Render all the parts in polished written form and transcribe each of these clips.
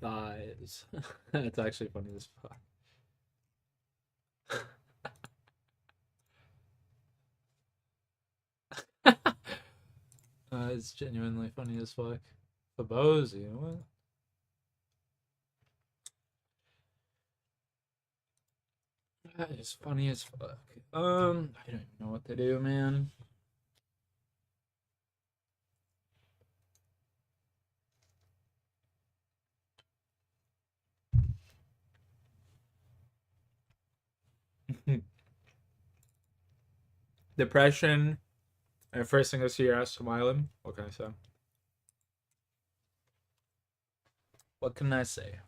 thighs. That's actually funny as fuck. It's genuinely funny as fuck. Fabosi, what? That is funny as fuck. I don't even know what to do, man. Depression. And first thing I see your ass smiling. What can I say? What can I say?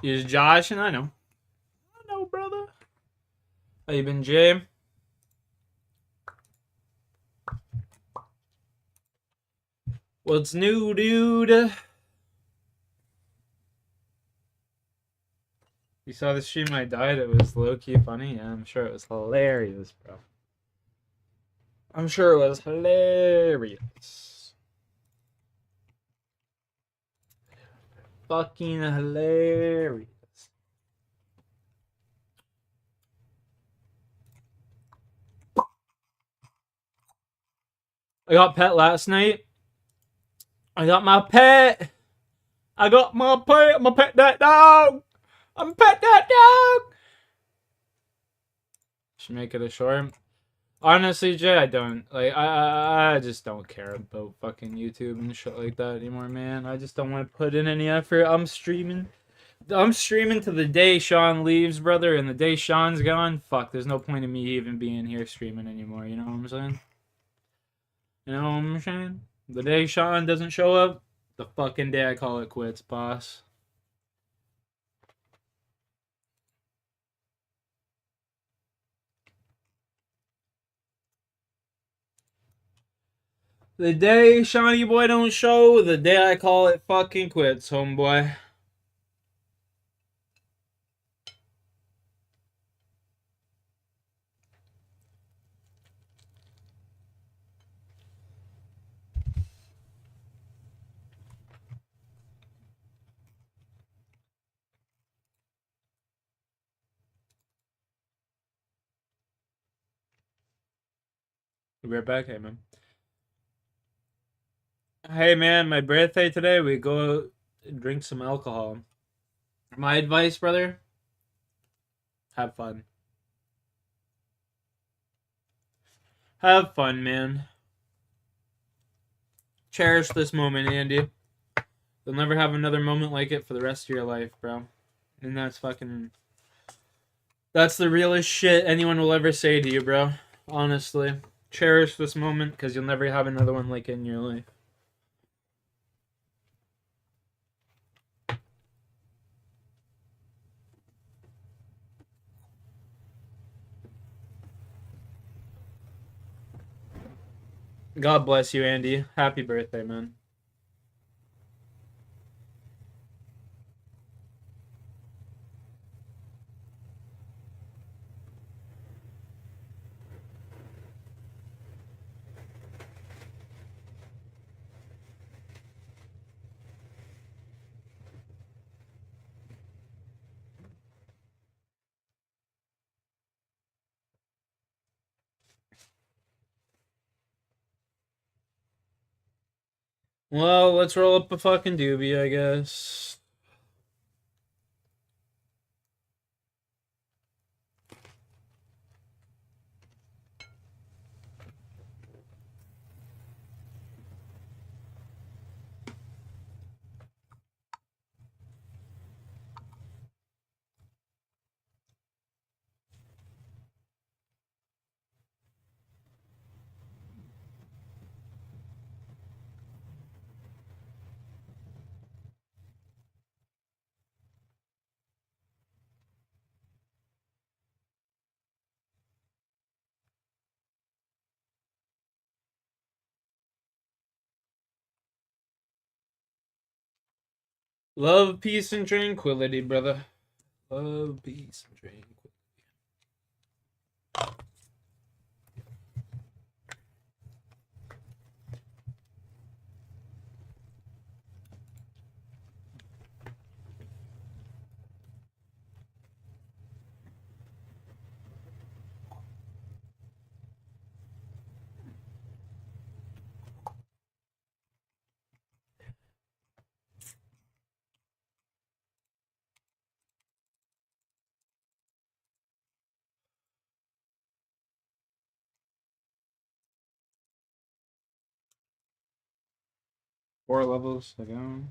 He's Josh, and I know. I know, brother. How you been, Jay? What's new, dude? You saw the stream I died? It was low-key funny. Yeah, I'm sure it was hilarious, bro. I'm sure it was hilarious. Fucking hilarious. I got pet last night. I got my pet. I got my pet. I'm a pet that dog. I'm a pet that dog. Should make it a short. Honestly, Jay, I don't like. I just don't care about fucking YouTube and shit like that anymore, man. I just don't want to put in any effort. I'm streaming to the day Sean leaves, brother, and the day Sean's gone, fuck, there's no point in me even being here streaming anymore, you know what I'm saying? You know what I'm saying? The day Sean doesn't show up, the fucking day I call it quits, boss. The day Shawnee boy don't show, the day I call it fucking quits, homeboy. We'll be right back, hey man. Hey man, my birthday today, we go out and drink some alcohol. My advice, brother, have fun. Have fun, man. Cherish this moment, Andy. You'll never have another moment like it for the rest of your life, bro. And that's fucking... That's the realest shit anyone will ever say to you, bro. Honestly. Cherish this moment, because you'll never have another one like it in your life. God bless you, Andy. Happy birthday, man. Well, let's roll up a fucking doobie, I guess. Love, peace, and tranquility, brother. Love, peace, and tranquility. 4 levels ago.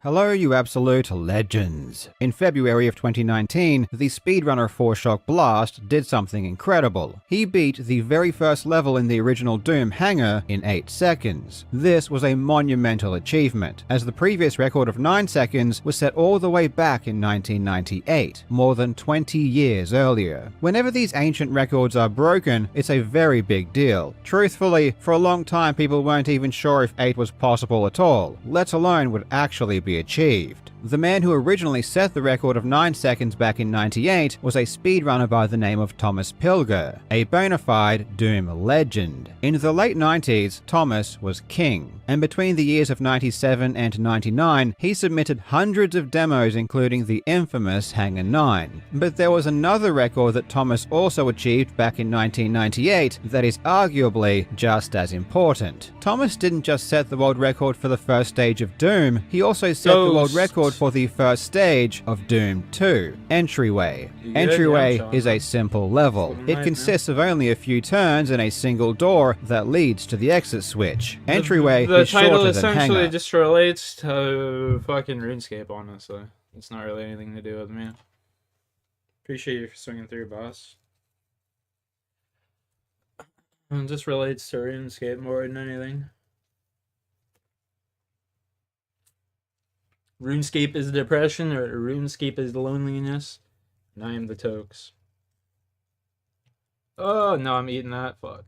Hello, you absolute legends. In February of 2019, the speedrunner 4Shock Blast did something incredible. He beat the very first level in the original Doom hangar in 8 seconds. This was a monumental achievement, as the previous record of 9 seconds was set all the way back in 1998, more than 20 years earlier. Whenever these ancient records are broken, it's a very big deal. Truthfully, for a long time people weren't even sure if 8 was possible at all, let alone would actually be achieved. The man who originally set the record of 9 seconds back in 98 was a speedrunner by the name of Thomas Pilger, a bona fide Doom legend. In the late 90s, Thomas was king, and between the years of 97 and 99, he submitted hundreds of demos including the infamous Hangar 9. But there was another record that Thomas also achieved back in 1998 that is arguably just as important. Thomas didn't just set the world record for the first stage of Doom, he also set the world record for the first stage of Doom 2, Entryway. Entryway is a simple level. It consists of only a few turns and a single door that leads to the exit switch. Entryway is shorter than Hangar. The title essentially just relates to fucking RuneScape, honestly. It's not really anything to do with me. Appreciate you for swinging through, boss. It just relates to RuneScape more than anything. RuneScape is depression, or RuneScape is loneliness, and I am the Tokes. Oh, no, I'm eating that. Fuck.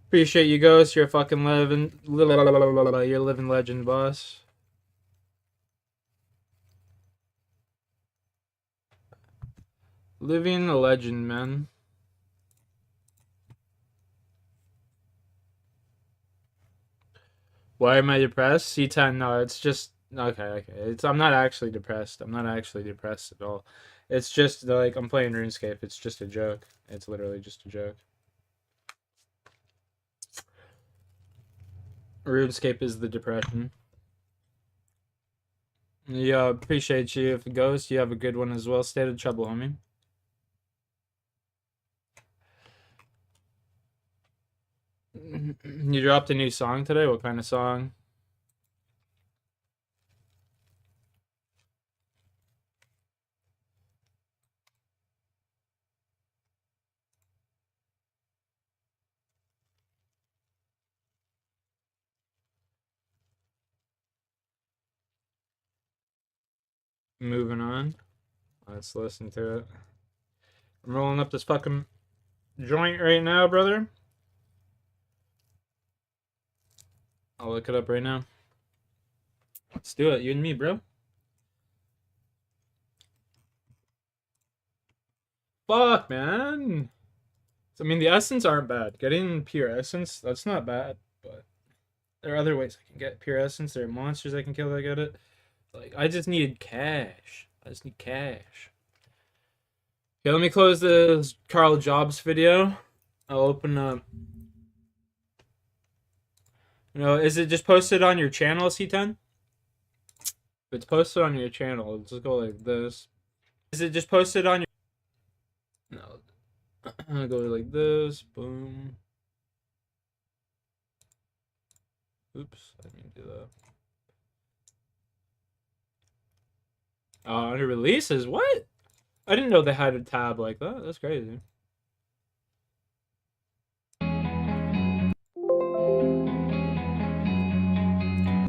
Appreciate you, Ghost. You're a fucking living legend, boss. Living a legend, man. Why am I depressed? C10, no, it's just... Okay. I'm not actually depressed. I'm not actually depressed at all. It's just, like, I'm playing RuneScape. It's just a joke. It's literally just a joke. RuneScape is the depression. Yeah, appreciate you. If it goes, you have a good one as well. State of trouble, homie. You dropped a new song today? What kind of song? Moving on. Let's listen to it. I'm rolling up this fucking joint right now, brother. I'll look it up right now. Let's do it. You and me, bro. fuck, man? I mean, the essence aren't bad. Getting pure essence, that's not bad. But there are other ways I can get pure essence. There are monsters I can kill that get it. Like, I just needed cash. I just need cash. Okay, let me close the Carl Jobs video. I'll open up. You know, is it just posted on your channel, C10? If it's posted on your channel, let's just go like this. Is it just posted on your... No. I'm gonna go like this. Boom. Oops, I didn't do that. Under releases? What? I didn't know they had a tab like that. That's crazy. I'm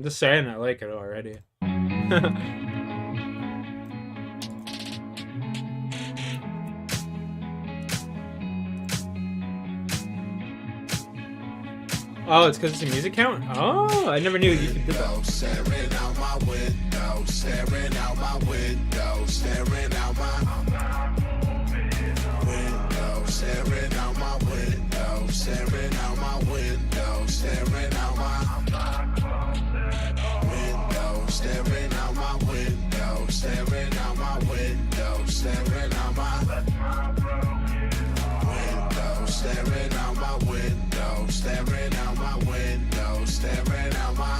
just saying I like it already. Oh, it's because it's a music count? Oh, I never knew you could do that. Staring out my window, staring out my window, staring out my window, staring out my window, staring out my window, staring out my window, staring out my window, staring out my window, staring out my window, staring out my window, staring out my window, staring out my.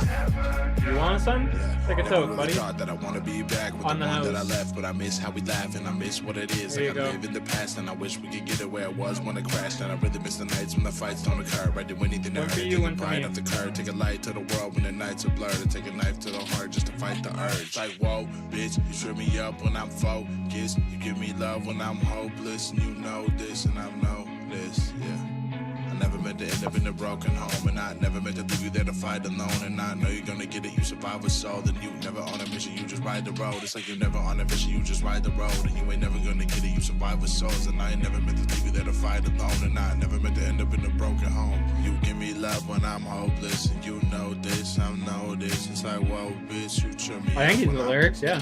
You want some? Take a toke, buddy. That I want to be back with On the the one that I house. left, but I miss how we laugh and I miss what it is. There you Like I go. live in the past and I wish we could get it where it was when it crashed. And I really miss the nights when the fights don't occur. I do anything One to for hurt, you, take one a for pride me. off the curb, take a light to the world when the nights are blurred, and take a knife to the heart just to fight the urge. Like whoa, bitch, you trip me up when I'm focused. You give me love when I'm hopeless, and you know this, and I know this, yeah. I never meant to end up in a broken home, and I never meant to leave you there to fight alone. And I know you're gonna get it, you survive a soul. Then you never on a mission, you just ride the road. It's like you're never on a mission, you just ride the road. And you ain't never gonna get it, you survive with souls. And I ain't never meant to leave you there to fight alone. And I never meant to end up in a broken home. You give me love when I'm hopeless, and you know this, I know this. It's like, whoa, bitch, you trip me I think up he's when the I'm- lyrics, yeah.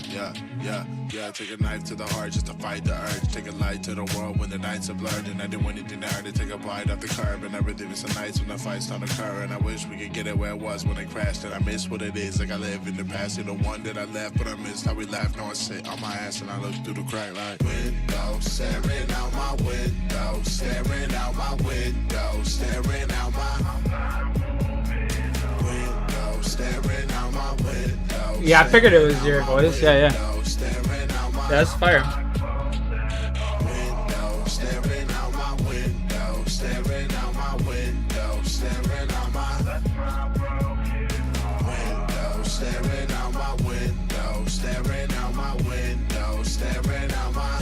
Yeah, take a knife to the heart just to fight the urge. Take a light to the world when the nights are blurred. And I do anything to hurt to take a bite off the curb. And I really miss the nights when the fights don't occur. And I wish we could get it where it was when it crashed. And I miss what it is, like I live in the past. You're the one that I left, but I missed how we laughed. Now I sit on my ass and I look through the crack like window, staring out my window, staring out my window, staring out my window, staring out my window. Yeah, I figured it was your voice. Yeah. Staring out my That's fire. window, staring out my window, staring out my window, staring out my window, staring out my window, staring out my window, staring out my.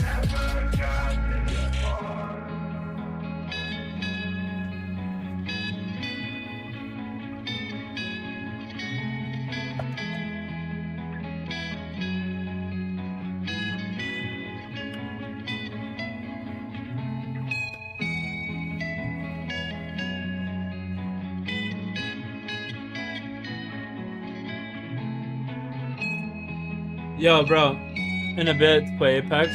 Yo, bro. In a bit, play Apex.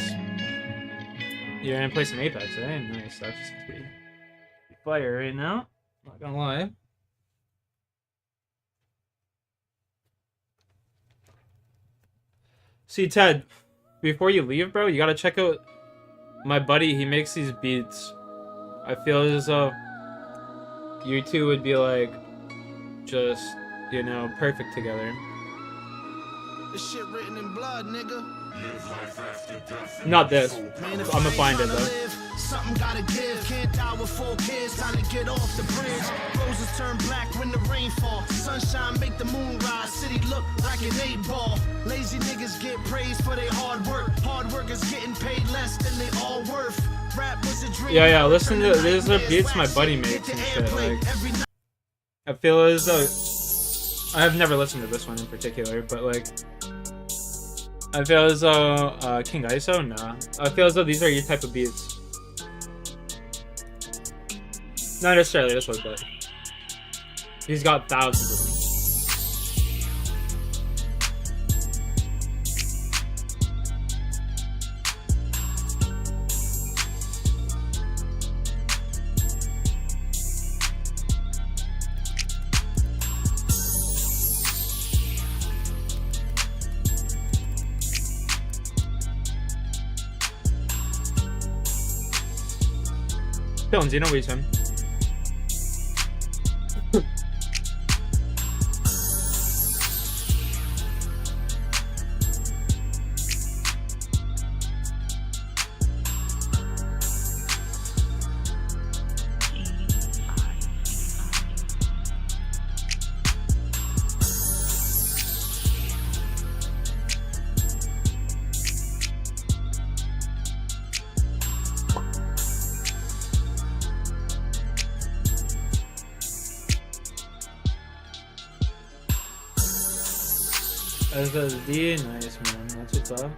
You're gonna play some Apex, eh? Nice. That's just pretty fire right now. Not gonna lie. See, Ted, before you leave, bro, you gotta check out my buddy. He makes these beats. I feel as though you two would be like, just, you know, perfect together. This shit written in blood, nigga. Not this. Man, if I'ma I ain't find it, tryna though. live, something gotta give. Can't die with 4 kids. Time to get off the bridge. Roses turn black when the rain fall. Sunshine make the moon rise. City look like an 8-ball. Lazy niggas get praised for their hard work. Hard workers getting paid less than they all worth. Rap was a dream. Yeah, listen to these are beats my buddy makes and shit. Like, I feel as though I have never listened to this one in particular, but like, I feel as though King ISO, nah. I feel as though these are your type of beats. Not necessarily this one, but he's got thousands of them. 这种技能维权。SSD, nice man, that's what's up.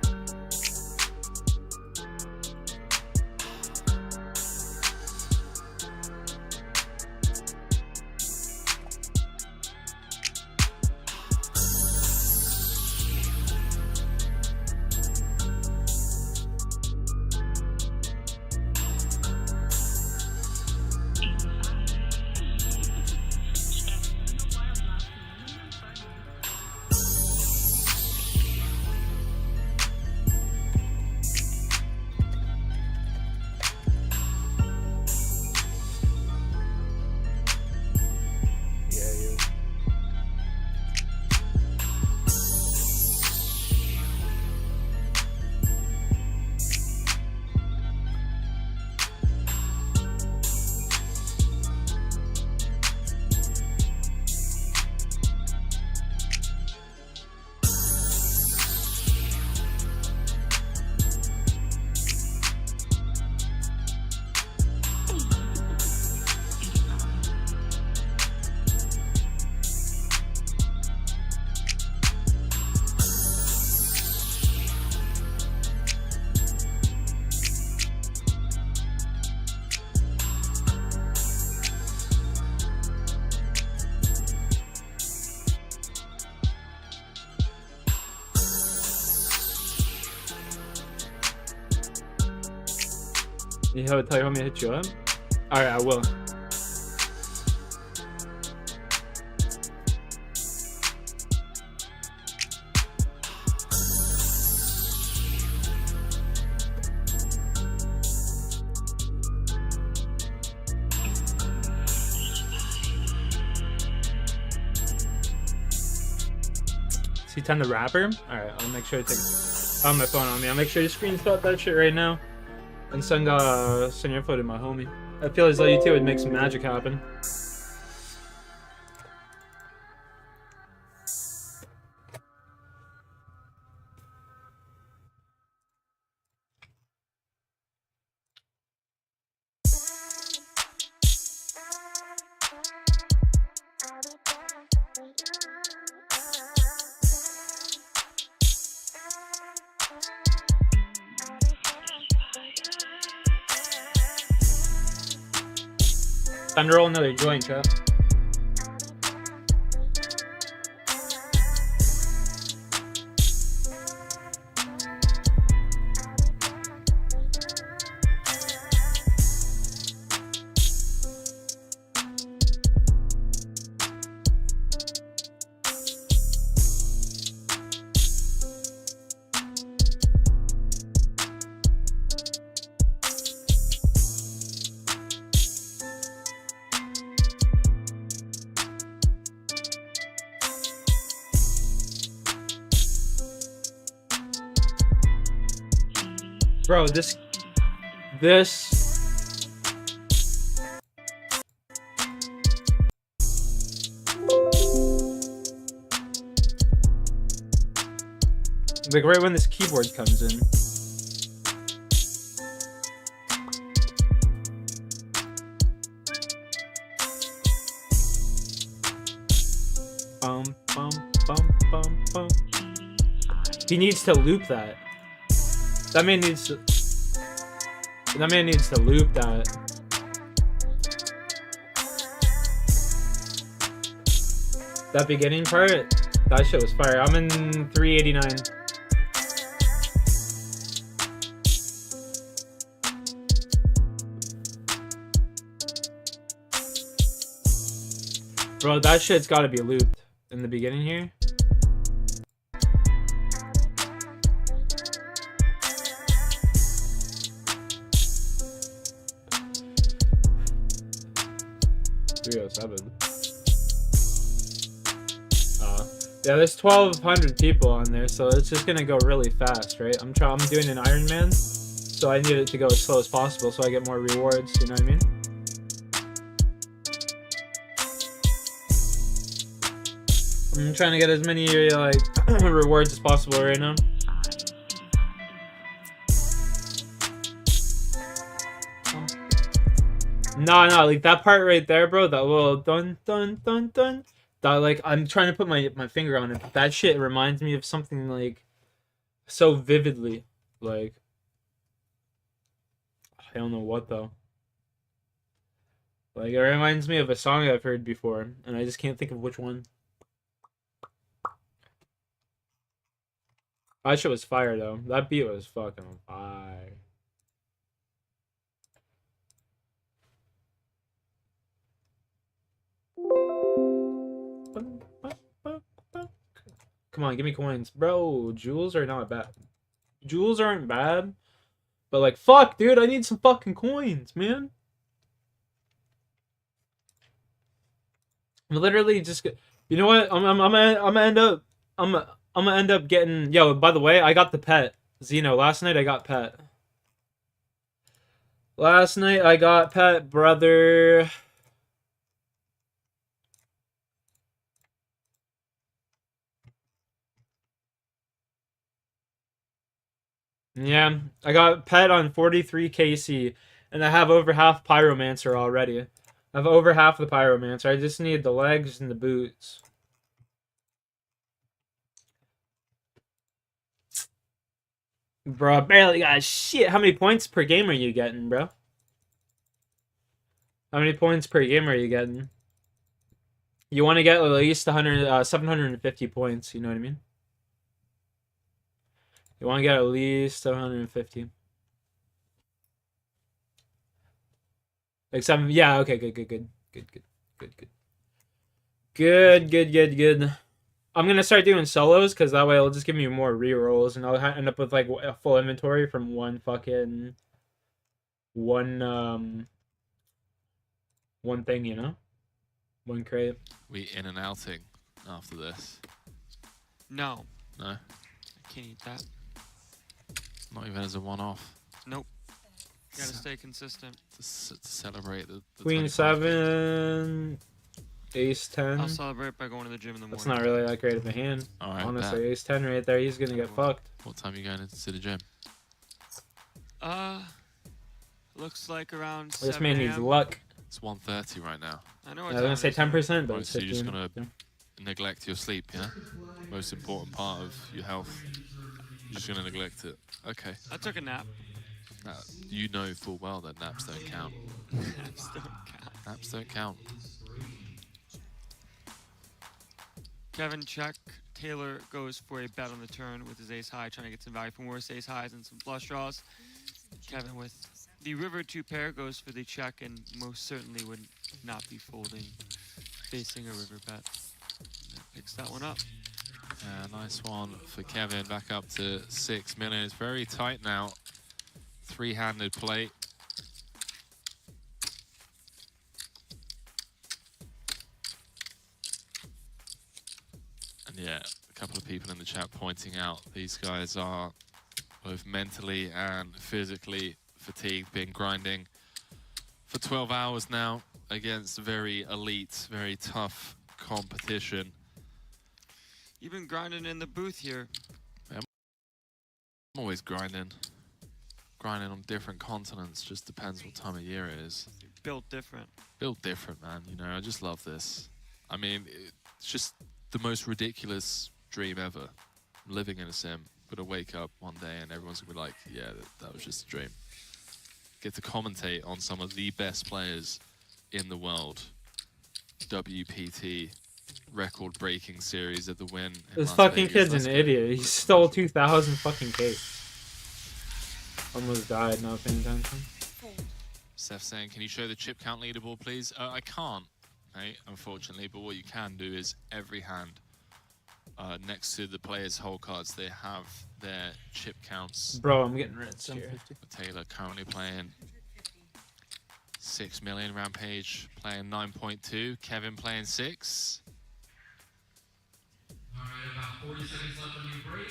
You tell you want me to hit you up? Alright, I will. Is he 10 the rapper? Alright, I'll make sure to take on my phone on me. I'll make sure you screenshot that shit right now. And send your photo to my homie. I feel as though you two would make some magic happen. Time to roll another joint, chat. Bro, this like right when this keyboard comes in. Bum bum bum bum bum. He needs to loop that. That man needs to loop that. That beginning part, that shit was fire. I'm in 389. Bro, that shit's gotta be looped in the beginning here. 307. Yeah, there's 1,200 people on there, so it's just gonna go really fast, right? I'm doing an Ironman, so I need it to go as slow as possible, so I get more rewards. You know what I mean? I'm trying to get as many like rewards as possible right now. No, like that part right there, bro. That little dun dun dun dun. That, like, I'm trying to put my finger on it. But that shit reminds me of something like so vividly. Like, I don't know what though. Like, it reminds me of a song I've heard before, and I just can't think of which one. That shit was fire though. That beat was fucking fire. Come on, give me coins. Bro, jewels are not bad. Jewels aren't bad. But like, fuck, dude, I need some fucking coins, man. I'm literally just... You know what? I'm gonna end up getting... Yo, by the way, I got the pet. Zeno, last night I got pet. Last night I got pet, brother. Yeah, I got pet on 43 KC, and I have over half Pyromancer already. I have over half the Pyromancer. I just need the legs and the boots. Bro, I barely got shit. How many points per game are you getting, bro? How many points per game are you getting? You want to get at least 750 points, you know what I mean? You want to get at least 750. Like 7, yeah, okay, good. I'm gonna start doing solos, because that way it'll just give me more rerolls, and I'll end up with like a full inventory from one thing, you know? One crate. We in and outing after this? No. No? I can't eat that. Not even as a one-off? Nope. Gotta stay consistent. To celebrate the Queen 7, Ace 10. I'll celebrate by going to the gym in the morning. That's not really that great of a hand. Alright, honestly, Ace 10 right there, he's gonna get fucked. What time are you going into the gym? Looks like around This man needs luck. It's 1:30 right now. I know I what was gonna say 10%, but Right, it's so you're 15. just gonna neglect your sleep, yeah? Most important part of your health. You're just gonna neglect it. Okay. I took a nap. You know full well that naps don't count. Naps don't count. Naps don't count. Kevin check. Taylor goes for a bet on the turn with his ace high, trying to get some value from worse ace highs and some flush draws. Kevin with the river 2 pair goes for the check and most certainly would not be folding facing a river bet. Picks that one up. Yeah, nice one for Kevin. Back up to 6 million. It's very tight now. 3-handed play. And yeah, a couple of people in the chat pointing out these guys are both mentally and physically fatigued, been grinding for 12 hours now against very elite, very tough competition. You've been grinding in the booth here. I'm always grinding. Grinding on different continents, just depends what time of year it is. Built different. Built different, man. You know, I just love this. I mean, it's just the most ridiculous dream ever. I'm living in a sim, but I wake up one day and everyone's gonna be like, yeah, that was just a dream. Get to commentate on some of the best players in the world. WPT, record-breaking series at the win. This fucking kid's an idiot. He stole 2,000 fucking cake. Almost died not paying attention. Seth saying, can you show the chip count leaderboard, please? I can't, right, unfortunately, but what you can do is every hand next to the players' hole cards, they have their chip counts. Bro, I'm getting red here. Taylor currently playing 6 million. Rampage playing 9.2. Kevin playing 6. Alright, about 40 seconds left on your break.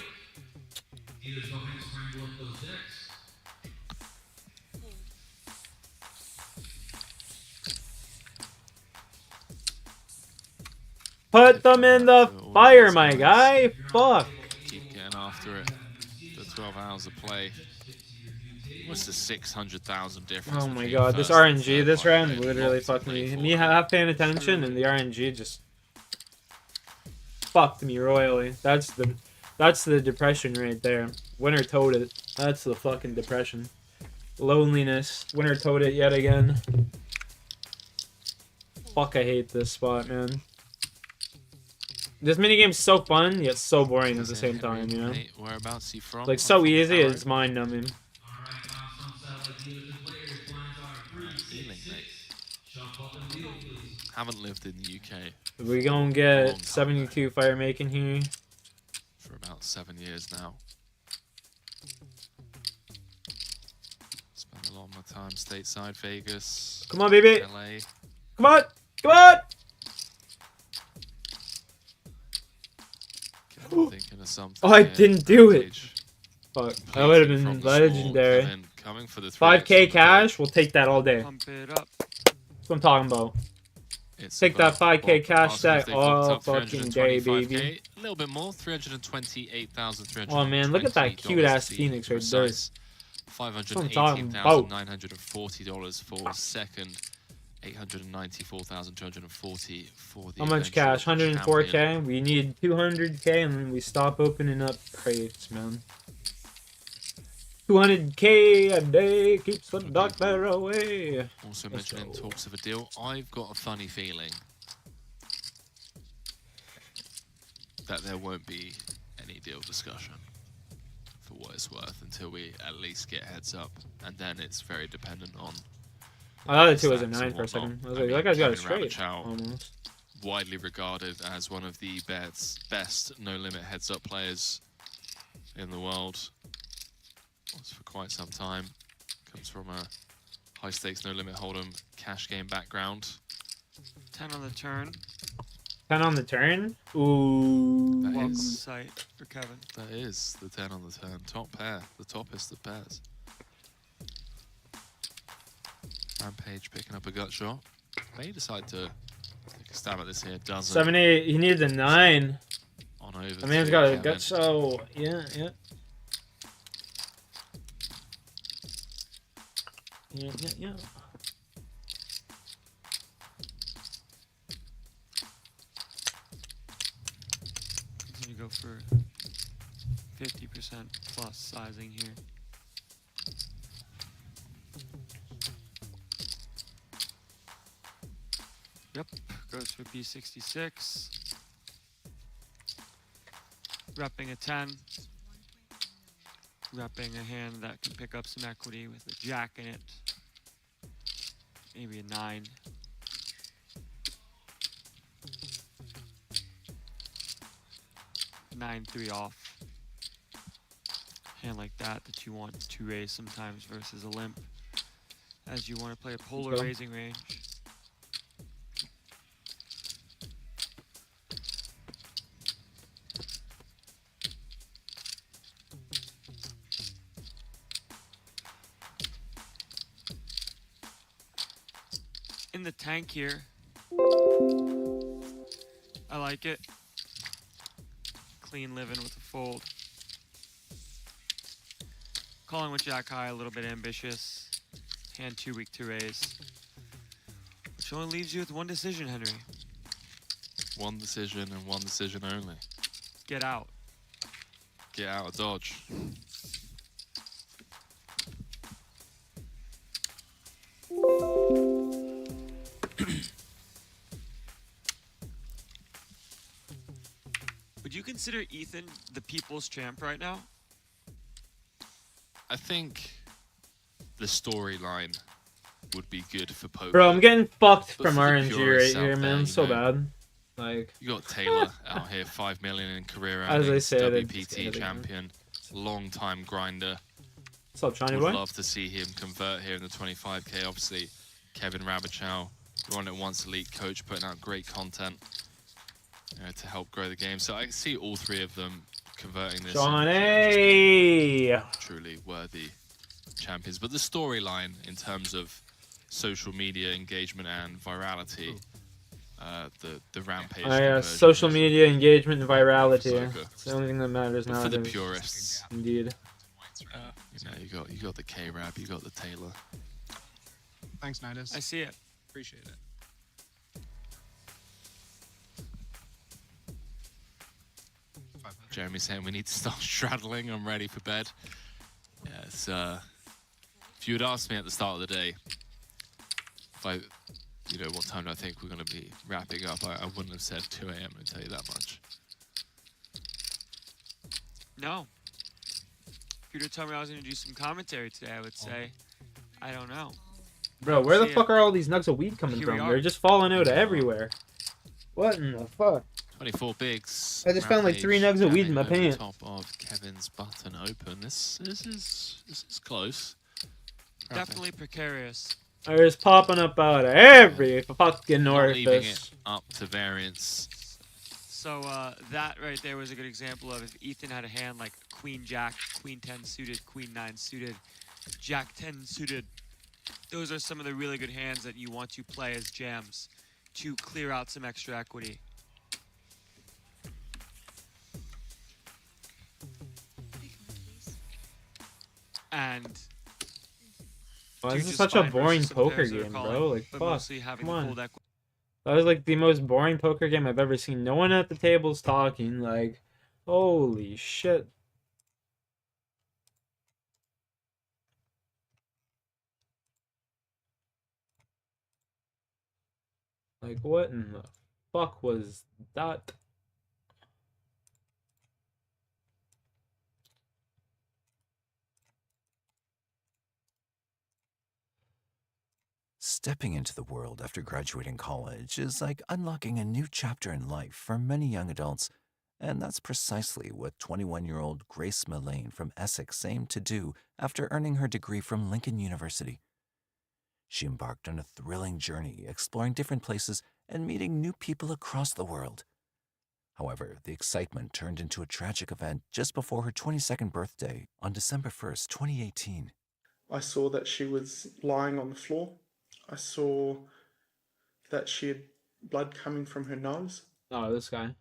Dealers go ahead and scramble up those decks. Put them in the fire, my guy. Fuck. Keep getting after it. The 12 hours of play. What's the 600,000 difference? Oh my between god, this first and RNG third this party round play? literally Lots to fucked play me. for. Me half paying attention and the RNG just fucked me royally. That's the depression right there. Winner toed it. That's the fucking depression. Loneliness. Winner toed it yet again. Fuck, I hate this spot, man. This minigame's so fun, yet so boring at the same time, you know? Hey, whereabouts he from? Like, so From easy, Harrow? it's mind-numbing. Alright, milestone satellite dealers and players. Blinds are 3, 6, Feeling, 6. mate. Jump up and deal, please. Haven't lived in the UK We gonna get 72 fire making here. for about 7 years now. Spend a lot of my time stateside, Vegas, Come on, baby. LA. Come on! Come on! Kevin thinking of something. Oh, I here. didn't do it. Rampage Fuck, that completing would have from been the small. legendary. Kevin coming for the 3x 5k on the cash, we'll take that all day. Pump it up. That's what I'm talking about. It's Take that about- 5k well, cash asking if stack they've all looked up fucking day, 325K, baby. A little bit more, 328,300. Oh, man, look at that cute-ass Phoenix right there. $518,940 for second. 894,240 for the How much eventual cash? 104k? champion. We need 200k and then we stop opening up crates, man. 200k a day keeps the doctor away. Also Let's mentioning go. talks of a deal. I've got a funny feeling that there won't be any deal discussion, for what it's worth, until we at least get heads up, and then it's very dependent on I thought it was a stats 9 and for a second. whatnot. I was I like, mean, that guy's got it Kevin straight. Rabichau- Almost. widely regarded as one of the best no-limit heads-up players in the world. Was for quite some time. Comes from a high-stakes no-limit hold'em cash game background. 10 on the turn. 10 on the turn? Ooh. That Welcome is- sight for Kevin. That is the 10 on the turn. Top pair. The toppest of pairs. Rampage picking up a gut shot. May decide to take a stab at this here. Doesn't. 7-8. He needs a 9. On over The man's to got a Kevin. gut, so yeah. Yeah. Continue to go for 50% plus sizing here. Yep, goes for B66. Repping a 10. Repping a hand that can pick up some equity with a jack in it. Maybe a 9. Nine, 3 off. Hand like that you want to raise sometimes versus a limp. As you want to play a polar go. raising range. In the tank here. I like it. Clean living with a fold. Calling with Jack High, a little bit ambitious. Hand too weak to raise. Which only leaves you with one decision, Henry. One decision and one decision only. Get out. Get out of Dodge. Would you consider Ethan the people's champ right now? I think the storyline would be good for poker. Bro, I'm getting fucked But from for the RNG purists right out here, there, man. you So know, bad. Like, You got Taylor out here, 5 million in career As I earnings, said, it's WPT gotta be, champion, long-time grinder. what's up, Johnny Would boy? love to see him convert here in the 25k. Obviously, Kevin Rabichow, Run It Once elite coach, putting out great content to help grow the game. So I see all three of them converting this Johnny! into truly worthy champions. But the storyline in terms of social media engagement and virality, the Rampage conversion social is media engagement and virality. Ahsoka. It's the only thing that matters But now. for the purists, Indeed. you know, you got the K-Rab, you got the Taylor. Thanks, Nidus. I see it. Appreciate it. Jeremy's saying we need to start straddling. I'm ready for bed. Yes. If you had asked me at the start of the day, you know, what time do I think we're going to be wrapping up, I wouldn't have said 2 a.m. I'll tell you that much. No. If you'd have told me I was going to do some commentary today, I would say, I don't know. Bro, where the See fuck are all these nugs of weed coming Here from? we are. They're just falling out everywhere. What in the fuck? 24 bigs. I just found like 3 nugs of weed in my pants. pants. Top of Kevin's button open. This is close. Definitely precarious. They're just popping up out of every fucking Not leaving it orifice. up to variance. So that right there was a good example of if Ethan had a hand like Queen Jack, Queen 10 suited, Queen 9 suited, Jack 10 suited. Those are some of the really good hands that you want to play as jams to clear out some extra equity. And Why to is this just such a find boring versus some poker pairs that are game, calling, bro? Like, but fuck. mostly having Come the on. pulled equity. That was like the most boring poker game I've ever seen. No one at the table's talking. Like, holy shit. Like, what in the fuck was that? Stepping into the world after graduating college is like unlocking a new chapter in life for many young adults, and that's precisely what 21-year-old Grace Millane from Essex aimed to do after earning her degree from Lincoln University. She embarked on a thrilling journey, exploring different places and meeting new people across the world. However, the excitement turned into a tragic event just before her 22nd birthday on December 1st, 2018. I saw that she was lying on the floor. I saw that she had blood coming from her nose. Oh, this guy.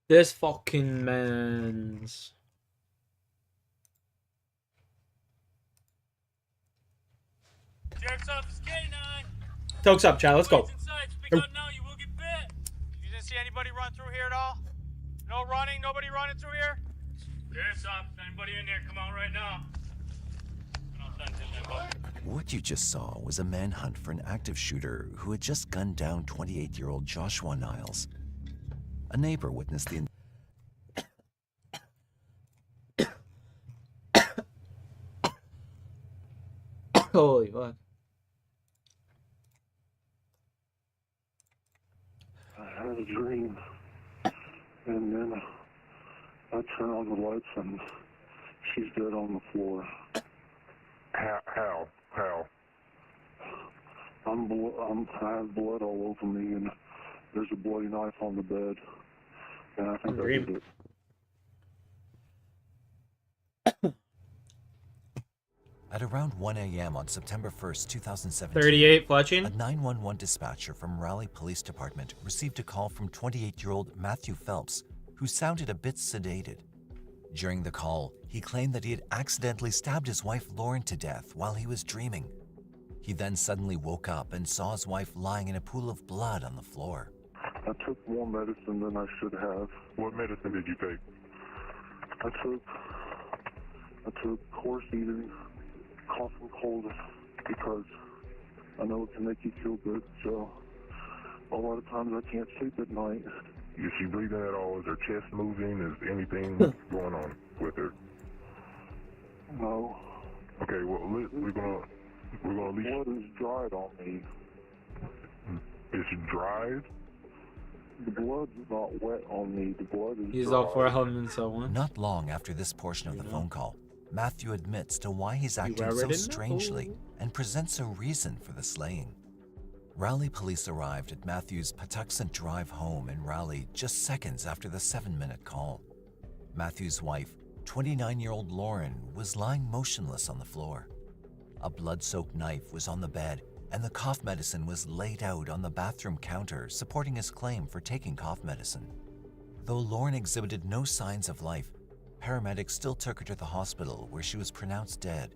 This fucking man's. Jerks off is K9. Tokes up, chat. Let's go. Inside. Speak out now, you will get bit. You didn't see anybody run through here at all? No running? Nobody running through here? Jerks off. Anybody in there? Come on right now. What you just saw was a manhunt for an active shooter who had just gunned down 28-year-old Joshua Niles. A neighbor witnessed the Holy fuck. I had a dream, and then I turn on the lights and she's dead on the floor. How? I have blood all over me, and there's a bloody knife on the bed, and I think I did it. At around 1 a.m. on September 1st, 2017, 38 fletching. a 911 dispatcher from Raleigh Police Department received a call from 28-year-old Matthew Phelps, who sounded a bit sedated. During the call, he claimed that he had accidentally stabbed his wife Lauren to death while he was dreaming. He then suddenly woke up and saw his wife lying in a pool of blood on the floor. I took more medicine than I should have. What medicine did you take? I took Corseed, cough and cold, because I know it can make you feel good, so a lot of times I can't sleep at night. Is she breathing at all? Is her chest moving? Is anything going on with her? No. Okay, well, we're gonna at least... The blood is dried on me. It's dried? The blood's not wet on me. The blood is He's dry. all for him and so on. Not long after this portion of the phone call, Matthew admits to why he's acting so strangely and presents a reason for the slaying. Raleigh police arrived at Matthew's Patuxent Drive home in Raleigh just seconds after the 7-minute call. Matthew's wife, 29-year-old Lauren, was lying motionless on the floor. A blood-soaked knife was on the bed, and the cough medicine was laid out on the bathroom counter, supporting his claim for taking cough medicine. Though Lauren exhibited no signs of life, paramedics still took her to the hospital where she was pronounced dead.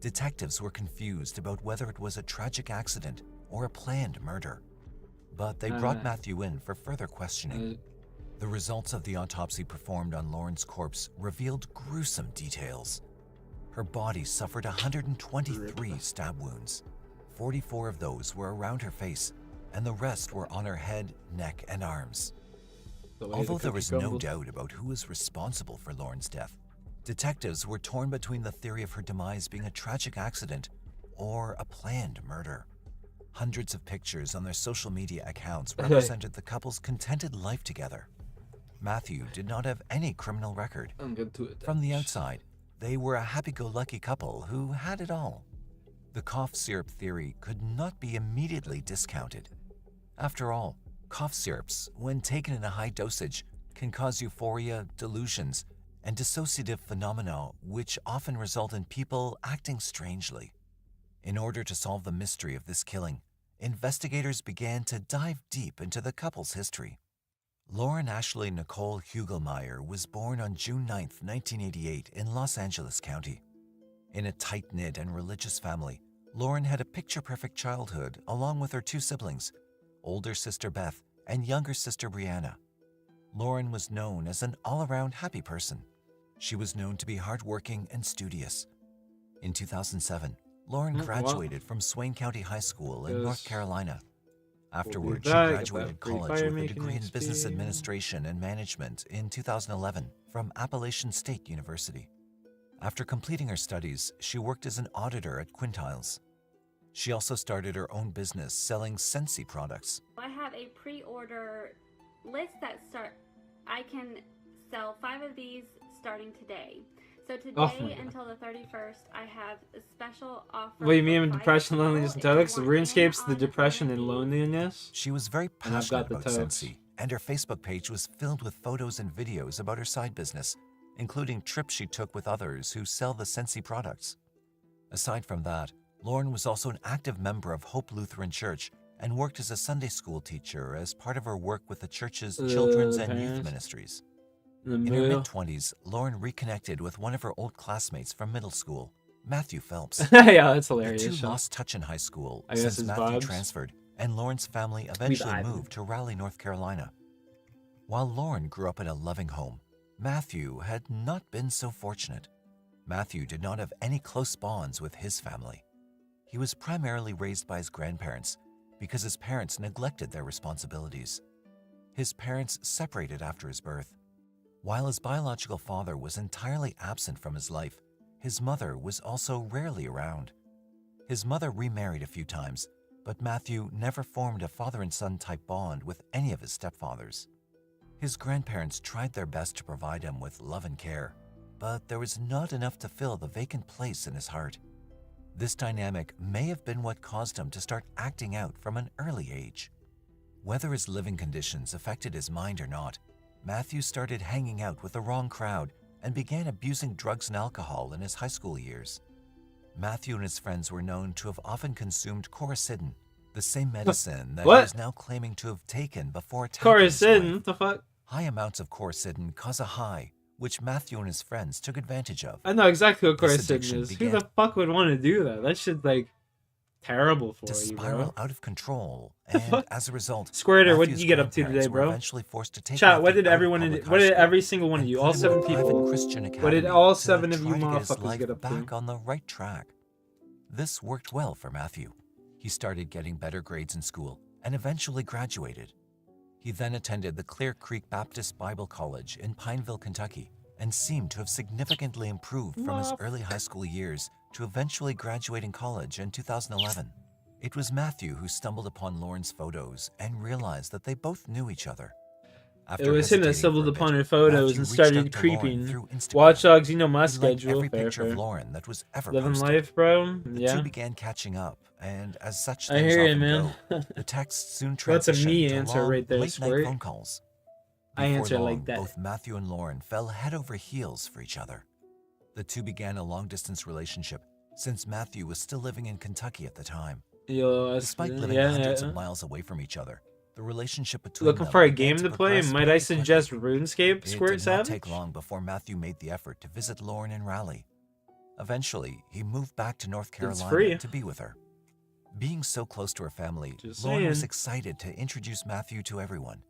Detectives were confused about whether it was a tragic accident or a planned murder, but they brought Matthew in for further questioning. The results of the autopsy performed on Lauren's corpse revealed gruesome details. Her body suffered 123 stab wounds. 44 of those were around her face, and the rest were on her head, neck, and arms. Although there was no doubt about who was responsible for Lauren's death, detectives were torn between the theory of her demise being a tragic accident or a planned murder. Hundreds of pictures on their social media accounts represented the couple's contented life together. Matthew did not have any criminal record. From the outside, they were a happy-go-lucky couple who had it all. The cough syrup theory could not be immediately discounted. After all, cough syrups, when taken in a high dosage, can cause euphoria, delusions, and dissociative phenomena which often result in people acting strangely. In order to solve the mystery of this killing, investigators began to dive deep into the couple's history. Lauren Ashley Nicole Hugelmeyer was born on June 9, 1988 in Los Angeles County. In a tight-knit and religious family, Lauren had a picture-perfect childhood along with her two siblings, older sister Beth and younger sister Brianna. Lauren was known as an all-around happy person. She was known to be hardworking and studious. In 2007, Lauren graduated from Swain County High School in North Carolina. Afterward, she graduated college with a degree in business administration and management in 2011 from Appalachian State University. After completing her studies, she worked as an auditor at Quintiles. She also started her own business selling Scentsy products. I have a pre-order list that I can sell 5 of these starting today. So today until the 31st, I have a special offer. What do you mean depression, loneliness, and TOKES? The RuneScape's the depression and loneliness. She was very passionate about Scentsy, and her Facebook page was filled with photos and videos about her side business, including trips she took with others who sell the Scentsy products. Aside from that, Lauren was also an active member of Hope Lutheran Church and worked as a Sunday school teacher as part of her work with the church's children's and youth ministries. In her mid-20s, Lauren reconnected with one of her old classmates from middle school, Matthew Phelps. Yeah, that's hilarious. The two lost touch in high school since Matthew transferred, and Lauren's family eventually moved to Raleigh, North Carolina. While Lauren grew up in a loving home, Matthew had not been so fortunate. Matthew did not have any close bonds with his family. He was primarily raised by his grandparents because his parents neglected their responsibilities. His parents separated after his birth. While his biological father was entirely absent from his life, his mother was also rarely around. His mother remarried a few times, but Matthew never formed a father and son type bond with any of his stepfathers. His grandparents tried their best to provide him with love and care, but there was not enough to fill the vacant place in his heart. This dynamic may have been what caused him to start acting out from an early age. Whether his living conditions affected his mind or not, Matthew started hanging out with the wrong crowd and began abusing drugs and alcohol in his high school years. Matthew and his friends were known to have often consumed Coricidin, the same medicine that he is now claiming to have taken before attacking his wife. What the fuck? High amounts of Coricidin cause a high, which Matthew and his friends took advantage of. I know exactly what Coricidin is. Who the fuck would want to do that? That shit's like terrible for you, bro. To spiral out of control, and as a result, Squirter, what did you get up to today, bro? Eventually forced to take Chat, what did every single one of you, all 7 people, what did all 7 of you motherfuckers get up to? Back on the right track. This worked well for Matthew. He started getting better grades in school and eventually graduated. He then attended the Clear Creek Baptist Bible College in Pineville, Kentucky, and seemed to have significantly improved from his early high school years to eventually graduating college in 2011. It was Matthew who stumbled upon Lauren's photos and realized that they both knew each other. After It was him that hesitating stumbled for a bit, upon her photos Matthew and reached started out to Lauren creeping. through Instagram. Watch Dogs, you know my He liked schedule. every Fair, picture of fair. Lauren that was ever Living posted. life, bro. The Yeah. two began catching up, and as such I things hear you, often man. go, the texts soon That's a transitioned me to answer long, right there, late-night Squirt. phone calls. I Before answer long, like that. both Matthew and Lauren fell head over heels for each other. The two began a long-distance relationship since Matthew was still living in Kentucky at the time. Yo, Despite living hundreds of miles away from each other, the relationship between Looking them for a began game to play? progress Might I very suggest quickly. RuneScape, It Squirt did not Savage? take long before Matthew made the effort to visit Lauren in Raleigh. Eventually, he moved back to North Carolina free. to be with her. Being so close to her family, Just Lauren was saying. excited to introduce Matthew to everyone.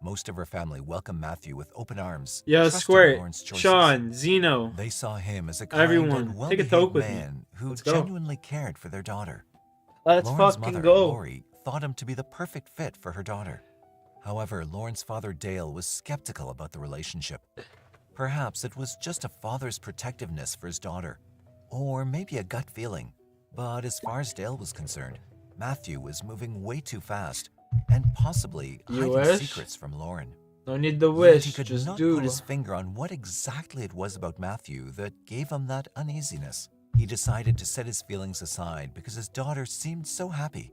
Most of her family welcomed Matthew with open arms, Yo, trusting Squirt, Lauren's choices. Sean, Zeno. They saw him as a kind Everyone, and take a well-behaved toke with me. man who Let's go. genuinely cared for their daughter. Let's Lauren's fucking mother, go. Lori, thought him to be the perfect fit for her daughter. However, Lauren's father, Dale, was skeptical about the relationship. Perhaps it was just a father's protectiveness for his daughter, or maybe a gut feeling. But as far as Dale was concerned, Matthew was moving way too fast and possibly You hiding wish? secrets from Lauren. No need the Yet wish, he could just not do. put his finger on what exactly it was about Matthew that gave him that uneasiness. He decided to set his feelings aside because his daughter seemed so happy.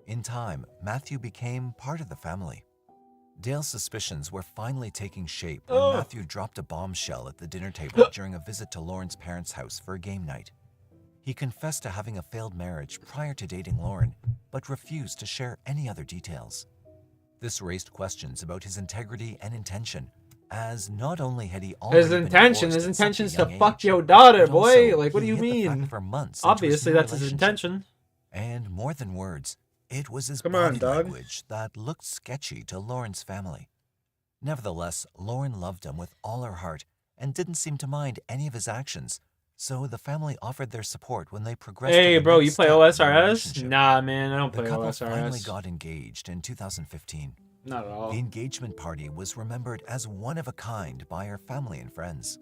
In time, Matthew became part of the family. Dale's suspicions were finally taking shape when Oh. Matthew dropped a bombshell at the dinner table during a visit to Lauren's parents' house for a game night. He confessed to having a failed marriage prior to dating Lauren, but refused to share any other details. This raised questions about his integrity and intention, as not only had he already His been intention, divorced his at such a intention's to young fuck age, your daughter, but boy. also Like, what do he you hid the fact mean? for months into his Obviously, new that's his relationship. intention. And more than words, it was his Come on, body dog. language that looked sketchy to Lauren's family. Nevertheless, Lauren loved him with all her heart and didn't seem to mind any of his actions, so the family offered their support when they progressed. Hey, to the bro, next you play step in their OSRS? relationship. Nah, man, I don't The play couple finally OSRS. got engaged in 2015. Not at all. The engagement party was remembered as one of a kind by her family and friends.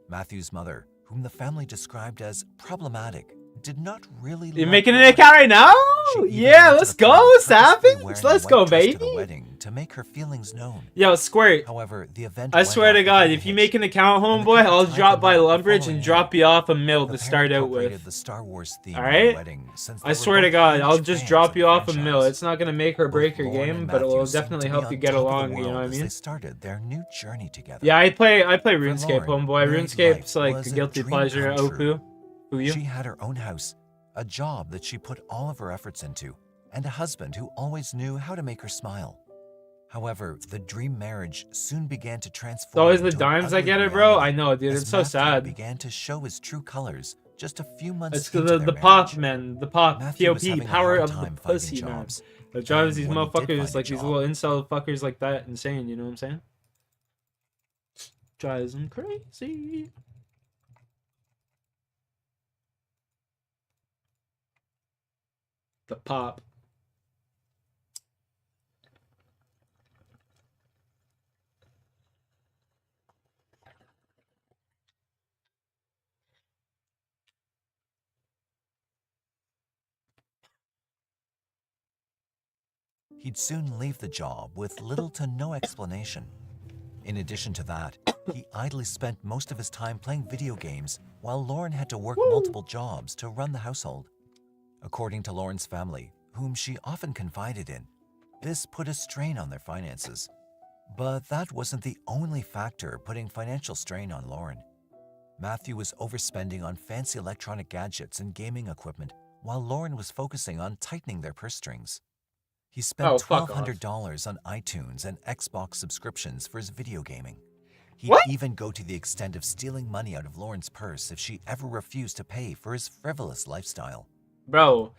Matthew's mother, whom the family described as problematic, did not really You like making an Lauren. account right now? She even Yeah, went to let's the point go, of purposefully Savage. wearing Let's a go, white dress to the baby. wedding to make her feelings known. Yo, Squirt. However, the event I went swear to off God, without a if you hitch, make an account, and the homeboy, couple I'll tied drop the by knot the Lumbridge following and drop year. you off a mill The to pair start out incorporated with. the Star Wars theme in Alright? the wedding, since they I were swear to both God, huge I'll just fans drop of you the off a mill. franchise. It's not gonna make or break your Both Lauren game, and but it will Matthew seemed definitely to be help on you get top of the along. You know world what I as mean? They started their new journey together. Yeah, I play For RuneScape, Lauren, homeboy. married RuneScape's life like was a a guilty dream pleasure. come true. Opu. Who you? She had her own house, a job that she put all of her efforts into, and a husband who always knew how to make her smile. However, the dream marriage soon began to It's transform. always the into an dimes I ugly get it, bro. reality I know, dude. as It's so Matthew sad. began to show his true colors just a few months It's into the their pop, marriage. man. The pop. Matthew was POP. having a Power hard of the time finding pussy, man. jobs, That drives and these when he did find motherfuckers, a like these job- little incel fuckers like that, insane. You know what I'm saying? Drives them crazy. The pop. He'd soon leave the job with little to no explanation. In addition to that, he idly spent most of his time playing video games while Lauren had to work multiple jobs to run the household. According to Lauren's family, whom she often confided in, this put a strain on their finances. But that wasn't the only factor putting financial strain on Lauren. Matthew was overspending on fancy electronic gadgets and gaming equipment, while Lauren was focusing on tightening their purse strings. He spent Oh, fuck off. $1,200 on iTunes and Xbox subscriptions for his video gaming. He'd What? even go to the extent of stealing money out of Lauren's purse if she ever refused to pay for his frivolous lifestyle. Bro,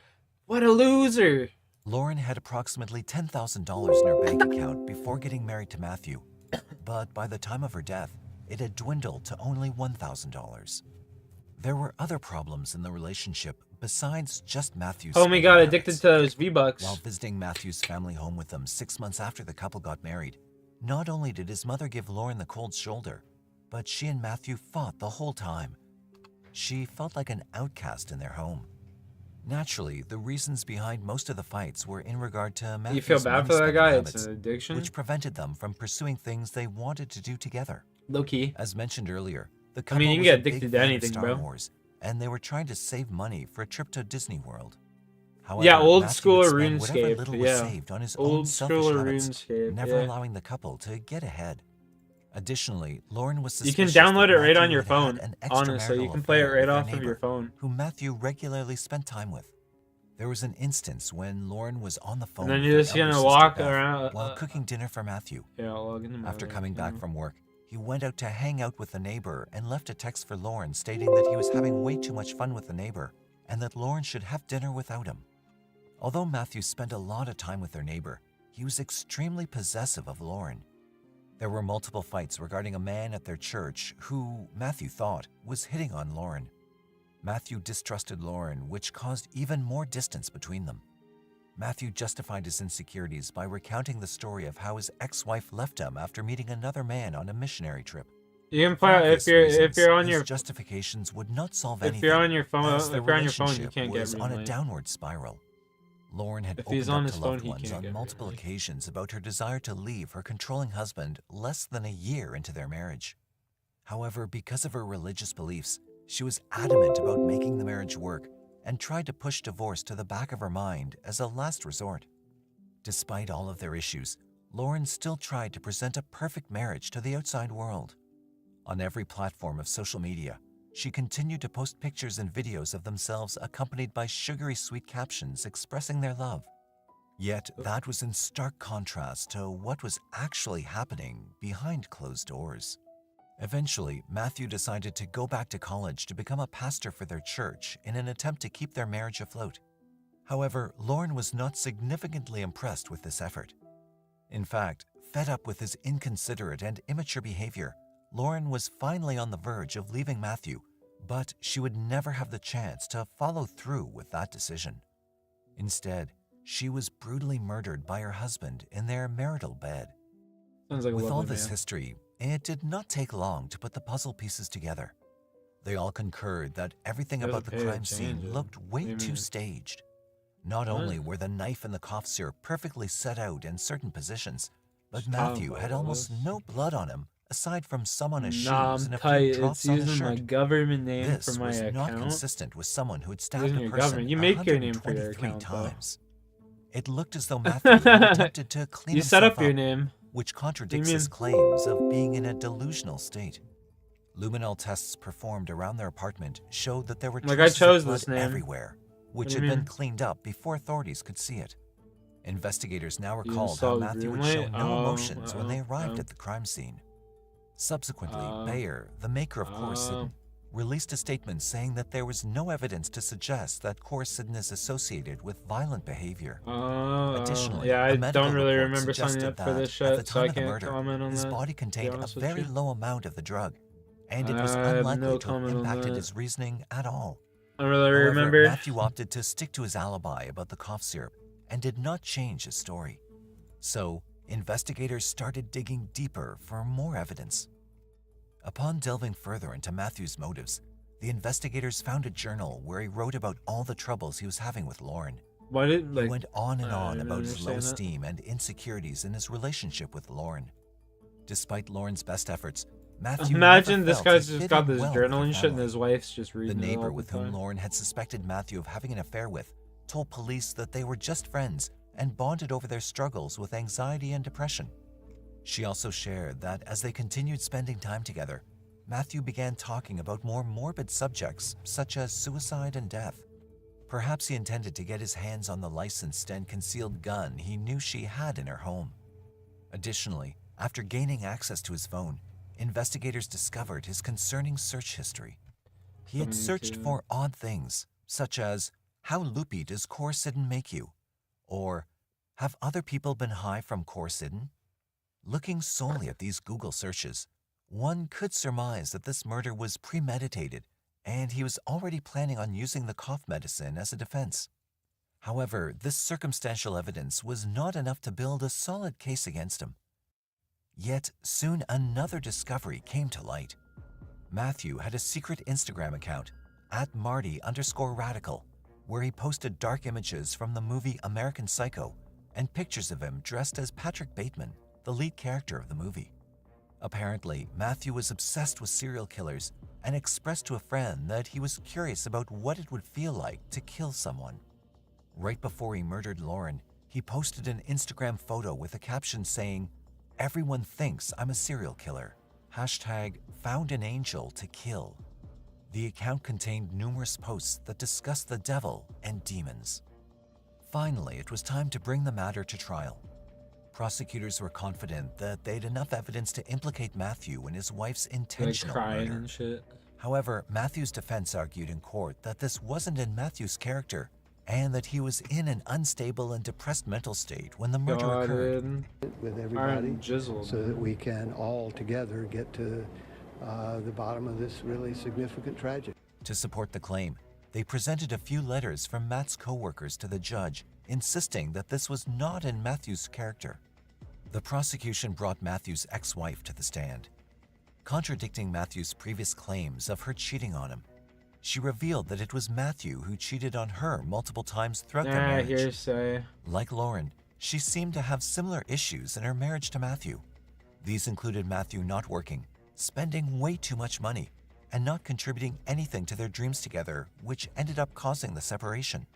what a loser. Lauren had approximately $10,000 in her bank account before getting married to Matthew, but by the time of her death, it had dwindled to only $1,000. There were other problems in the relationship besides just Matthew's. Homie spending got addicted habits. to those V-Bucks. While visiting Matthew's family home with them 6 months after the couple got married, not only did his mother give Lauren the cold shoulder, but she and Matthew fought the whole time. She felt like an outcast in their home. Naturally, the reasons behind most of the fights were in regard to You Matthew's feel bad for that money-spending guy? habits, It's an addiction? which prevented them from pursuing things they wanted to do together. Low key. As mentioned earlier, the I couple mean, you can was get a big addicted to fan of anything, Star bro. Wars, and they were trying to save money for a trip to Disney World. However, Yeah, old Matthew school would spend whatever RuneScape. little was Yeah. saved on his own Old selfish school habits, RuneScape. never Yeah. allowing the couple to get ahead. Additionally, Lauren was You can suspicious download that it right Matthew on your had had phone. an Honestly, you extramarital can play it affair right with their off of your neighbor, phone. who Matthew regularly spent time with. There was an instance when Lauren was on the phone And then with you're her just elder gonna sister walk Beth around. while cooking dinner for Matthew. Yeah, I'll log into my After other coming back account. from work, he went out to hang out with the neighbor and left a text for Lauren stating that he was having way too much fun with the neighbor and that Lauren should have dinner without him. Although Matthew spent a lot of time with their neighbor, he was extremely possessive of Lauren. There were multiple fights regarding a man at their church who, Matthew thought, was hitting on Lauren. Matthew distrusted Lauren, which caused even more distance between them. Matthew justified his insecurities by recounting the story of how his ex-wife left him after meeting another man on a missionary trip. You can For play obvious if you're on reasons, your his justifications would not solve if anything. you're on your phone as if their you're on your phone you relationship can't get was on a Moonlight. downward spiral. Lauren had If opened he's on up his to phone, loved he ones can't on get multiple Moonlight. occasions about her desire to leave her controlling husband less than a year into their marriage. However, because of her religious beliefs, she was adamant about making the marriage work and tried to push divorce to the back of her mind as a last resort. Despite all of their issues, Lauren still tried to present a perfect marriage to the outside world. On every platform of social media, she continued to post pictures and videos of themselves accompanied by sugary sweet captions expressing their love. Yet that was in stark contrast to what was actually happening behind closed doors. Eventually, Matthew decided to go back to college to become a pastor for their church in an attempt to keep their marriage afloat. However, Lauren was not significantly impressed with this effort. In fact, fed up with his inconsiderate and immature behavior, Lauren was finally on the verge of leaving Matthew, but she would never have the chance to follow through with that decision. Instead, she was brutally murdered by her husband in their marital bed. Sounds like a With all lovely this man. history, it did not take long to put the puzzle pieces together. They all concurred that everything That was about the a crime change, scene yeah. looked What way do you too mean? staged. Not What? only were the knife and the cough syrup perfectly set out in certain positions, but Just talking Matthew about had all almost this. no blood on him aside from some on his Nah, shoes I'm and a tight. few It's drops on his using my shirt. government name This for my was not account. consistent with someone who had stabbed Using a your person government. You make your name for your 123 account, though. times. It looked as though Matthew had attempted to clean You set himself up your name. which What contradicts do you his mean? claims of being in a delusional state. Luminol tests performed around their apartment showed that there were Like, I traces chose of blood this name. everywhere, which do had you been mean? cleaned up before authorities could see it. Investigators now You recalled how installed Matthew would show Greenlight? no emotions when they arrived oh. at the crime scene. Subsequently, Oh. Bayer, the maker of Courcidin, released a statement saying that there was no evidence to suggest that Courcidin is associated with violent behavior. Additionally, yeah, a I medical don't really report remember signing suggested up for that this at the shit, so time I of the can't murder, comment on his that. body To be contained a honest with very you. low amount of the drug, and it was I have unlikely no to have comment on impacted that. his reasoning at all. I don't really However, remember. Matthew opted to stick to his alibi about the cough syrup and did not change his story. So, investigators started digging deeper for more evidence. Upon delving further into Matthew's motives, the investigators found a journal where he wrote about all the troubles he was having with Lauren. Why did He went on and I on don't about his low understand that. esteem and insecurities in his relationship with Lauren. Despite Lauren's best efforts, Matthew Imagine never this felt guy's he just fit got in this well with journal her and shit, and family. his wife's just The reading it all neighbor the with whom time. Lauren had suspected Matthew of having an affair with told police that they were just friends and bonded over their struggles with anxiety and depression. She also shared that as they continued spending time together, Matthew began talking about more morbid subjects such as suicide and death. Perhaps he intended to get his hands on the licensed and concealed gun he knew she had in her home. Additionally, after gaining access to his phone, investigators discovered his concerning search history. He had searched for odd things, such as, "How loopy does Courcidin make you?" Or, "Have other people been high from Courcidin?" Looking solely at these Google searches, one could surmise that this murder was premeditated and he was already planning on using the cough medicine as a defense. However, this circumstantial evidence was not enough to build a solid case against him. Yet soon another discovery came to light. Matthew had a secret Instagram account, @Marty_Radical, where he posted dark images from the movie American Psycho and pictures of him dressed as Patrick Bateman, the lead character of the movie. Apparently, Matthew was obsessed with serial killers and expressed to a friend that he was curious about what it would feel like to kill someone. Right before he murdered Lauren, he posted an Instagram photo with a caption saying, "Everyone thinks I'm a serial killer. #found an angel to kill." The account contained numerous posts that discussed the devil and demons. Finally, it was time to bring the matter to trial. Prosecutors were confident that they had enough evidence to implicate Matthew in his wife's intentional crying murder. and shit. However, Matthew's defense argued in court that this wasn't in Matthew's character and that he was in an unstable and depressed mental state when the murder occurred. With everybody, jizzled, so that we can all together get to the bottom of this really significant tragedy. To support the claim, they presented a few letters from Matt's co-workers to the judge, insisting that this was not in Matthew's character. The prosecution brought Matthew's ex-wife to the stand. Contradicting Matthew's previous claims of her cheating on him, she revealed that it was Matthew who cheated on her multiple times throughout their marriage. Hearsay. Like Lauren, she seemed to have similar issues in her marriage to Matthew. These included Matthew not working, spending way too much money, and not contributing anything to their dreams together, which ended up causing the separation.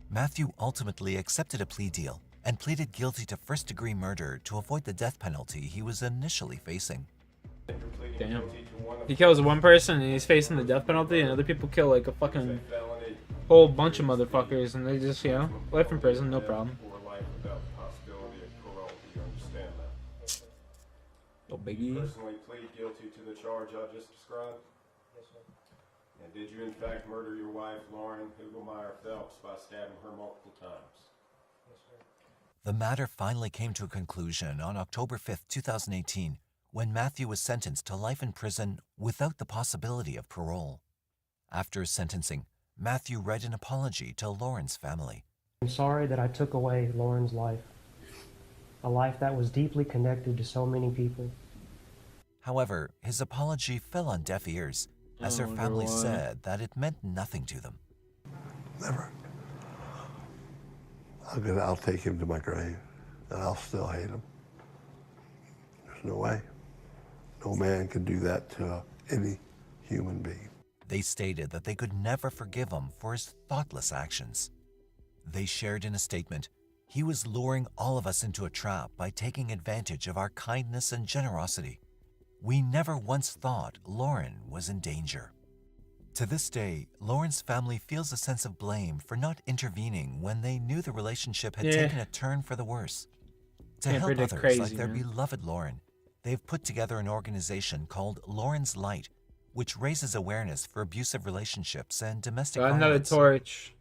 Matthew ultimately accepted a plea deal and pleaded guilty to first-degree murder to avoid the death penalty he was initially facing. Damn. He kills one person and he's facing the death penalty, and other people kill like a fucking whole bunch of motherfuckers, and they just, you know, life in prison, no problem. No biggie. Personally plead guilty to the charge I just described? Yes, sir. And did you in fact murder your wife, Lauren Hugelmeyer Phelps, by stabbing her multiple times? Yes, sir. The matter finally came to a conclusion on October 5th, 2018, when Matthew was sentenced to life in prison without the possibility of parole. After his sentencing, Matthew read an apology to Lauren's family. I'm sorry that I took away Lauren's life, a life that was deeply connected to so many people. However, his apology fell on deaf ears, as her family said that it meant nothing to them. Never. I'll take him to my grave, and I'll still hate him. There's no way. No man can do that to any human being. They stated that they could never forgive him for his thoughtless actions. They shared in a statement, "He was luring all of us into a trap by taking advantage of our kindness and generosity. We never once thought Lauren was in danger." To this day, Lauren's family feels a sense of blame for not intervening when they knew the relationship had taken a turn for the worse. To help others like their beloved Lauren, they've put together an organization called Lauren's Light, which raises awareness for abusive relationships and domestic violence. Another torch.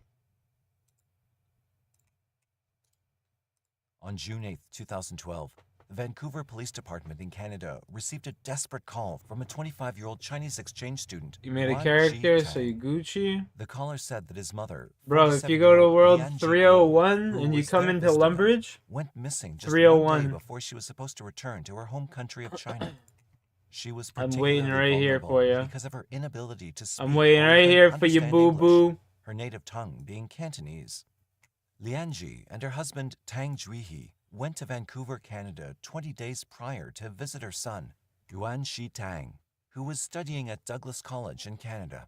On June 8, 2012, the Vancouver Police Department in Canada received a desperate call from a 25-year-old Chinese exchange student. You made a character, so you Gucci? The caller said that his mother, bro, if you go to World 301 and you come into Lumbridge, went missing just 301 1 day before she was supposed to return to her home country of China. She was I'm waiting right here for you. Because of her inability to speak. I'm waiting right here for you, boo-boo. Her native tongue being Cantonese. Lianji and her husband Tang Juihe went to Vancouver, Canada 20 days prior to visit her son, Yuan Shi Tang, who was studying at Douglas College in Canada.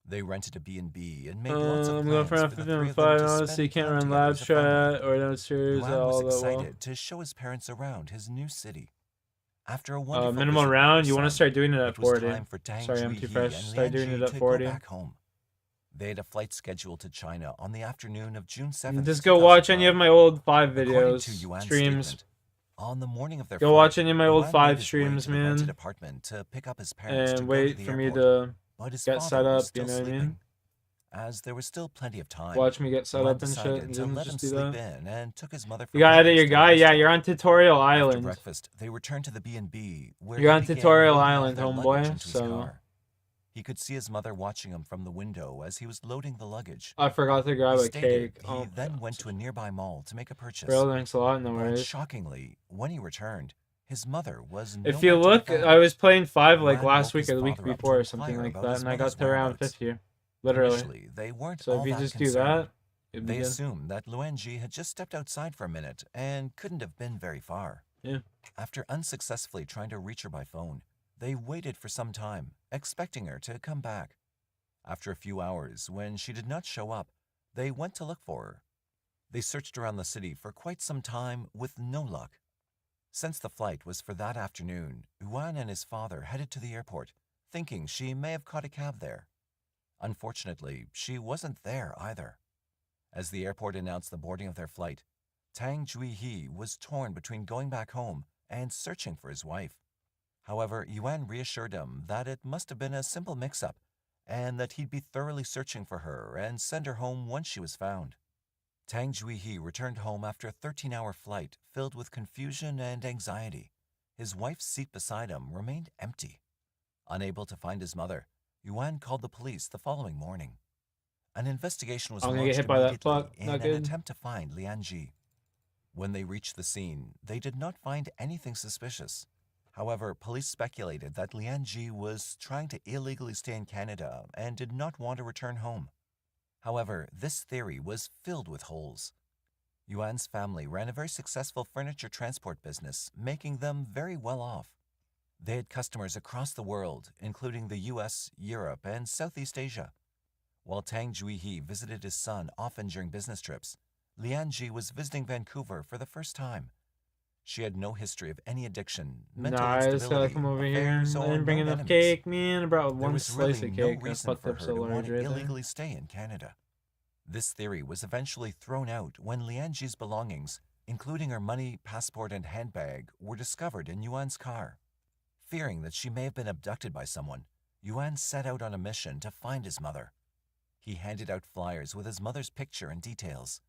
They rented a B&B and made lots of I'm going plans for for the three of them 5 to so you spend can't time run together live as a family. chat or downstairs Yuan all was that well. excited to show his parents around his new city. After a wonderful Minimal visit with round, her you want to son, start doing it at it was 40. time for Tang Sorry, I'm too Juihe fresh. and Start doing Lianji it at to 40. go back home. They had a flight scheduled to China on the afternoon of June 7th. Just go watch any of my old 5 According videos, to Yuan's streams. statement, on the morning of their Go flight, watch any of my old Yuan 5 made his way streams, to the rented man. apartment to pick up his parents to And go wait to the for me airport. to But his get father set was up, still you know what I mean? sleeping. As there was still plenty of time, Watch me get set Yuan up and shit, decided and to then let him just do sleep that. in and took his mother for You gotta edit your breakfast guy? and Yeah, rested. you're on Tutorial After Island. breakfast, they returned to the B&B where You're he on began Tutorial loading all Island, their luggage homeboy, into his so- car. He could see his mother watching him from the window as he was loading the luggage. I forgot to grab He a stated cake. He Oh, then went to a nearby mall to make a purchase. bro, thanks a lot. No But worries. shockingly, when he returned, his mother was If you nowhere to be look, found. I was playing 5 like Yuan last woke week his or the week father up to before or something inquire like about that, his and I got mother's to around whereabouts. 50. Literally. Initially, they weren't So all if you that just do concerned. that, it'd be They good. assumed that Luanji had just stepped outside for a minute and couldn't have been very far. Yeah. After unsuccessfully trying to reach her by phone, they waited for some time, expecting her to come back. After a few hours, when she did not show up, they went to look for her. They searched around the city for quite some time with no luck. Since the flight was for that afternoon, Yuan and his father headed to the airport, thinking she may have caught a cab there. Unfortunately, she wasn't there either. As the airport announced the boarding of their flight, Tang Juihe was torn between going back home and searching for his wife. However, Yuan reassured him that it must have been a simple mix-up and that he'd be thoroughly searching for her and send her home once she was found. Tang Juihe returned home after a 13-hour flight filled with confusion and anxiety. His wife's seat beside him remained empty. Unable to find his mother, Yuan called the police the following morning. An investigation was I'm gonna get launched hit by that immediately fuck. in Not an good. attempt to find Lianji. When they reached the scene, they did not find anything suspicious. However, police speculated that Lianji was trying to illegally stay in Canada and did not want to return home. However, this theory was filled with holes. Yuan's family ran a very successful furniture transport business, making them very well off. They had customers across the world, including the US, Europe, and Southeast Asia. While Tang Juihe visited his son often during business trips, Lianji was visiting Vancouver for the first time. She had no history of any addiction, mental Nah, I just gotta instability, come over here. affairs, I or didn't bring known enough enemies. cake, man. I brought There one was slice really of no cake. I reason fucked for up her so to want large to right there. illegally stay in Canada. This theory was eventually thrown out when Lianji's belongings, including her money, passport, and handbag, were discovered in Yuan's car. Fearing that she may have been abducted by someone, Yuan set out on a mission to find his mother. He handed out flyers with his mother's picture and details.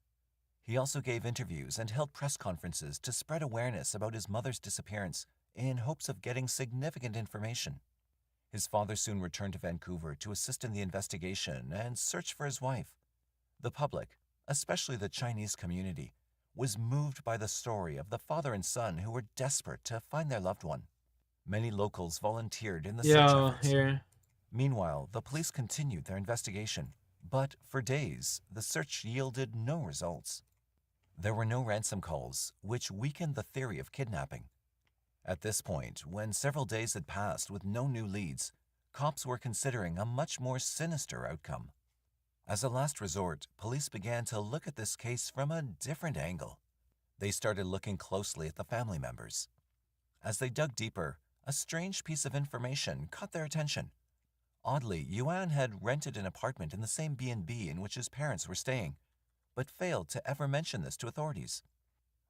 He also gave interviews and held press conferences to spread awareness about his mother's disappearance in hopes of getting significant information. His father soon returned to Vancouver to assist in the investigation and search for his wife. The public, especially the Chinese community, was moved by the story of the father and son who were desperate to find their loved one. Many locals volunteered in the search efforts. Here. Meanwhile, the police continued their investigation, but for days, the search yielded no results. There were no ransom calls, which weakened the theory of kidnapping. At this point, when several days had passed with no new leads, cops were considering a much more sinister outcome. As a last resort, police began to look at this case from a different angle. They started looking closely at the family members. As they dug deeper, a strange piece of information caught their attention. Oddly, Yuan had rented an apartment in the same B&B in which his parents were staying, but failed to ever mention this to authorities.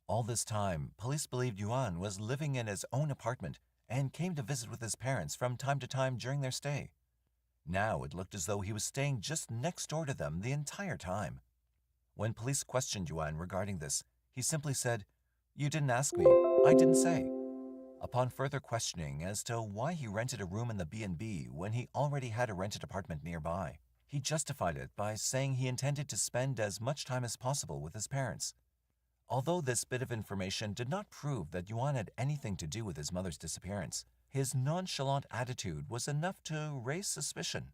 All this time, police believed Yuan was living in his own apartment and came to visit with his parents from time to time during their stay. Now it looked as though he was staying just next door to them the entire time. When police questioned Yuan regarding this, he simply said, "You didn't ask me. I didn't say." Upon further questioning as to why he rented a room in the B&B when he already had a rented apartment nearby, he justified it by saying he intended to spend as much time as possible with his parents. Although this bit of information did not prove that Yuan had anything to do with his mother's disappearance, his nonchalant attitude was enough to raise suspicion.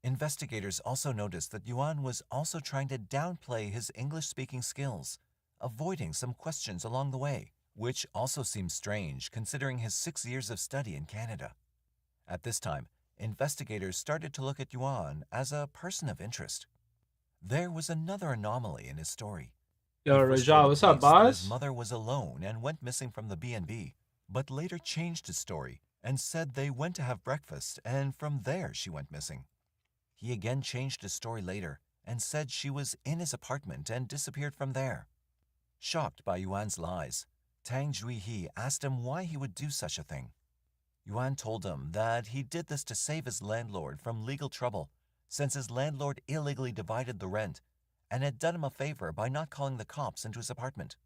Investigators also noticed that Yuan was also trying to downplay his English-speaking skills, avoiding some questions along the way, which also seems strange considering his 6 years of study in Canada. At this time, investigators started to look at Yuan as a person of interest. There was another anomaly in his story. Yo, He first Rajah, told the what's up, police that boss? his mother was alone and went missing from the B&B, but later changed his story and said they went to have breakfast and from there she went missing. He again changed his story later and said she was in his apartment and disappeared from there. Shocked by Yuan's lies, Tang Juihe asked him why he would do such a thing. Yuan told him that he did this to save his landlord from legal trouble, since his landlord illegally divided the rent and had done him a favor by not calling the cops into his apartment.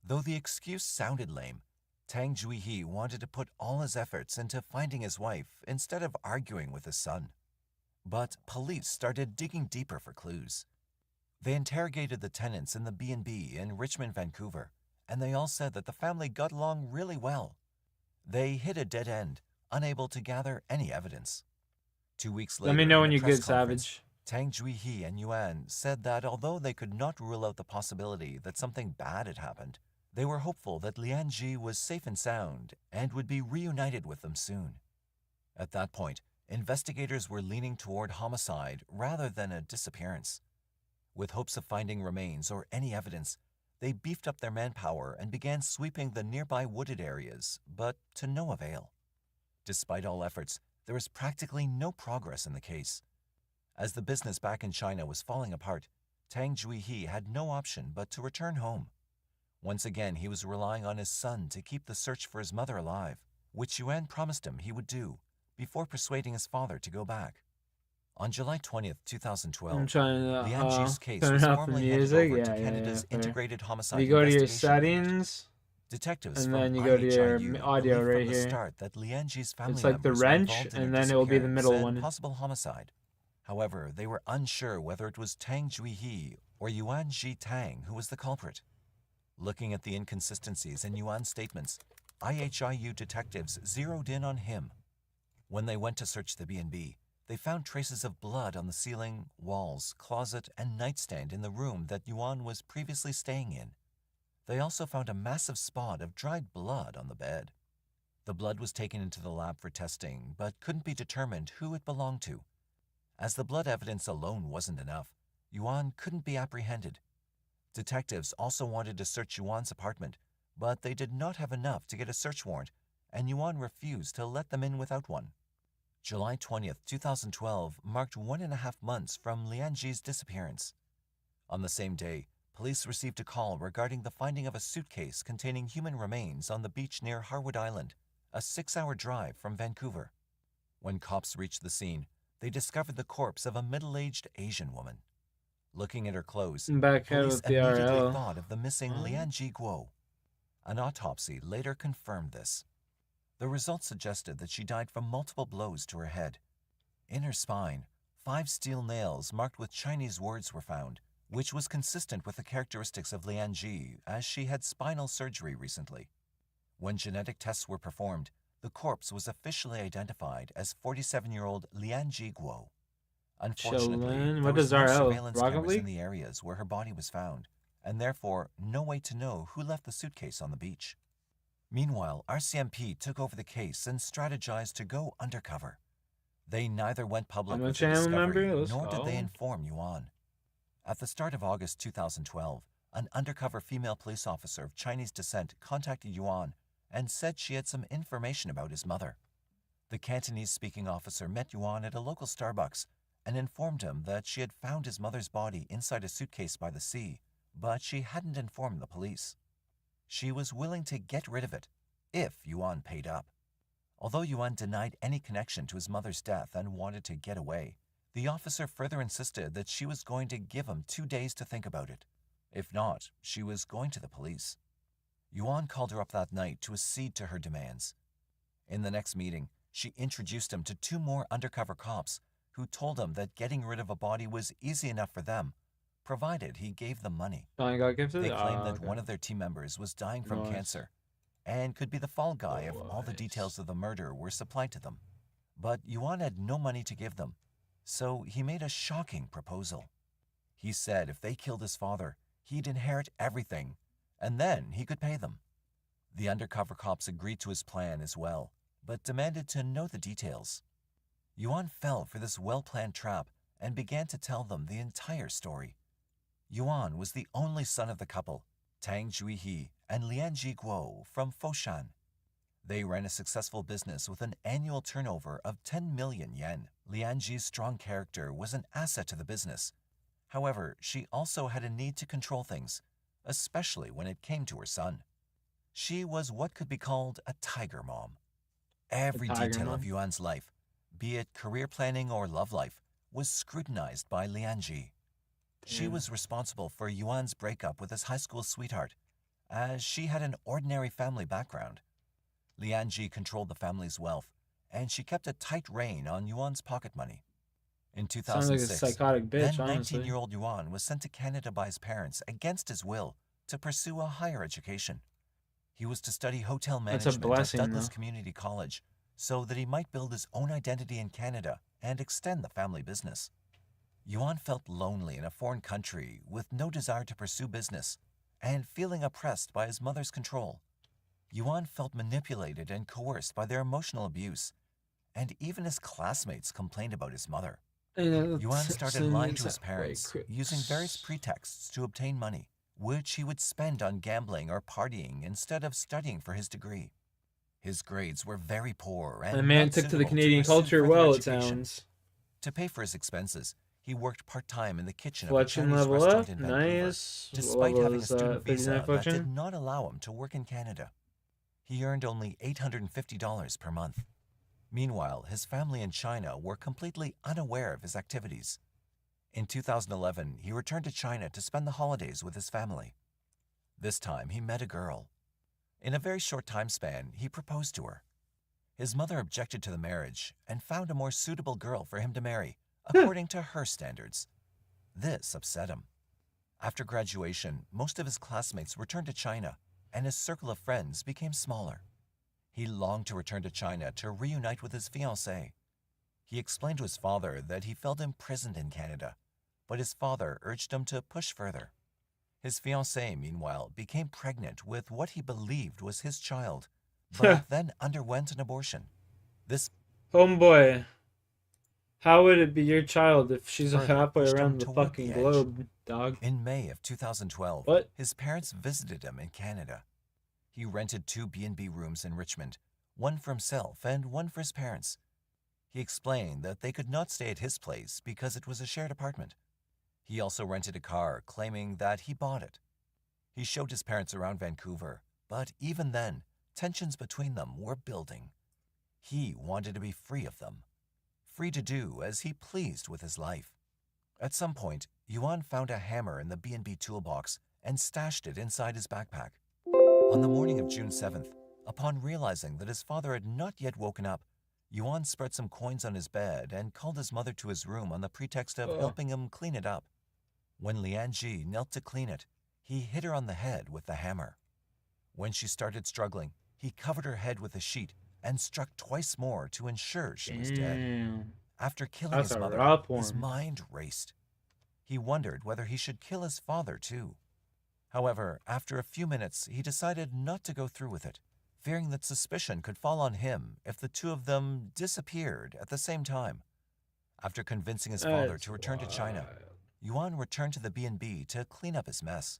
Though the excuse sounded lame, Tang Juihe wanted to put all his efforts into finding his wife instead of arguing with his son. But police started digging deeper for clues. They interrogated the tenants in the B&B in Richmond, Vancouver, and they all said that the family got along really well. They hit a dead end, unable to gather any evidence. 2 weeks later, Let me know in when a you press get conference, Savage. Tang Juihe and Yuan said that although they could not rule out the possibility that something bad had happened, they were hopeful that Lian Ji was safe and sound and would be reunited with them soon. At that point, investigators were leaning toward homicide rather than a disappearance. With hopes of finding remains or any evidence, they beefed up their manpower and began sweeping the nearby wooded areas, but to no avail. Despite all efforts, there was practically no progress in the case. As the business back in China was falling apart, Tang Juihe had no option but to return home. Once again, he was relying on his son to keep the search for his mother alive, which Yuan promised him he would do, before persuading his father to go back. On July 20th, 2012, I'm trying to Lian Ji's case turn was off the formally handed music. over to Yeah, Canada's fair. Integrated Homicide You go to your Investigation Unit. settings, Detectives and from then you go to your IHIU audio believed right from the here. start that Lian Ji's family It's like the members were wrench, involved in and her then it will be the disappearance middle and one. possible homicide. However, they were unsure whether it was Tang Juihe or Yuan Ji Tang who was the culprit. Looking at the inconsistencies in Yuan's statements, IHIU detectives zeroed in on him. When they went to search the B&B, they found traces of blood on the ceiling, walls, closet, and nightstand in the room that Yuan was previously staying in. They also found a massive spot of dried blood on the bed. The blood was taken into the lab for testing, but couldn't be determined who it belonged to. As the blood evidence alone wasn't enough, Yuan couldn't be apprehended. Detectives also wanted to search Yuan's apartment, but they did not have enough to get a search warrant, and Yuan refused to let them in without one. July 20th, 2012 marked 1.5 months from Lian Ji's disappearance. On the same day, police received a call regarding the finding of a suitcase containing human remains on the beach near Harwood Island, a 6-hour drive from Vancouver. When cops reached the scene, they discovered the corpse of a middle-aged Asian woman. Looking at her clothes, Back head police with the immediately RL. thought of the missing Lian Ji Guo. An autopsy later confirmed this. The results suggested that she died from multiple blows to her head. In her spine, 5 steel nails marked with Chinese words were found, which was consistent with the characteristics of Lian Ji, as she had spinal surgery recently. When genetic tests were performed, the corpse was officially identified as 47-year-old Lian Ji Guo. Unfortunately, Chillin'. there What was does no RL? surveillance Rocket cameras League? in the areas where her body was found, and therefore no way to know who left the suitcase on the beach. Meanwhile, RCMP took over the case and strategized to go undercover. They neither went public I'm a with the channel discovery, member. Let's nor did they go. inform Yuan. At the start of August 2012, an undercover female police officer of Chinese descent contacted Yuan and said she had some information about his mother. The Cantonese-speaking officer met Yuan at a local Starbucks and informed him that she had found his mother's body inside a suitcase by the sea, but she hadn't informed the police. She was willing to get rid of it, if Yuan paid up. Although Yuan denied any connection to his mother's death and wanted to get away, the officer further insisted that she was going to give him 2 days to think about it. If not, she was going to the police. Yuan called her up that night to accede to her demands. In the next meeting, she introduced him to 2 more undercover cops who told him that getting rid of a body was easy enough for them, provided he gave them money. I got gifted? They claimed that Okay. one of their team members was dying from Nice. cancer and could be the fall guy if all the details of the murder were supplied to them. But Yuan had no money to give them, so he made a shocking proposal. He said if they killed his father, he'd inherit everything, and then he could pay them. The undercover cops agreed to his plan as well, but demanded to know the details. Yuan fell for this well-planned trap and began to tell them the entire story. Yuan was the only son of the couple, Tang Juihe and Lian Ji Guo from Foshan. They ran a successful business with an annual turnover of 10 million yen. Lian Ji's strong character was an asset to the business. However, she also had a need to control things, especially when it came to her son. She was what could be called a tiger mom. Every tiger detail mom? of Yuan's life, be it career planning or love life, was scrutinized by Lian Ji. She Damn. was responsible for Yuan's breakup with his high school sweetheart, as she had an ordinary family background. Lian Ji controlled the family's wealth, and she kept a tight rein on Yuan's pocket money. In Sounds like a 2006, psychotic bitch, then honestly. 19-year-old Yuan was sent to Canada by his parents against his will to pursue a higher education. He was to study hotel That's a management blessing, at Douglas though. Community College so that he might build his own identity in Canada and extend the family business. Yuan felt lonely in a foreign country with no desire to pursue business and feeling oppressed by his mother's control. Yuan felt manipulated and coerced by their emotional abuse, and even his classmates complained about his mother. Yuan started lying to his parents, using various pretexts to obtain money, which he would spend on gambling or partying instead of studying for his degree. His grades were very poor and the man not took to the suitable Canadian pursue culture further well, it education. sounds. To pay for his expenses, he worked part-time in the kitchen of a Fletching Chinese level restaurant up, in Vancouver, nice. despite Level having a is, student 59 visa that Fletching. did not allow him to work in Canada. He earned only $850 per month. Meanwhile, his family in China were completely unaware of his activities. In 2011, he returned to China to spend the holidays with his family. This time, he met a girl. In a very short time span, he proposed to her. His mother objected to the marriage and found a more suitable girl for him to marry, according to her standards. This upset him. After graduation, most of his classmates returned to China, and his circle of friends became smaller. He longed to return to China to reunite with his fiancée. He explained to his father that he felt imprisoned in Canada, but his father urged him to push further. His fiancée, meanwhile, became pregnant with what he believed was his child, but then underwent an abortion. This Homeboy, how would it be your child if she's further halfway pushed him around the toward fucking the edge. globe, dog? In May of 2012, What? his parents visited him in Canada. He rented 2 B&B rooms in Richmond, one for himself and one for his parents. He explained that they could not stay at his place because it was a shared apartment. He also rented a car, claiming that he bought it. He showed his parents around Vancouver, but even then, tensions between them were building. He wanted to be free of them, free to do as he pleased with his life. At some point, Yuan found a hammer in the B&B toolbox and stashed it inside his backpack. On the morning of June 7th, upon realizing that his father had not yet woken up, Yuan spread some coins on his bed and called his mother to his room on the pretext of helping him clean it up. When Lian Ji knelt to clean it, he hit her on the head with the hammer. When she started struggling, he covered her head with a sheet and struck twice more to ensure she was dead. After killing That's his a mother, rough his one. mind raced. He wondered whether he should kill his father too. However, after a few minutes, he decided not to go through with it, fearing that suspicion could fall on him if the two of them disappeared at the same time. After convincing his father to return to China, Yuan returned to the B&B to clean up his mess.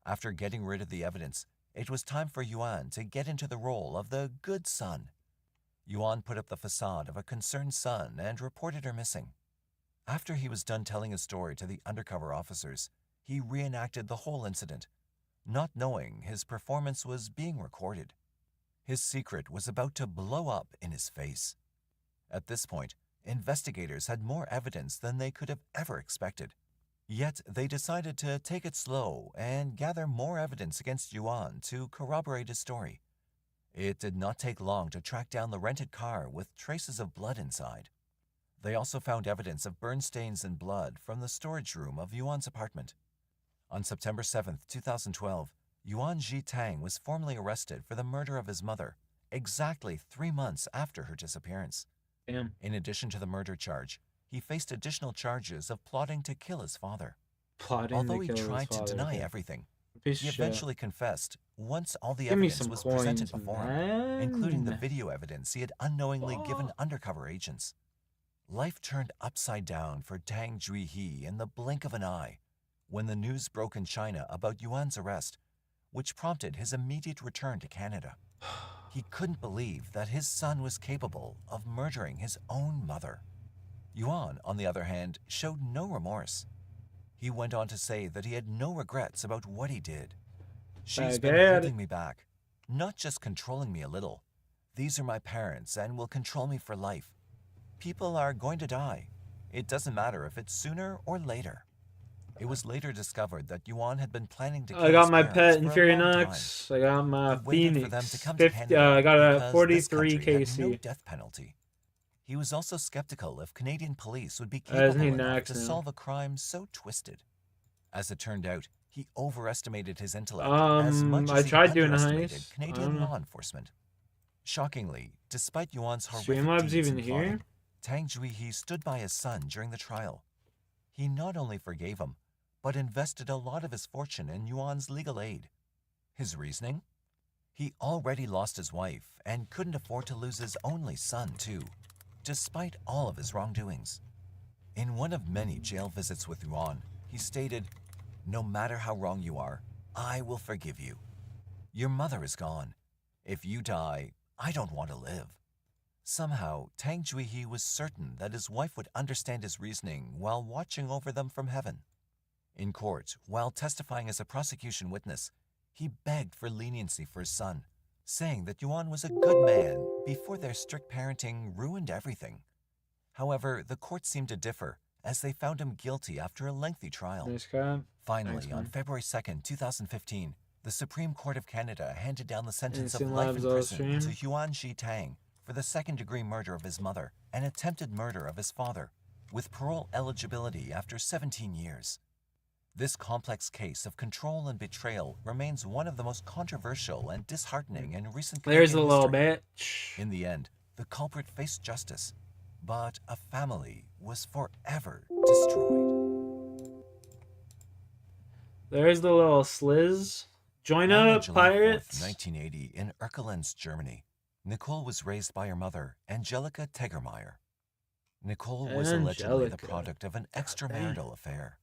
After getting rid of the evidence, it was time for Yuan to get into the role of the good son. Yuan put up the facade of a concerned son and reported her missing. After he was done telling his story to the undercover officers, he reenacted the whole incident, not knowing his performance was being recorded. His secret was about to blow up in his face. At this point, investigators had more evidence than they could have ever expected. Yet they decided to take it slow and gather more evidence against Yuan to corroborate his story. It did not take long to track down the rented car with traces of blood inside. They also found evidence of burn stains and blood from the storage room of Yuan's apartment. On September 7, 2012, Yuan Ji Tang was formally arrested for the murder of his mother, exactly 3 months after her disappearance. Damn. In addition to the murder charge, he faced additional charges of plotting to kill his father. Although he tried to deny everything, he eventually confessed once all the evidence was presented before him, including the video evidence he had unknowingly given undercover agents. Life turned upside down for Tang Juihe in the blink of an eye when the news broke in China about Yuan's arrest, which prompted his immediate return to Canada. He couldn't believe that his son was capable of murdering his own mother. Yuan, on the other hand, showed no remorse. He went on to say that he had no regrets about what he did. She's been holding me back, not just controlling me a little. These are my parents and will control me for life. People are going to die. It doesn't matter if it's sooner or later. It was later discovered that Yuan had been planning to kill I got his my parents pet for a Inferior long Nox. I got my He waited for them Phoenix. to come to 50, Canada I got a because 43 this country had no KC. death penalty. He was also skeptical if Canadian police would be Isn't he capable enough Nox to now? solve a crime so twisted. As it turned out, he overestimated his intellect as much I as he tried doing a underestimated heist. I Canadian don't know. law enforcement. Shockingly, despite Yuan's horrific Streamlabs deeds even and here? plotting, Tang Juihe stood by his son during the trial. he not only forgave him, but invested a lot of his fortune in Yuan's legal aid. His reasoning? He already lost his wife and couldn't afford to lose his only son, too, despite all of his wrongdoings. In one of many jail visits with Yuan, he stated, "No matter how wrong you are, I will forgive you. Your mother is gone. If you die, I don't want to live." Somehow, Tang Juihe was certain that his wife would understand his reasoning while watching over them from heaven. In court, while testifying as a prosecution witness, he begged for leniency for his son, saying that Yuan was a good man before their strict parenting ruined everything. However, the court seemed to differ, as they found him guilty after a lengthy trial. Finally, on February 2nd, 2015, the Supreme Court of Canada handed down the sentence of life in prison to Yuan Shi Tang for the second-degree murder of his mother and attempted murder of his father, with parole eligibility after 17 years. This complex case of control and betrayal remains one of the most controversial and disheartening in recent Canadian There's a little history. bitch. In the end, the culprit faced justice, but a family was forever destroyed. There's the little sliz. Join Born on up, July 4th, pirates. 1980, in Erkelenz, Germany, Nicole was raised by her mother, Angelika Tegermeier. Nicole was allegedly the Angelica. product of an extramarital affair.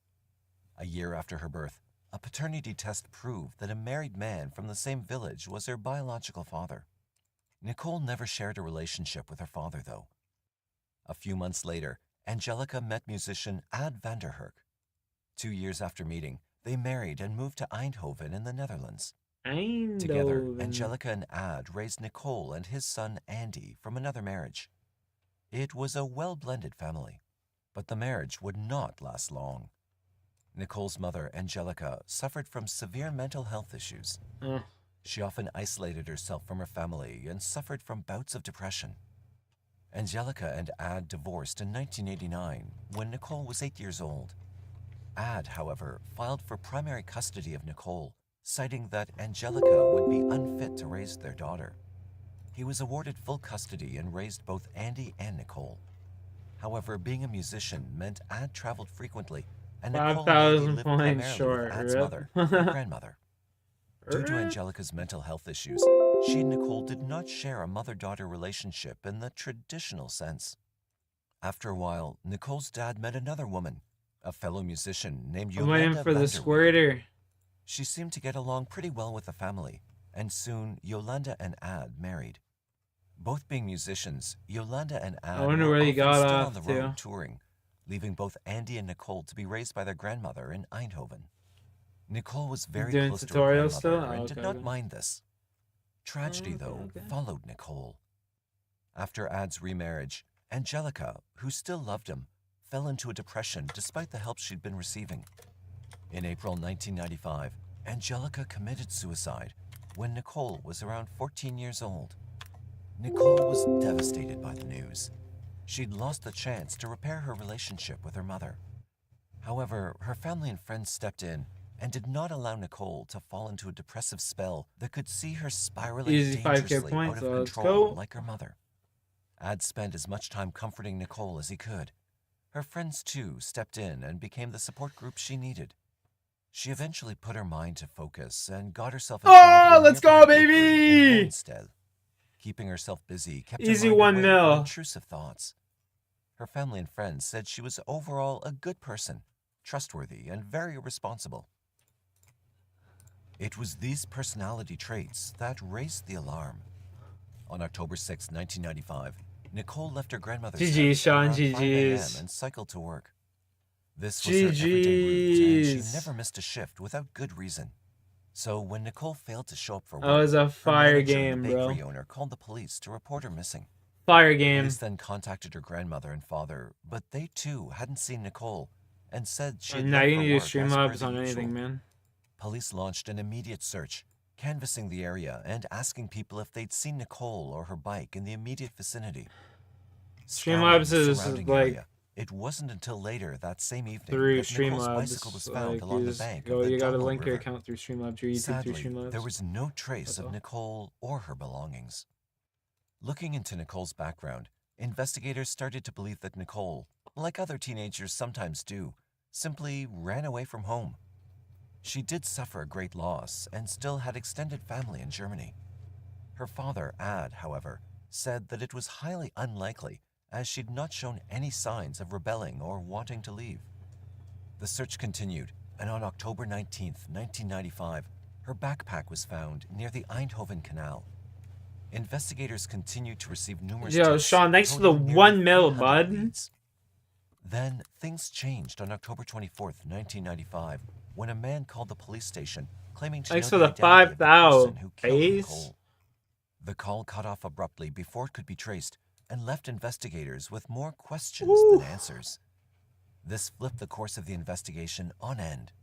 A year after her birth, a paternity test proved that a married man from the same village was her biological father. Nicole never shared a relationship with her father, though. A few months later, Angelika met musician Ad van der Herk. 2 years after meeting, they married and moved to Eindhoven in the Netherlands. Together, Angelika and Ad raised Nicole and his son Andy from another marriage. It was a well-blended family, but the marriage would not last long. Nicole's mother, Angelika, suffered from severe mental health issues. She often isolated herself from her family and suffered from bouts of depression. Angelika and Ad divorced in 1989 when Nicole was 8 years old. Ad, however, filed for primary custody of Nicole, citing that Angelika would be unfit to raise their daughter. He was awarded full custody and raised both Andy and Nicole. However, being a musician meant Ad traveled frequently, and Nicole and Andy 5,000 lived points primarily short. with Ad's Rip. mother, her grandmother. Due to Angelika's mental health issues, she and Nicole did not share a mother-daughter relationship in the traditional sense. After a while, Nicole's dad met another woman, a fellow musician named I'm waiting Yolanda for the van der squirter. She seemed to get along pretty well with the family, and soon Yolanda and Ad married. Both being musicians, Yolanda and Ad wonder were where he often got still off on the to. road touring, leaving both Andy and Nicole to be raised by their grandmother in Eindhoven. Nicole was very Doing close to her tutorials grandmother still? and Oh, did okay, not okay. mind this. Tragedy, though, followed Nicole. After Ad's remarriage, Angelika, who still loved him, fell into a depression despite the help she'd been receiving. In April 1995, Angelika committed suicide when Nicole was around 14 years old. Nicole was devastated by the news. She'd lost the chance to repair her relationship with her mother. However, her family and friends stepped in and did not allow Nicole to fall into a depressive spell that could see her spiraling Easy 5K dangerously points, out of let's control go. like her mother. Ad spent as much time comforting Nicole as he could. Her friends, too, stepped in and became the support group she needed. She eventually put her mind to focus and got herself a job in let's nearby go, bakery in baby! Hohenstedt. Keeping herself busy kept Easy her mind 1 away from mil. intrusive thoughts. Her family and friends said she was overall a good person, trustworthy, and very responsible. It was these personality traits that raised the alarm. On October 6, 1995, Nicole left her grandmother's GG, house Sean, around 5 a.m. GG's. and cycled to work. This was her everyday route, and she GG's. never missed a shift without good reason. So when Nicole failed to show up for work, That was a her fire manager and game, the bro. bakery owner called the police to report her missing. Fire game. Police then contacted her grandmother and father, but they too hadn't seen Nicole and said she had Now left you for need to work stream as per labs the on anything, usual. man. Police launched an immediate search, canvassing the area and asking people if they'd seen Nicole or her bike in the immediate vicinity. Streamlabs Scouring the is surrounding like area, it wasn't until later that same evening through that Nicole's bicycle was Streamlabs. found Like along you the just bank go, of the you gotta Dongo link your River. account through Streamlabs, your YouTube Sadly, through Streamlabs. there was no trace That's of all. Nicole or her belongings. Looking into Nicole's background, investigators started to believe that Nicole, like other teenagers sometimes do, simply ran away from home. She did suffer a great loss and still had extended family in Germany. Her father, Ad, however, said that it was highly unlikely as she'd not shown any signs of rebelling or wanting to leave. The search continued, and on October 19th, 1995, her backpack was found near the Eindhoven Canal. Investigators continued to receive numerous Yo, tips Sean, thanks for the totaling nearly 1 mil, 300 bud. leads. Then things changed on October 24th, 1995, when a man called the police station claiming to Thanks know for the the identity of the 5,000 person who killed base. Nicole. The call cut off abruptly before it could be traced and left investigators with more questions than answers. This flipped the course of the investigation on end.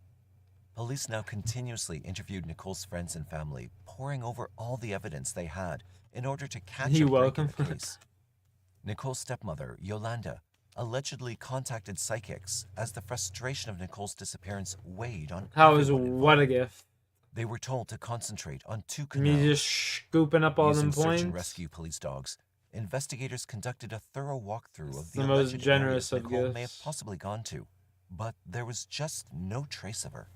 Police now continuously interviewed Nicole's friends and family, poring over all the evidence they had in order to catch a break in the case. Nicole's stepmother, Yolanda, allegedly contacted psychics as the frustration of Nicole's disappearance weighed on How is everyone what a involved. gift. They were told to concentrate on 2 Me canals. just scooping up all Using them search and points. rescue police dogs, investigators conducted a thorough walkthrough of the the most alleged generous areas of Nicole may have gifts. possibly gone to, but there was just no trace of her.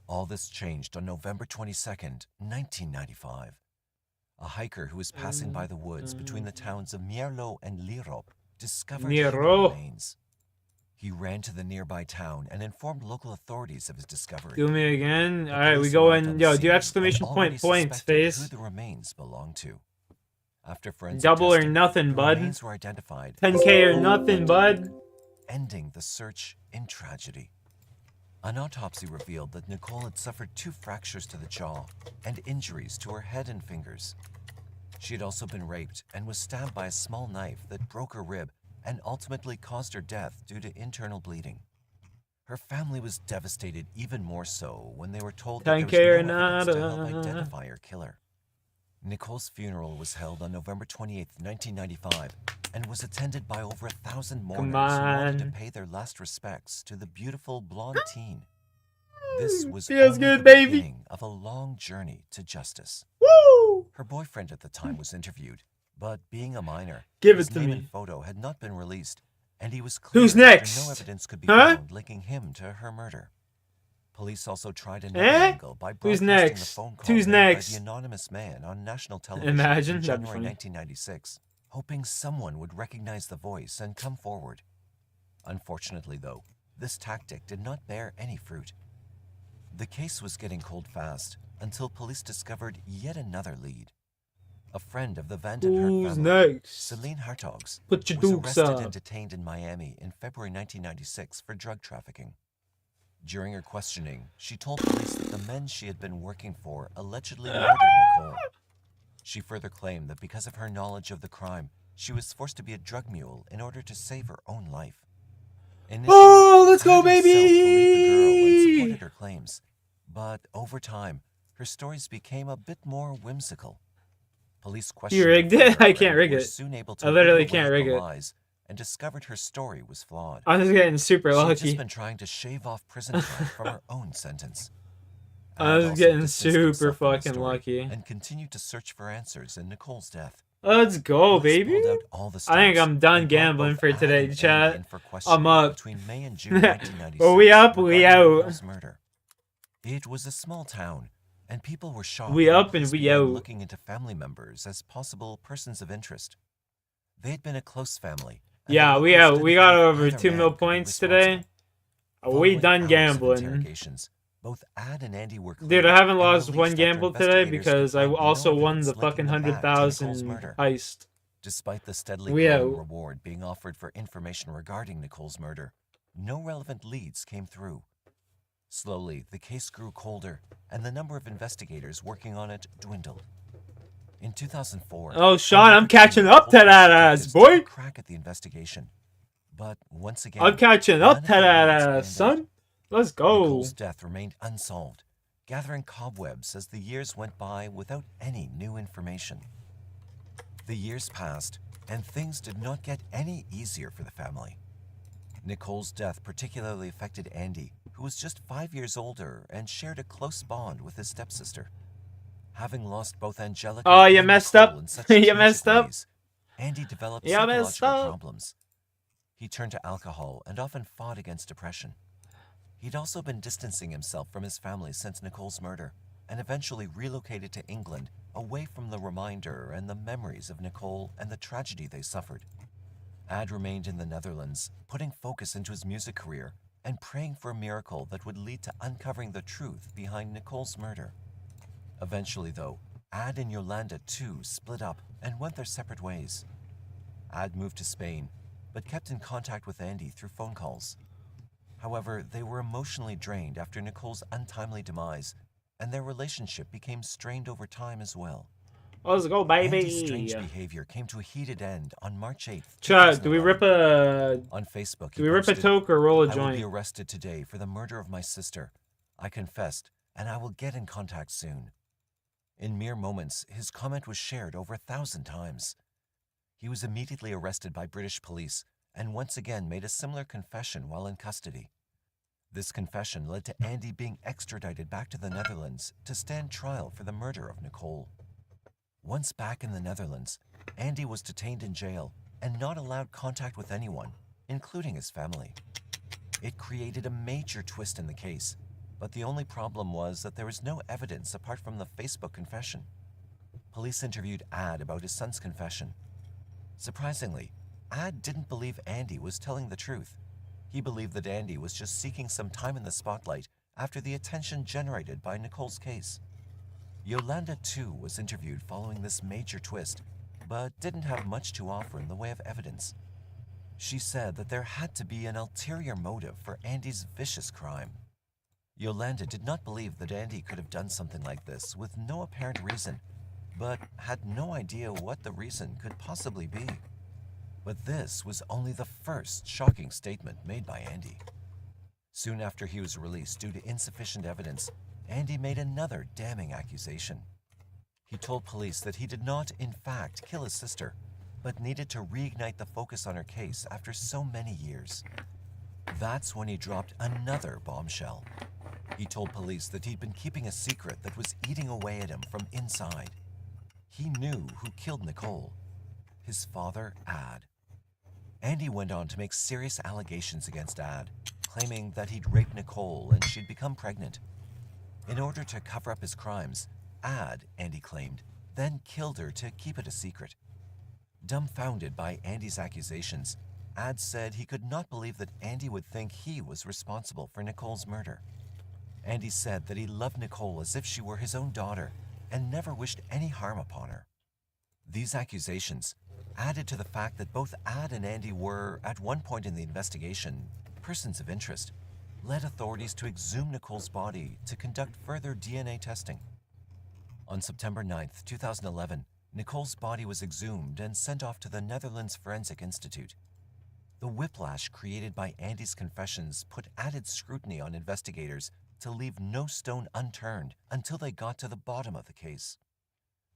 All this changed on November 22nd, 1995. A hiker who was passing by the woods between the towns of Mierlo and Lierop discovered human Mierlo. remains. He ran to the nearby town and informed local authorities of his discovery. Do me again. The All right, we police go arrived on in. the Yo, scene do and exclamation already point points, suspected face. who the remains belonged to. After forensic Double or testing, nothing, the bud. remains were identified. 10K or nothing, bud. Ending the search in tragedy. An autopsy revealed that Nicole had suffered 2 fractures to the jaw and injuries to her head and fingers. She had also been raped and was stabbed by a small knife that broke her rib and ultimately caused her death due to internal bleeding. Her family was devastated even more so when they were told that there was 10K or no evidence to help nada. identify her killer. Nicole's funeral was held on November 28, 1995, and was attended by over 1,000 mourners who wanted to on. pay their last respects to the beautiful blonde teen. This was Feels only good, the baby. beginning of a long journey to justice. Woo! Her boyfriend at the time was interviewed, but being a minor, Give his it to name me. and photo had not been released, and he was clear Who's after next? no evidence could be Huh? found linking him to her murder. Police also tried another Eh? angle by Who's broadcasting next? the phone call Who's made by next? the anonymous man on national television Imagine, in that'd be January funny. 1996, hoping someone would recognize the voice and come forward. Unfortunately, though, this tactic did not bear any fruit. The case was getting cold fast until police discovered yet another lead. A friend of the Vanden Hert Who's family, next? Celine Hartogs, Put your was dukes arrested up. and detained in Miami in February 1996 for drug trafficking. During her questioning, she told police that the men she had been working for allegedly murdered Nicole. She further claimed that because of her knowledge of the crime, she was forced to be a drug mule in order to save her own life. Initially, Oh, let's go, Hart himself believed the girl and baby! supported her claims, but over time, her stories became a bit more whimsical. Police questioned her rigged it? further I can't and rig were it. soon able to I literally rip away can't rig the it. lies and discovered her story was flawed. I was getting super She had lucky. just been trying to shave off prison time from her own sentence. I Ad was also getting distanced super himself from the fucking story lucky. and continued to search for answers in Nicole's death. Let's go, Police baby. pulled out all the I think stops I'm done and brought gambling both for Ad today, and Andy chat. in for I'm questioning up. between May and June 1996 Well, we up, we regarding out. Nicole's murder. It was a small town, and people were shocked We when up and police we began out. looking into family members as possible persons of interest. They had been a close family. and the Yeah, we locals out. We didn't got believe over either 2 man mil could be points today. responsible. We Following done hours of gambling. interrogations, both Ad and Andy were Dude, cleared I haven't and lost released one after gamble today investigators because could I find no also won evidence the linking fucking them back to Nicole's 100,000 murder. heist. Despite the steadily We growing out. reward being offered for information regarding Nicole's murder, no relevant leads came through. Slowly, the case grew colder, and the number of investigators working on it dwindled. In 2004, Oh, Sean, I'm another catching team of up to that detectives ass, took a boy. crack at the investigation. But once again, I'm catching none up of to the that leads ass, panned out. son. Let's go. Nicole's death remained unsolved, gathering cobwebs as the years went by without any new information. The years passed, and things did not get any easier for the family. Nicole's death particularly affected Andy, who was just 5 years older and shared a close bond with his stepsister. Having lost both Angelica Oh, you and messed Nicole up. in such You tragic messed up. ways, Andy developed You messed psychological up. problems. He turned to alcohol and often fought against depression. He'd also been distancing himself from his family since Nicole's murder, and eventually relocated to England, away from the reminder and the memories of Nicole and the tragedy they suffered. Ad remained in the Netherlands, putting focus into his music career and praying for a miracle that would lead to uncovering the truth behind Nicole's murder. Eventually, though, Ad and Yolanda too split up and went their separate ways. Ad moved to Spain, but kept in contact with Andy through phone calls. However, they were emotionally drained after Nicole's untimely demise, and their relationship became strained over time as well. Let's go, baby. Andy's strange behavior came to a heated end on March 8th. Chad, do we rip a... On Facebook, do we rip a toke or roll a I will joint? be arrested today for the murder of my sister. I confessed, and I will get in contact soon. In mere moments, his comment was shared over 1,000 times. He was immediately arrested by British police and once again made a similar confession while in custody. This confession led to Andy being extradited back to the Netherlands to stand trial for the murder of Nicole. Once back in the Netherlands, Andy was detained in jail and not allowed contact with anyone, including his family. It created a major twist in the case, but the only problem was that there was no evidence apart from the Facebook confession. Police interviewed Ad about his son's confession. Surprisingly, Ad didn't believe Andy was telling the truth. He believed that Andy was just seeking some time in the spotlight after the attention generated by Nicole's case. Yolanda too was interviewed following this major twist, but didn't have much to offer in the way of evidence. She said that there had to be an ulterior motive for Andy's vicious crime. Yolanda did not believe that Andy could have done something like this with no apparent reason, but had no idea what the reason could possibly be. But this was only the first shocking statement made by Andy. Soon after he was released due to insufficient evidence, Andy made another damning accusation. He told police that he did not, in fact, kill his sister, but needed to reignite the focus on her case after so many years. That's when he dropped another bombshell. He told police that he'd been keeping a secret that was eating away at him from inside. He knew who killed Nicole. His father, Ad. Andy went on to make serious allegations against Ad, claiming that he'd raped Nicole and she'd become pregnant. In order to cover up his crimes, Ad, Andy claimed, then killed her to keep it a secret. Dumbfounded by Andy's accusations, Ad said he could not believe that Andy would think he was responsible for Nicole's murder. Andy said that he loved Nicole as if she were his own daughter and never wished any harm upon her. These accusations, added to the fact that both Ad and Andy were, at one point in the investigation, persons of interest, led authorities to exhume Nicole's body to conduct further DNA testing. On September 9, 2011, Nicole's body was exhumed and sent off to the Netherlands Forensic Institute. The whiplash created by Andy's confessions put added scrutiny on investigators to leave no stone unturned until they got to the bottom of the case.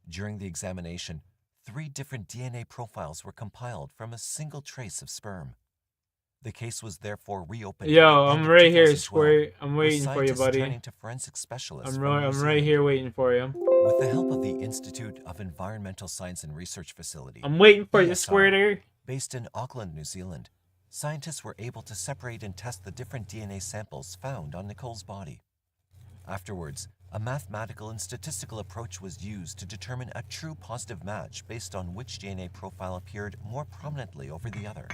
During the examination, 3 different DNA profiles were compiled from a single trace of sperm. The case was therefore reopened. Yo, I'm right here, Square. I'm waiting for you, buddy. Turning to forensic specialists I'm right here waiting for you. With the help of the Institute of Environmental Science and Research Facility, I'm waiting for you, Square. Based in Auckland, New Zealand, scientists were able to separate and test the different DNA samples found on Nicole's body. Afterwards, a mathematical and statistical approach was used to determine a true positive match based on which DNA profile appeared more prominently over the other.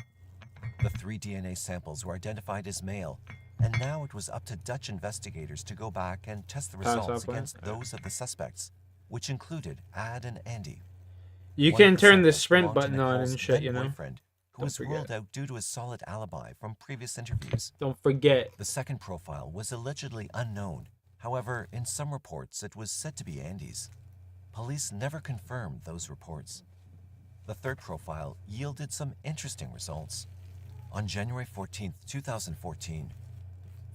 The 3 DNA samples were identified as male, and now it was up to Dutch investigators to go back and test the results against those of the suspects, which included Ad and Andy. You can turn the sprint button on and shit, you know? Who was ruled out due to his solid alibi from previous interviews. Don't forget. The second profile was allegedly unknown. However, in some reports, it was said to be Andy's. Police never confirmed those reports. The third profile yielded some interesting results. On January 14, 2014,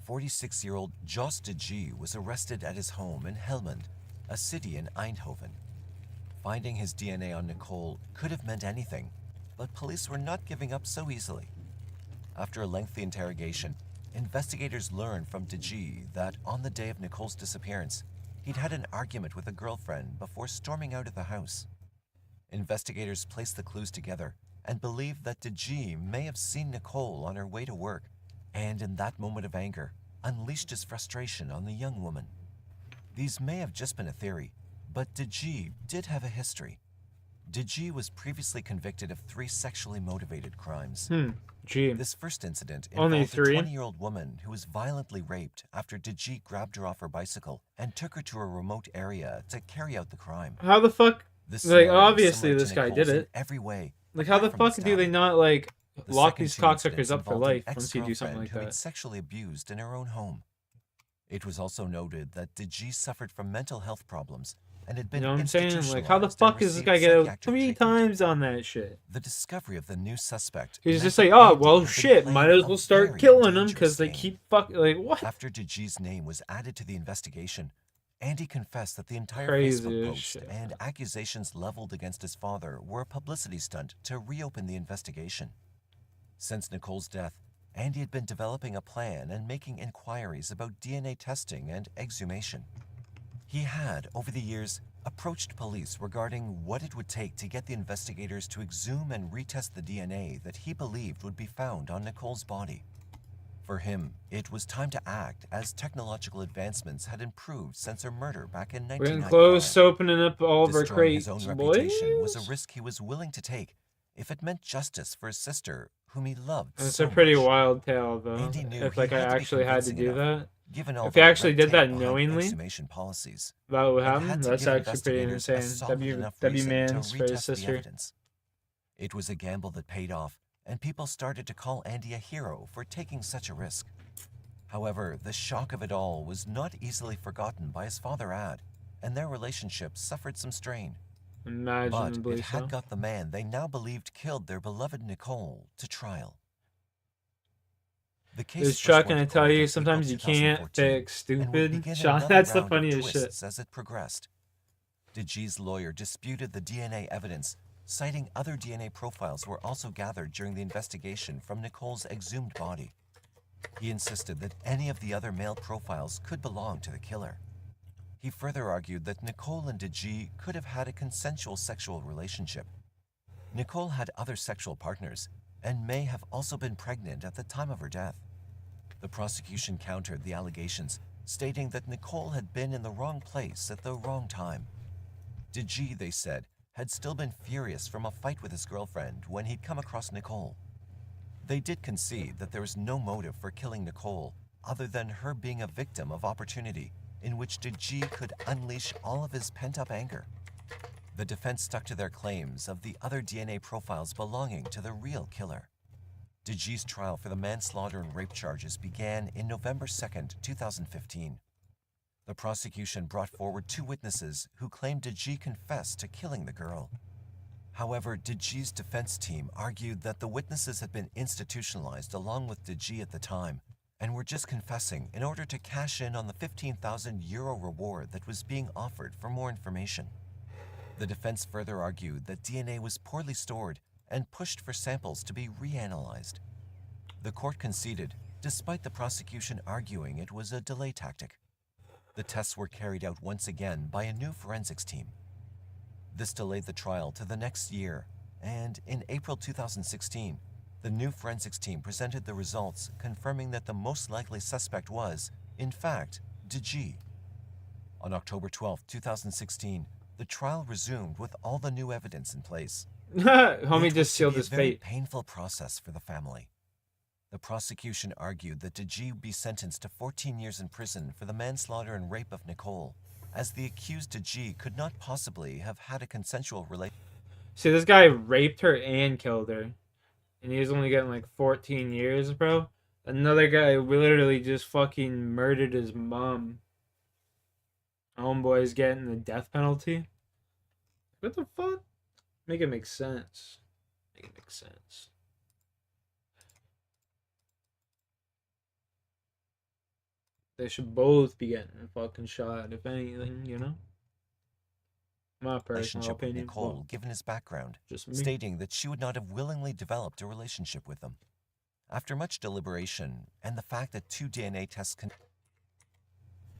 46-year-old Jos de G was arrested at his home in Helmond, a city in Eindhoven. Finding his DNA on Nicole could have meant anything, but police were not giving up so easily. After a lengthy interrogation, investigators learned from de G that on the day of Nicole's disappearance, he'd had an argument with a girlfriend before storming out of the house. Investigators placed the clues together and believed that de G may have seen Nicole on her way to work, and in that moment of anger, unleashed his frustration on the young woman. These may have just been a theory, but Deji did have a history. Deji was previously convicted of 3 sexually motivated crimes. Gee. This first incident Only involved a 3? 20-year-old woman who was violently raped after Deji grabbed her off her bicycle and took her to a remote area to carry out the crime. How the fuck? This Like, scenario was obviously similar to this guy did Nicole's in it. every way. Like, how the apart from fuck do they stabbing. not, like, The lock second these 2 cocksuckers incidents up for involved an life once you do something ex-girlfriend like who had that? sexually abused in her own home. It was also noted that Deji suffered from mental health problems and had You been know what I'm saying? Like, how the institutionalized and fuck is this received guy get out psychiatric 3 treatment. times on that shit? The discovery of the new suspect. He's meant just that like, oh, Andy well, had been shit, playing might as a well start very killing them dangerous because they game. keep fucking, like, what? After Deji's name was added to the investigation, Andy confessed that the entire Crazy Facebook as post shit. and accusations leveled against his father were a publicity stunt to reopen the investigation. Since Nicole's death, Andy had been developing a plan and making inquiries about DNA testing and exhumation. He had, over the years, approached police regarding what it would take to get the investigators to exhume and retest the DNA that he believed would be found on Nicole's body. For him, it was time to act as technological advancements had improved since her murder back in We're getting 1995. close to opening up all of our Destroying his crates, own boys. reputation was a risk he was willing to take if it meant justice for his sister, whom he loved It's so a pretty much. wild tale, though. Andy knew If, he like, I had to be actually had to convincing do enough, that. given all If he the actually red did tape that behind knowingly, exhumation policies, that would it had happen. to That's give actually pretty investigators a insane. solid enough W reason to Mans for his retest the sister. evidence. It was a gamble that paid off, and people started to call Andy a hero for taking such a risk. However, the shock of it all was not easily forgotten by his father Ad, and their relationship suffered some strain. But Imaginably it had so. got the man they now believed killed their beloved Nicole to trial. The case This first Chuck, went and I to tell court you, in sometimes you April can't 2014, fix and would stupid. begin Sean, another that's the round of funniest shit. twists as it progressed. Deji's lawyer disputed the DNA evidence, citing other DNA profiles were also gathered during the investigation from Nicole's exhumed body. He insisted that any of the other male profiles could belong to the killer. He further argued that Nicole and Deji could have had a consensual sexual relationship. Nicole had other sexual partners and may have also been pregnant at the time of her death. The prosecution countered the allegations, stating that Nicole had been in the wrong place at the wrong time. Deji, they said, had still been furious from a fight with his girlfriend when he'd come across Nicole. They did concede that there was no motive for killing Nicole other than her being a victim of opportunity in which Deji could unleash all of his pent-up anger. The defense stuck to their claims of the other DNA profiles belonging to the real killer. Deji's trial for the manslaughter and rape charges began in November 2nd, 2015. The prosecution brought forward 2 witnesses who claimed Deji confessed to killing the girl. However, Deji's defense team argued that the witnesses had been institutionalized along with Deji at the time and were just confessing in order to cash in on the €15,000 reward that was being offered for more information. The defense further argued that DNA was poorly stored and pushed for samples to be reanalyzed. The court conceded, despite the prosecution arguing it was a delay tactic. The tests were carried out once again by a new forensics team. This delayed the trial to the next year, and in April 2016, the new forensics team presented the results confirming that the most likely suspect was, in fact, Deji. On October 12, 2016, the trial resumed with all the new evidence in place. Homie It was just to sealed be a his very fate. painful process for the family. The prosecution argued that Deji be sentenced to 14 years in prison for the manslaughter and rape of Nicole, as the accused Deji could not possibly have had a consensual relationship. See, this guy raped her and killed her. And he was only getting like 14 years, bro. Another guy literally just fucking murdered his mom. Homeboy's getting the death penalty. What the fuck? Make it make sense. Make it make sense. They should both be getting fucking shot, if anything, you know? My personal Relationship with opinion. Nicole, Well, given his background, just me. stating that she would not have willingly developed a relationship with him. After much deliberation, and the fact that 2 DNA tests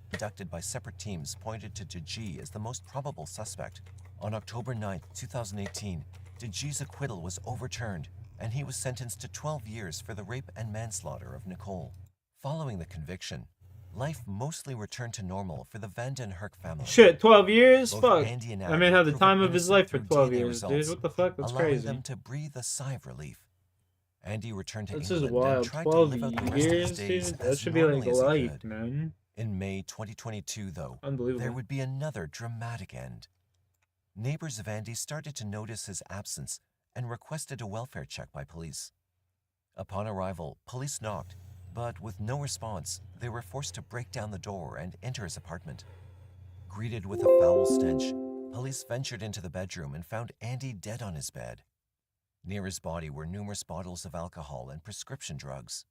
conducted by separate teams pointed to Deji as the most probable suspect, on October 9, 2018, Deji's acquittal was overturned, and he was sentenced to 12 years for the rape and manslaughter of Nicole. Following the conviction, life mostly returned to normal for the Van den Herk family. Shit, 12 years? Both Fuck. Andy and I mean, had the proven time of his innocent life for through 12 DNA years, dude. results, What the fuck? That's allowing crazy. them to breathe a sigh of relief. Andy returned to This England is wild. and tried to 12 live out the rest of his years, days dude. That as should be like normally as he life, could. man. In May 2022, though, Unbelievable. there would be another dramatic end. Neighbors of Andy started to notice his absence and requested a welfare check by police. Upon arrival, police knocked, but with no response, they were forced to break down the door and enter his apartment. Greeted with a foul stench, police ventured into the bedroom and found Andy dead on his bed. Near his body were numerous bottles of alcohol and prescription drugs.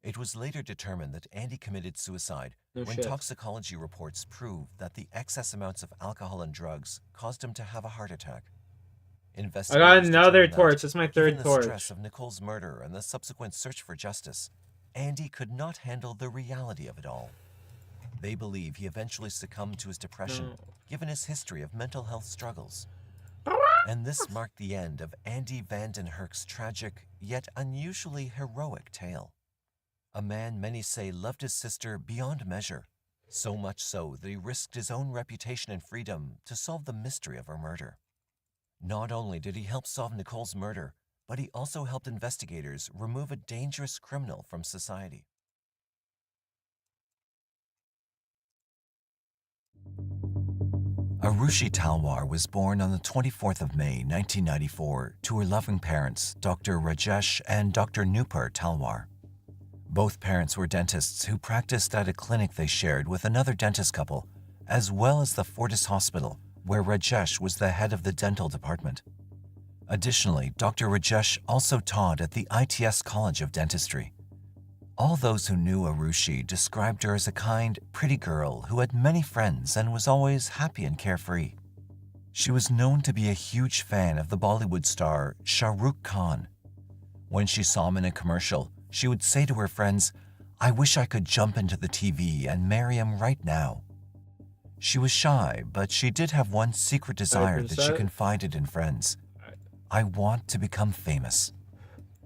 It was later determined that Andy committed suicide when shit. toxicology reports proved that the excess amounts of alcohol and drugs caused him to have a heart attack. I got Investigators another determined that torch. That's my third given torch. the stress of Nicole's murder and the subsequent search for justice, Andy could not handle the reality of it all. They believe he eventually succumbed to his depression, given his history of mental health struggles. And this marked the end of Andy Van den Herk's tragic, yet unusually heroic tale. A man many say loved his sister beyond measure, so much so that he risked his own reputation and freedom to solve the mystery of her murder. Not only did he help solve Nicole's murder, but he also helped investigators remove a dangerous criminal from society. Arushi Talwar was born on the 24th of May, 1994, to her loving parents, Dr. Rajesh and Dr. Nupur Talwar. Both parents were dentists who practiced at a clinic they shared with another dentist couple, as well as the Fortis Hospital, where Rajesh was the head of the dental department. Additionally, Dr. Rajesh also taught at the ITS College of Dentistry. All those who knew Arushi described her as a kind, pretty girl who had many friends and was always happy and carefree. She was known to be a huge fan of the Bollywood star Shah Rukh Khan. When she saw him in a commercial, she would say to her friends, "I wish I could jump into the TV and marry him right now." She was shy, but she did have one secret desire that she confided in friends. "I want to become famous."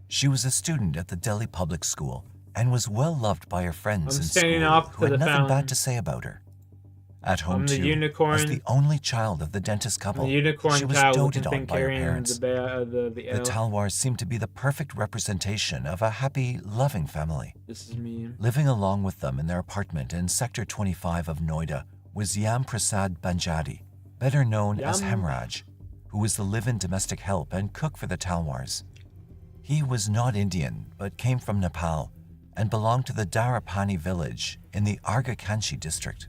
She was a student at the Delhi Public School and was well loved by her friends in school who had nothing bad to say about her. At home too, as the only child of the dentist couple, she was doted on by her parents. The Talwars seemed to be the perfect representation of a happy, loving family. This is me. Living along with them in their apartment in Sector 25 of Noida was Yam Prasad Banjadi, better known as Hemraj, who was the live-in domestic help and cook for the Talwars. He was not Indian, but came from Nepal and belonged to the Darapani village in the Argakanchi district.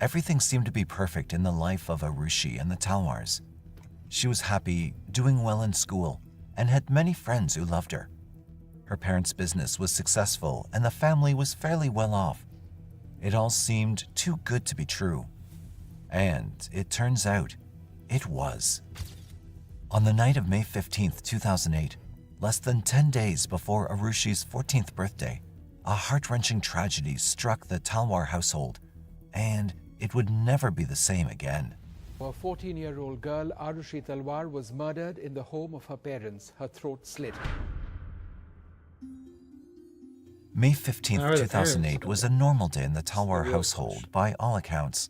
Everything seemed to be perfect in the life of Arushi and the Talwars. She was happy, doing well in school, and had many friends who loved her. Her parents' business was successful and the family was fairly well off. It all seemed too good to be true. And it turns out, it was. On the night of May 15th, 2008, less than 10 days before Arushi's 14th birthday, a heart-wrenching tragedy struck the Talwar household, and it would never be the same again. A 14-year-old girl, Arushi Talwar, was murdered in the home of her parents, her throat slit. May 15th, 2008 was a normal day in the Talwar household by all accounts.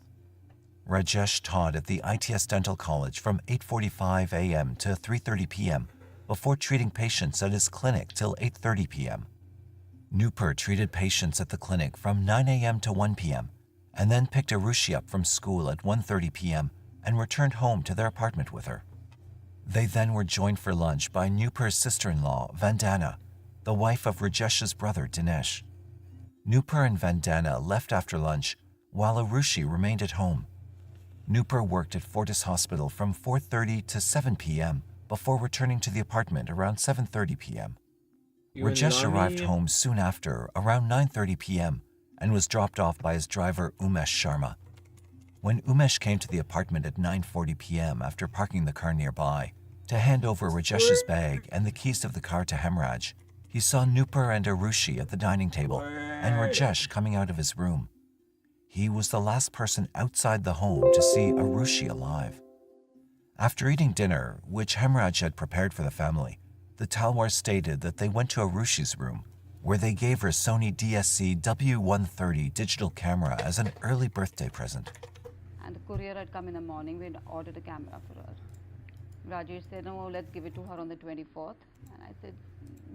Rajesh taught at the ITS Dental College from 8:45 a.m. to 3:30 p.m. before treating patients at his clinic till 8:30 p.m. Nupur treated patients at the clinic from 9 a.m. to 1 p.m. and then picked Arushi up from school at 1:30 p.m. and returned home to their apartment with her. They then were joined for lunch by Nupur's sister-in-law, Vandana, the wife of Rajesh's brother, Dinesh. Nupur and Vandana left after lunch, while Arushi remained at home. Nupur worked at Fortis Hospital from 4:30 to 7 p.m. before returning to the apartment around 7:30 p.m. Rajesh arrived home soon after, around 9:30 p.m., and was dropped off by his driver, Umesh Sharma. When Umesh came to the apartment at 9:40 p.m. after parking the car nearby to hand over Rajesh's bag and the keys of the car to Hemraj, he saw Nupur and Arushi at the dining table and Rajesh coming out of his room. He was the last person outside the home to see Arushi alive. After eating dinner, which Hemraj had prepared for the family, the Talwars stated that they went to Arushi's room, where they gave her Sony DSC W130 digital camera as an early birthday present. And the courier had come in the morning. We ordered a camera for her. Rajesh said, no, let's give it to her on the 24th. And I said,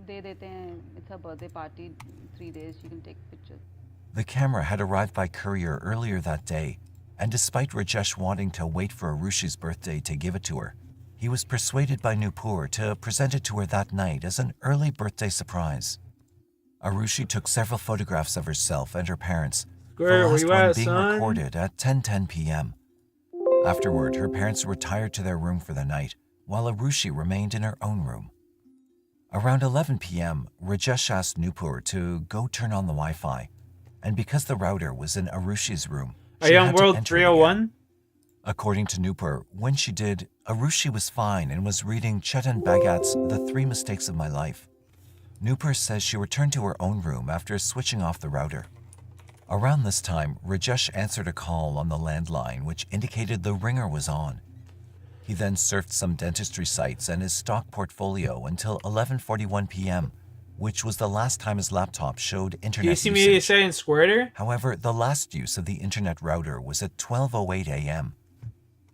de dete hain. It's her birthday party, 3 days, she can take pictures. The camera had arrived by courier earlier that day, and despite Rajesh wanting to wait for Arushi's birthday to give it to her, he was persuaded by Nupur to present it to her that night as an early birthday surprise. Arushi took several photographs of herself and her parents, the last one being recorded at 10:10 p.m. Afterward, her parents retired to their room for the night, while Arushi remained in her own room. Around 11 p.m., Rajesh asked Nupur to go turn on the Wi-Fi, and because the router was in Arushi's room, Are you on World 301? According to Nupur, when she did, Arushi was fine and was reading Chetan Bhagat's The 3 Mistakes of My Life. Nupur says she returned to her own room after switching off the router. Around this time, Rajesh answered a call on the landline which indicated the ringer was on. He then surfed some dentistry sites and his stock portfolio until 11:41 p.m., which was the last time his laptop showed internet usage. Do you see me saying Squirter? However, the last use of the internet router was at 12:08 a.m.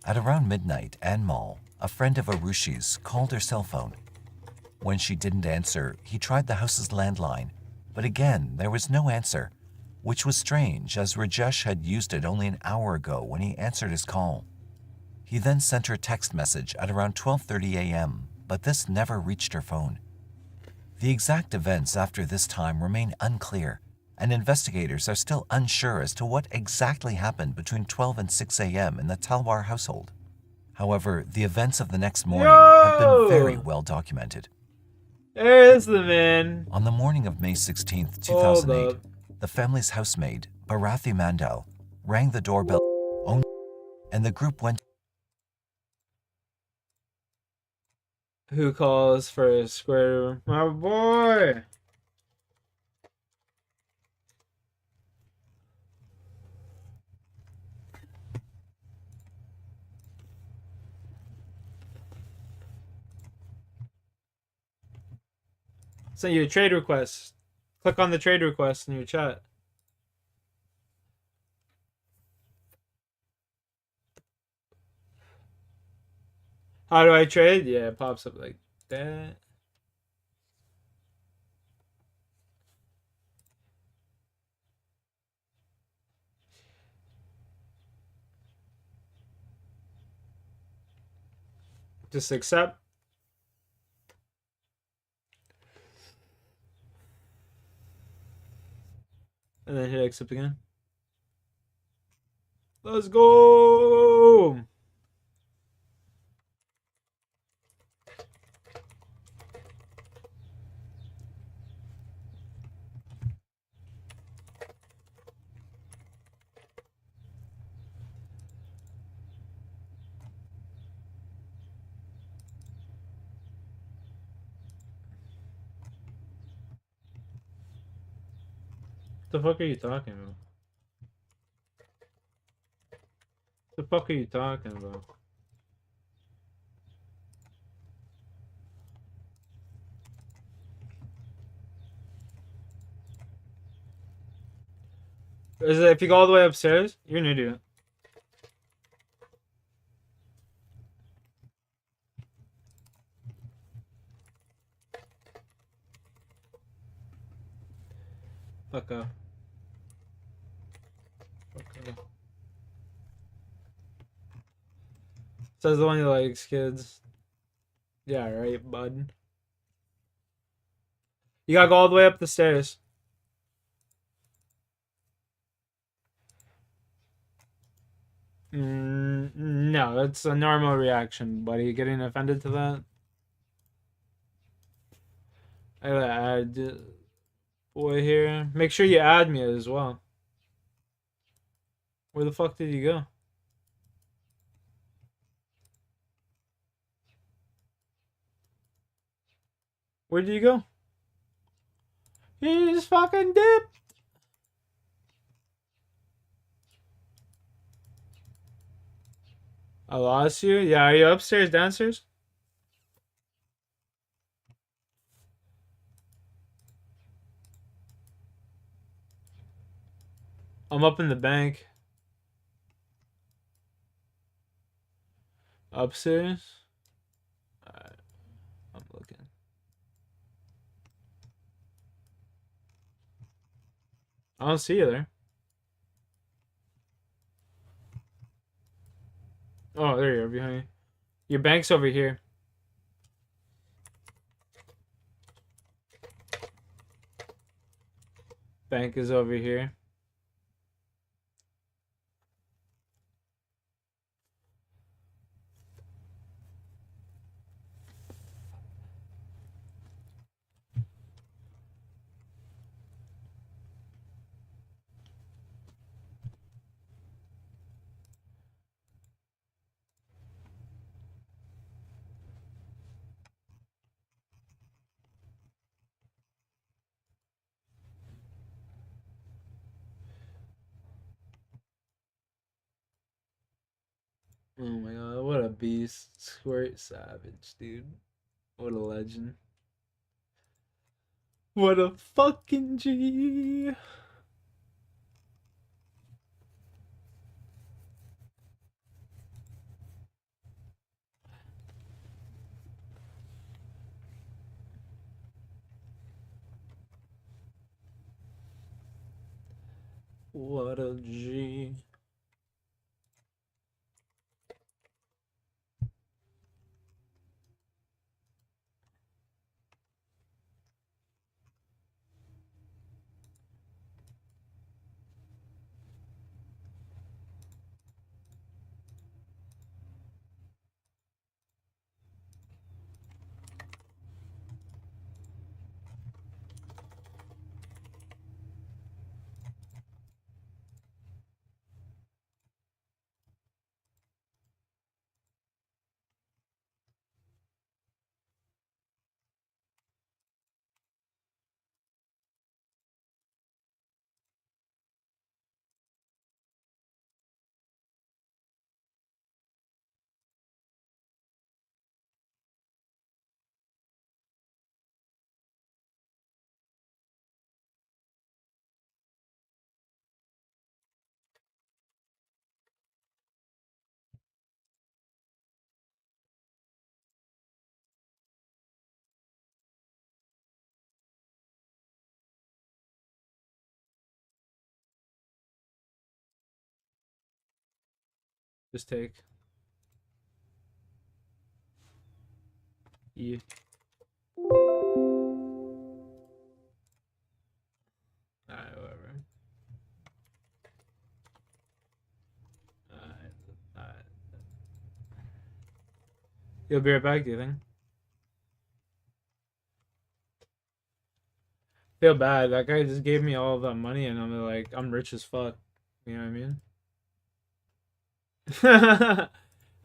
At around midnight, Anmal, a friend of Arushi's, called her cell phone. When she didn't answer, he tried the house's landline, but again, there was no answer, which was strange as Rajesh had used it only an hour ago when he answered his call. He then sent her a text message at around 12:30 a.m., but this never reached her phone. The exact events after this time remain unclear, and investigators are still unsure as to what exactly happened between 12 and 6 a.m. in the Talwar household. However, the events of the next morning have been very well documented. There's the man. On the morning of May 16th, 2008, the family's housemaid, Bharathi Mandal, rang the doorbell, and the group went. Who calls for a Squirter? My boy! Send you a trade request. Click on the trade request in your chat. How do I trade? Yeah, it pops up like that. Just accept. And then hit accept again. Let's go! What the fuck are you talking about? What the fuck are you talking about? Is it if you go all the way upstairs? You're an idiot. Fuck off. Says the one who likes kids. Yeah, right, bud. You gotta go all the way up the stairs. No, that's a normal reaction, buddy. Getting offended to that? I gotta add boy here. Make sure you add me as well. Where the fuck did you go? Where did you go? He just fucking dipped. I lost you? Yeah, are you upstairs, downstairs? I'm up in the bank. Upstairs? Alright. I'm looking. I don't see you there. Oh, there you are behind you. Your bank's over here. Bank is over here. Oh my god, what a beast. Squirt Savage, dude. What a legend. What a fucking G. What a G. Just take. Yeah. Alright, whatever. Alright. You'll be right back, do you think? Feel bad. That guy just gave me all of that money and I'm like, I'm rich as fuck. You know what I mean? I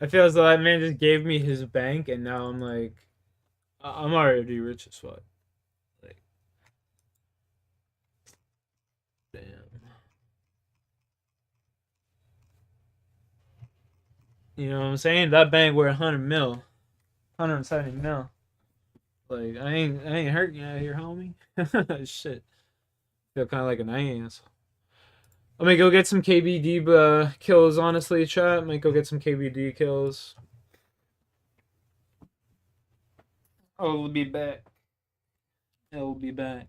feel as though that man just gave me his bank and now I'm like, I'm already rich as fuck. Like, damn. You know what I'm saying? That bank worth 100 mil. 170 mil. Like, I ain't hurting you out here, homie. Shit. Feel kind of like an ass. I might go get some KBD kills, honestly, chat. Might go get some KBD kills. I'll be back. I'll be back.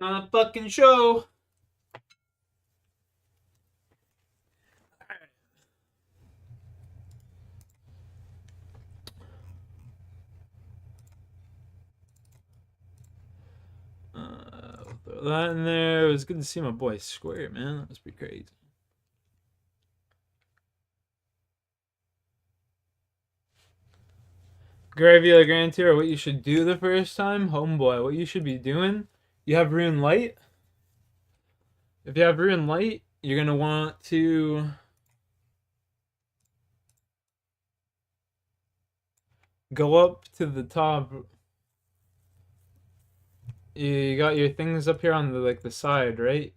On a fucking show. Throw that in there. It was good to see my boy Square, man. That was pretty crazy. Gravy like Grand Tier, what you should do the first time? Homeboy, what you should be doing? You have Rune Light. If you have Rune Light, you're going to want to go up to the top. You got your things up here on the the side, right?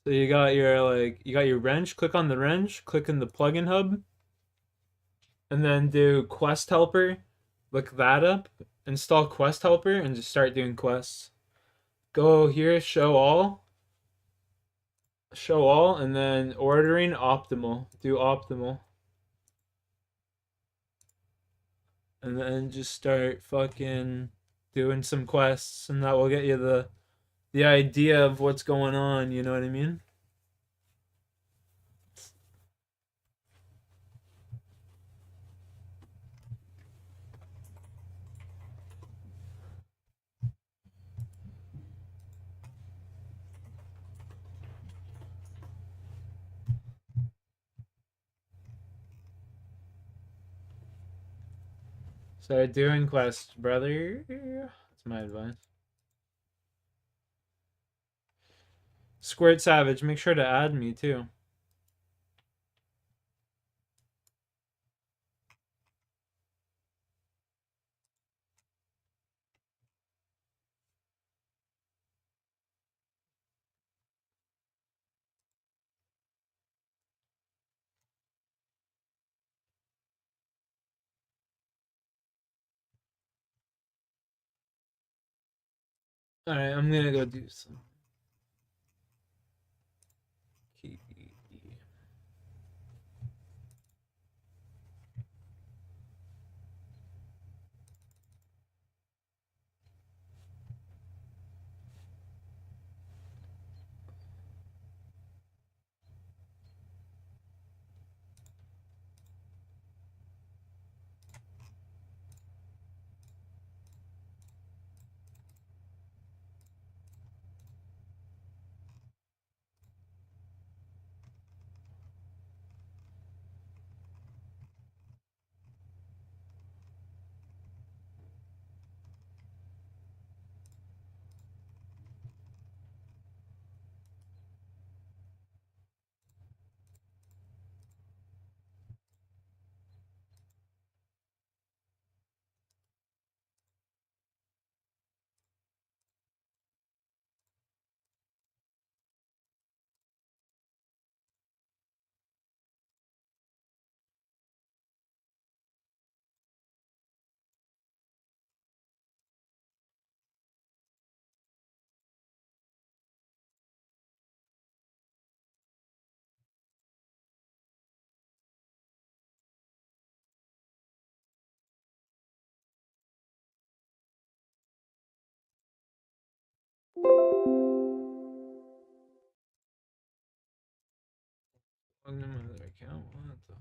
So you got your wrench. Click on the wrench. Click in the plugin hub, and then do Quest Helper. Look that up. Install Quest Helper and just start doing quests. Go here, show all, and then ordering optimal. Do optimal, and then just start fucking doing some quests, and that will get you the idea of what's going on. You know what I mean? Start doing quests, brother. That's my advice. Squirt Savage, make sure to add me too. Alright, I'm gonna go do some. Log into my other account. What the?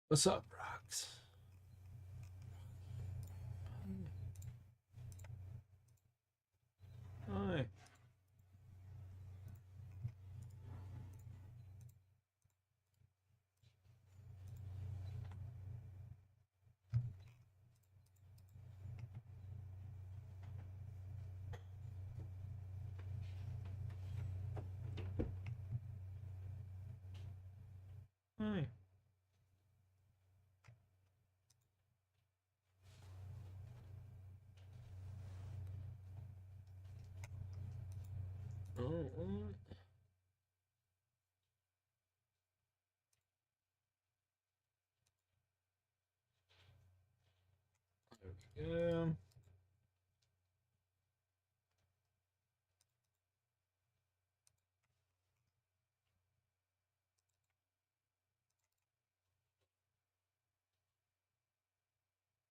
What's up, Rox? Hi. Hi. Oh, yeah.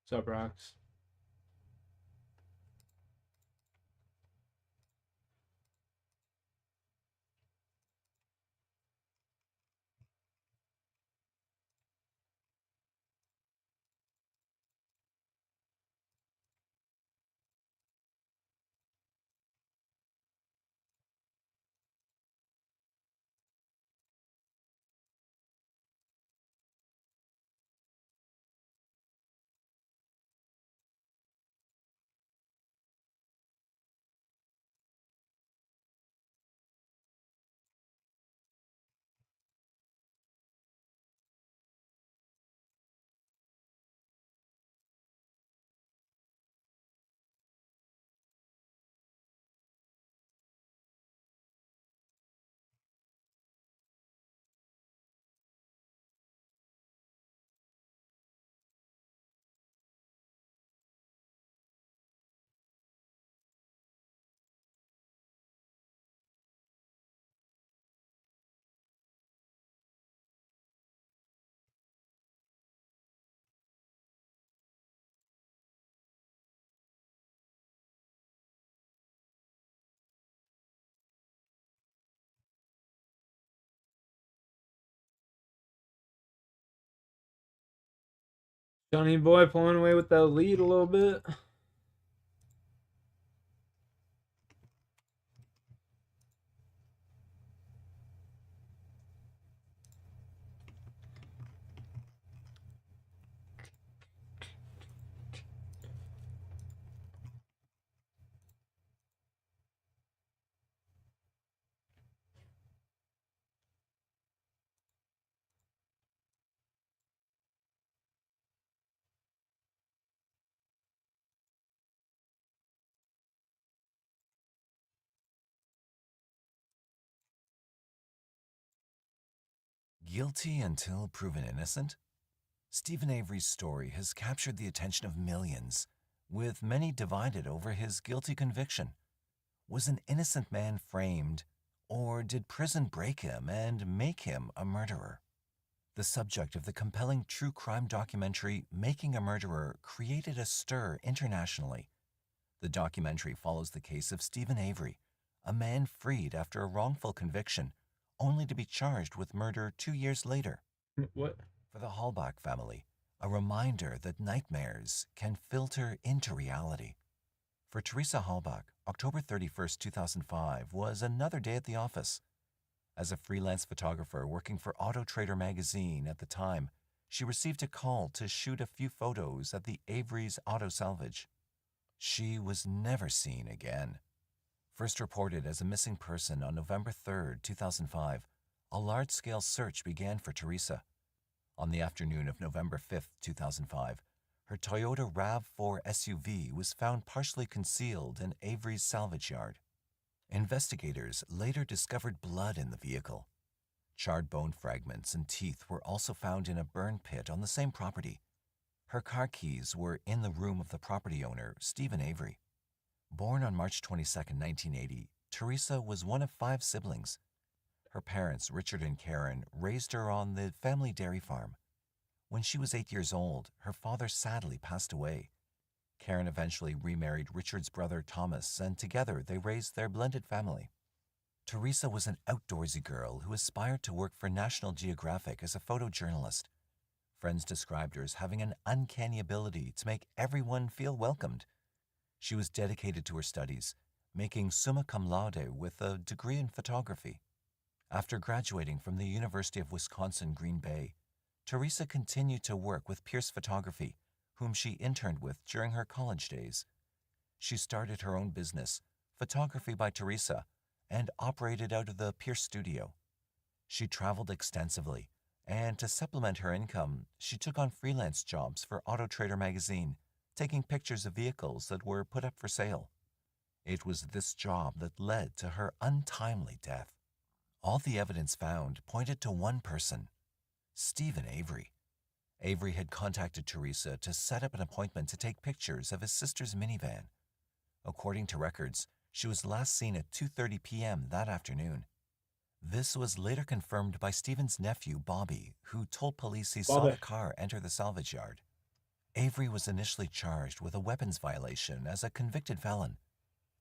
What's up, Rox? Johnny boy pulling away with that lead a little bit. Guilty until proven innocent? Stephen Avery's story has captured the attention of millions, with many divided over his guilty conviction. Was an innocent man framed, or did prison break him and make him a murderer? The subject of the compelling true crime documentary Making a Murderer created a stir internationally. The documentary follows the case of Stephen Avery, a man freed after a wrongful conviction, only to be charged with murder 2 years later. What? For the Hallbach family, a reminder that nightmares can filter into reality. For Teresa Hallbach, October 31st, 2005 was another day at the office. As a freelance photographer working for Auto Trader magazine at the time, she received a call to shoot a few photos at the Avery's Auto Salvage. She was never seen again. First reported as a missing person on November 3rd, 2005, a large-scale search began for Teresa. On the afternoon of November 5th, 2005, her Toyota RAV4 SUV was found partially concealed in Avery's salvage yard. Investigators later discovered blood in the vehicle. Charred bone fragments and teeth were also found in a burn pit on the same property. Her car keys were in the room of the property owner, Stephen Avery. Born on March 22, 1980, Teresa was one of 5 siblings. Her parents, Richard and Karen, raised her on the family dairy farm. When she was 8 years old, her father sadly passed away. Karen eventually remarried Richard's brother Thomas, and together they raised their blended family. Teresa was an outdoorsy girl who aspired to work for National Geographic as a photojournalist. Friends described her as having an uncanny ability to make everyone feel welcomed. She was dedicated to her studies, making summa cum laude with a degree in photography. After graduating from the University of Wisconsin-Green Bay, Teresa continued to work with Pierce Photography, whom she interned with during her college days. She started her own business, Photography by Teresa, and operated out of the Pierce studio. She traveled extensively, and to supplement her income, she took on freelance jobs for Auto Trader magazine, taking pictures of vehicles that were put up for sale. It was this job that led to her untimely death. All the evidence found pointed to one person, Stephen Avery. Avery had contacted Teresa to set up an appointment to take pictures of his sister's minivan. According to records, she was last seen at 2:30 p.m. that afternoon. This was later confirmed by Stephen's nephew, Bobby, who told police he saw the car enter the salvage yard. Avery was initially charged with a weapons violation as a convicted felon.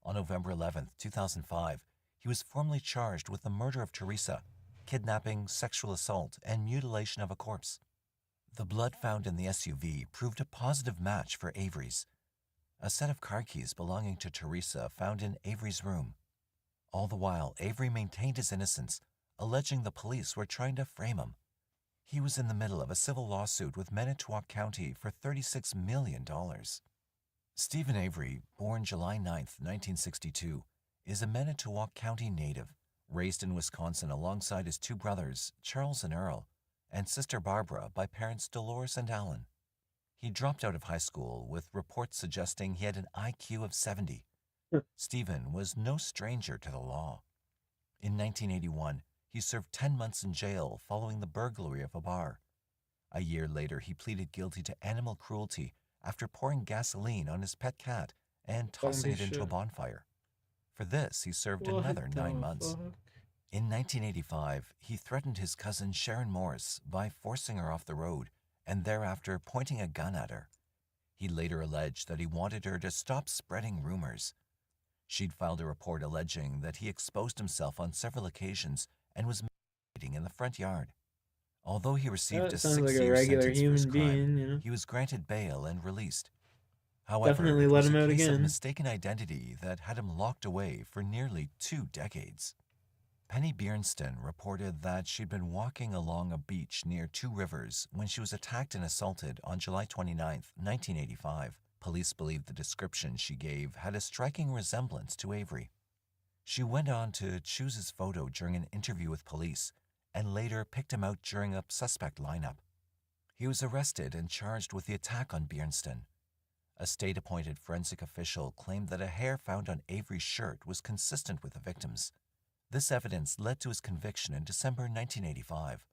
On November 11, 2005, he was formally charged with the murder of Teresa, kidnapping, sexual assault, and mutilation of a corpse. The blood found in the SUV proved a positive match for Avery's. A set of car keys belonging to Teresa found in Avery's room. All the while, Avery maintained his innocence, alleging the police were trying to frame him. He was in the middle of a civil lawsuit with Manitowoc County for $36 million. Stephen Avery, born July 9, 1962, is a Manitowoc County native, raised in Wisconsin alongside his two brothers, Charles and Earl, and sister Barbara by parents Dolores and Alan. He dropped out of high school with reports suggesting he had an IQ of 70. Stephen was no stranger to the law. In 1981, he served 10 months in jail following the burglary of a bar. A year later, he pleaded guilty to animal cruelty after pouring gasoline on his pet cat and tossing it into a bonfire. For this, he served another 9 months. In 1985, he threatened his cousin Sharon Morris by forcing her off the road and thereafter pointing a gun at her. He later alleged that he wanted her to stop spreading rumors. She'd filed a report alleging that he exposed himself on several occasions and was masturbating in the front yard. Although he received a 6-year sentence for his crime, he was granted bail and released. However, Definitely it let was him a out case of again. mistaken identity that had him locked away for nearly 2 decades. Penny Bjornston reported that she'd been walking along a beach near Two Rivers when she was attacked and assaulted on July 29, 1985. Police believed the description she gave had a striking resemblance to Avery. She went on to choose his photo during an interview with police and later picked him out during a suspect lineup. He was arrested and charged with the attack on Bjornston. A state-appointed forensic official claimed that a hair found on Avery's shirt was consistent with the victim's. This evidence led to his conviction in December 1985.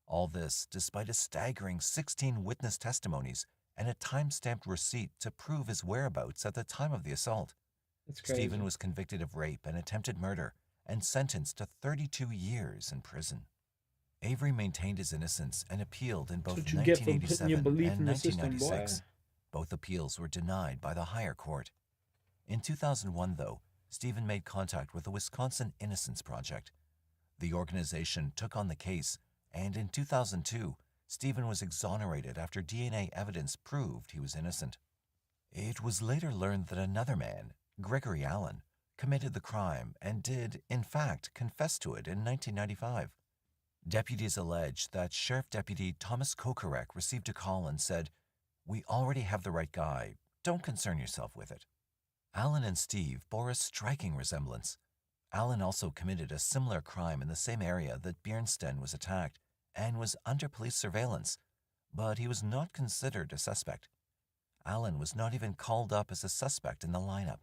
All this despite a staggering 16 witness testimonies and a time-stamped receipt to prove his whereabouts at the time of the assault. That's crazy. Stephen was convicted of rape and attempted murder and sentenced to 32 years in prison. Avery maintained his innocence and appealed in both That's what you get for putting 1987 your belief and in the system, 1996. boy. Both appeals were denied by the higher court. In 2001, though, Stephen made contact with the Wisconsin Innocence Project. The organization took on the case, and in 2002, Stephen was exonerated after DNA evidence proved he was innocent. It was later learned that another man, Gregory Allen, committed the crime and did, in fact, confess to it in 1995. Deputies allege that Sheriff Deputy Thomas Kokarek received a call and said, "We already have the right guy. Don't concern yourself with it." Allen and Steve bore a striking resemblance. Allen also committed a similar crime in the same area that Bjornston was attacked and was under police surveillance, but he was not considered a suspect. Allen was not even called up as a suspect in the lineup.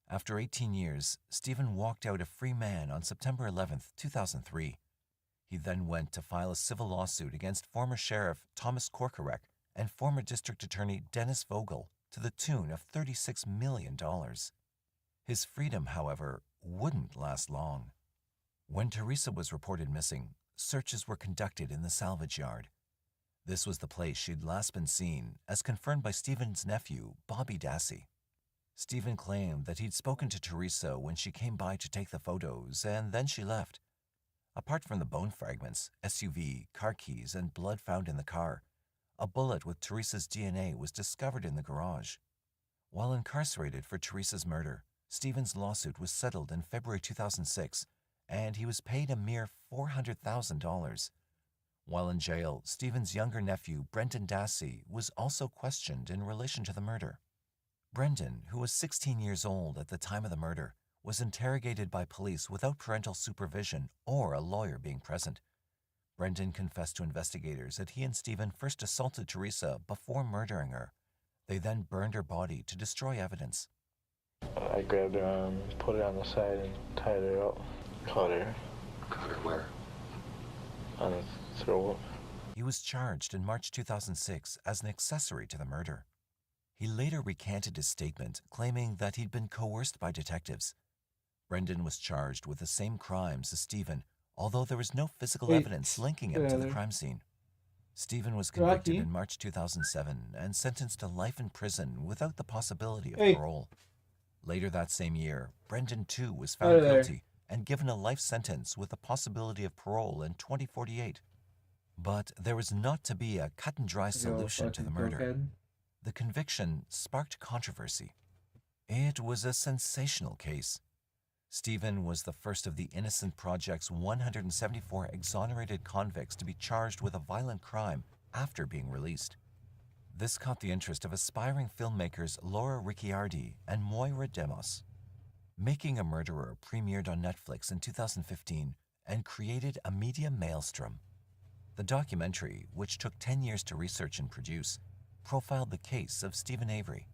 After 18 years, Stephen walked out a free man on September 11, 2003. He then went to file a civil lawsuit against former Sheriff Thomas Kokarek and former District Attorney Dennis Vogel to the tune of $36 million. His freedom, however, wouldn't last long. When Teresa was reported missing, searches were conducted in the salvage yard. This was the place she'd last been seen, as confirmed by Stephen's nephew, Bobby Dassey. Stephen claimed that he'd spoken to Teresa when she came by to take the photos, and then she left. Apart from the bone fragments, SUV, car keys, and blood found in the car, a bullet with Teresa's DNA was discovered in the garage. While incarcerated for Teresa's murder, Stephen's lawsuit was settled in February 2006, and he was paid a mere $400,000. While in jail, Stephen's younger nephew, Brendan Dassey, was also questioned in relation to the murder. Brendan, who was 16 years old at the time of the murder, was interrogated by police without parental supervision or a lawyer being present. Brendan confessed to investigators that he and Stephen first assaulted Teresa before murdering her. They then burned her body to destroy evidence. I grabbed her arm, put it on the side, and tied her up. Caught her. Caught her where? On her throat. He was charged in March 2006 as an accessory to the murder. He later recanted his statement, claiming that he'd been coerced by detectives. Brendan was charged with the same crimes as Stephen, although there was no physical evidence linking him to the crime scene. Stephen was convicted in March 2007 and sentenced to life in prison without the possibility of parole. Later that same year, Brendan too was found guilty and given a life sentence with the possibility of parole in 2048. But there was not to be a cut-and-dry solution to the murder. The conviction sparked controversy. It was a sensational case. Stephen was the first of the Innocent Project's 174 exonerated convicts to be charged with a violent crime after being released. This caught the interest of aspiring filmmakers Laura Ricciardi and Moira Demos. Making a Murderer premiered on Netflix in 2015 and created a media maelstrom. The documentary, which took 10 years to research and produce, profiled the case of Stephen Avery.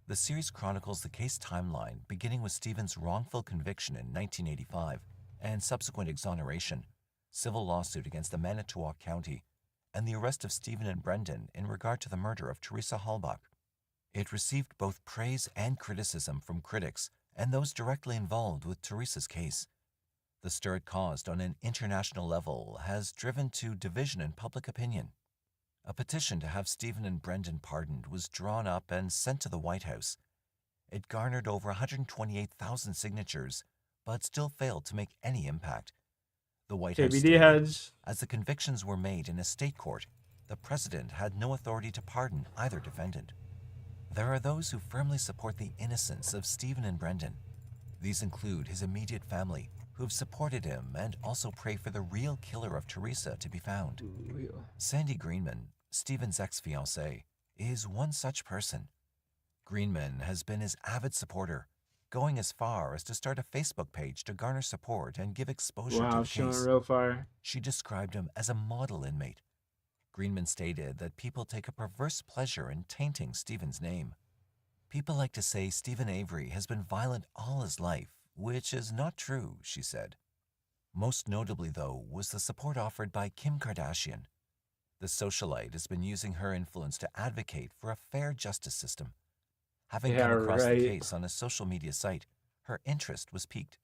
The series chronicles the case timeline beginning with Stephen's wrongful conviction in 1985 and subsequent exoneration, civil lawsuit against the Manitowoc County, and the arrest of Stephen and Brendan in regard to the murder of Teresa Halbach. It received both praise and criticism from critics and those directly involved with Teresa's case. The stir it caused on an international level has driven to division in public opinion. A petition to have Stephen and Brendan pardoned was drawn up and sent to the White House. It garnered over 128,000 signatures, but still failed to make any impact. The White House stated, as the convictions were made in a state court, the president had no authority to pardon either defendant. There are those who firmly support the innocence of Stephen and Brendan. These include his immediate family, who have supported him and also pray for the real killer of Teresa to be found. Sandy Greenman, Stephen's ex-fiancée, is one such person. Greenman has been his avid supporter, going as far as to start a Facebook page to garner support and give exposure to the case. Real fire. She described him as a model inmate. Greenman stated that people take a perverse pleasure in tainting Stephen's name. People like to say Stephen Avery has been violent all his life, which is not true, she said. Most notably, though, was the support offered by Kim Kardashian. The socialite has been using her influence to advocate for a fair justice system. Having come across the case on a social media site, her interest was piqued.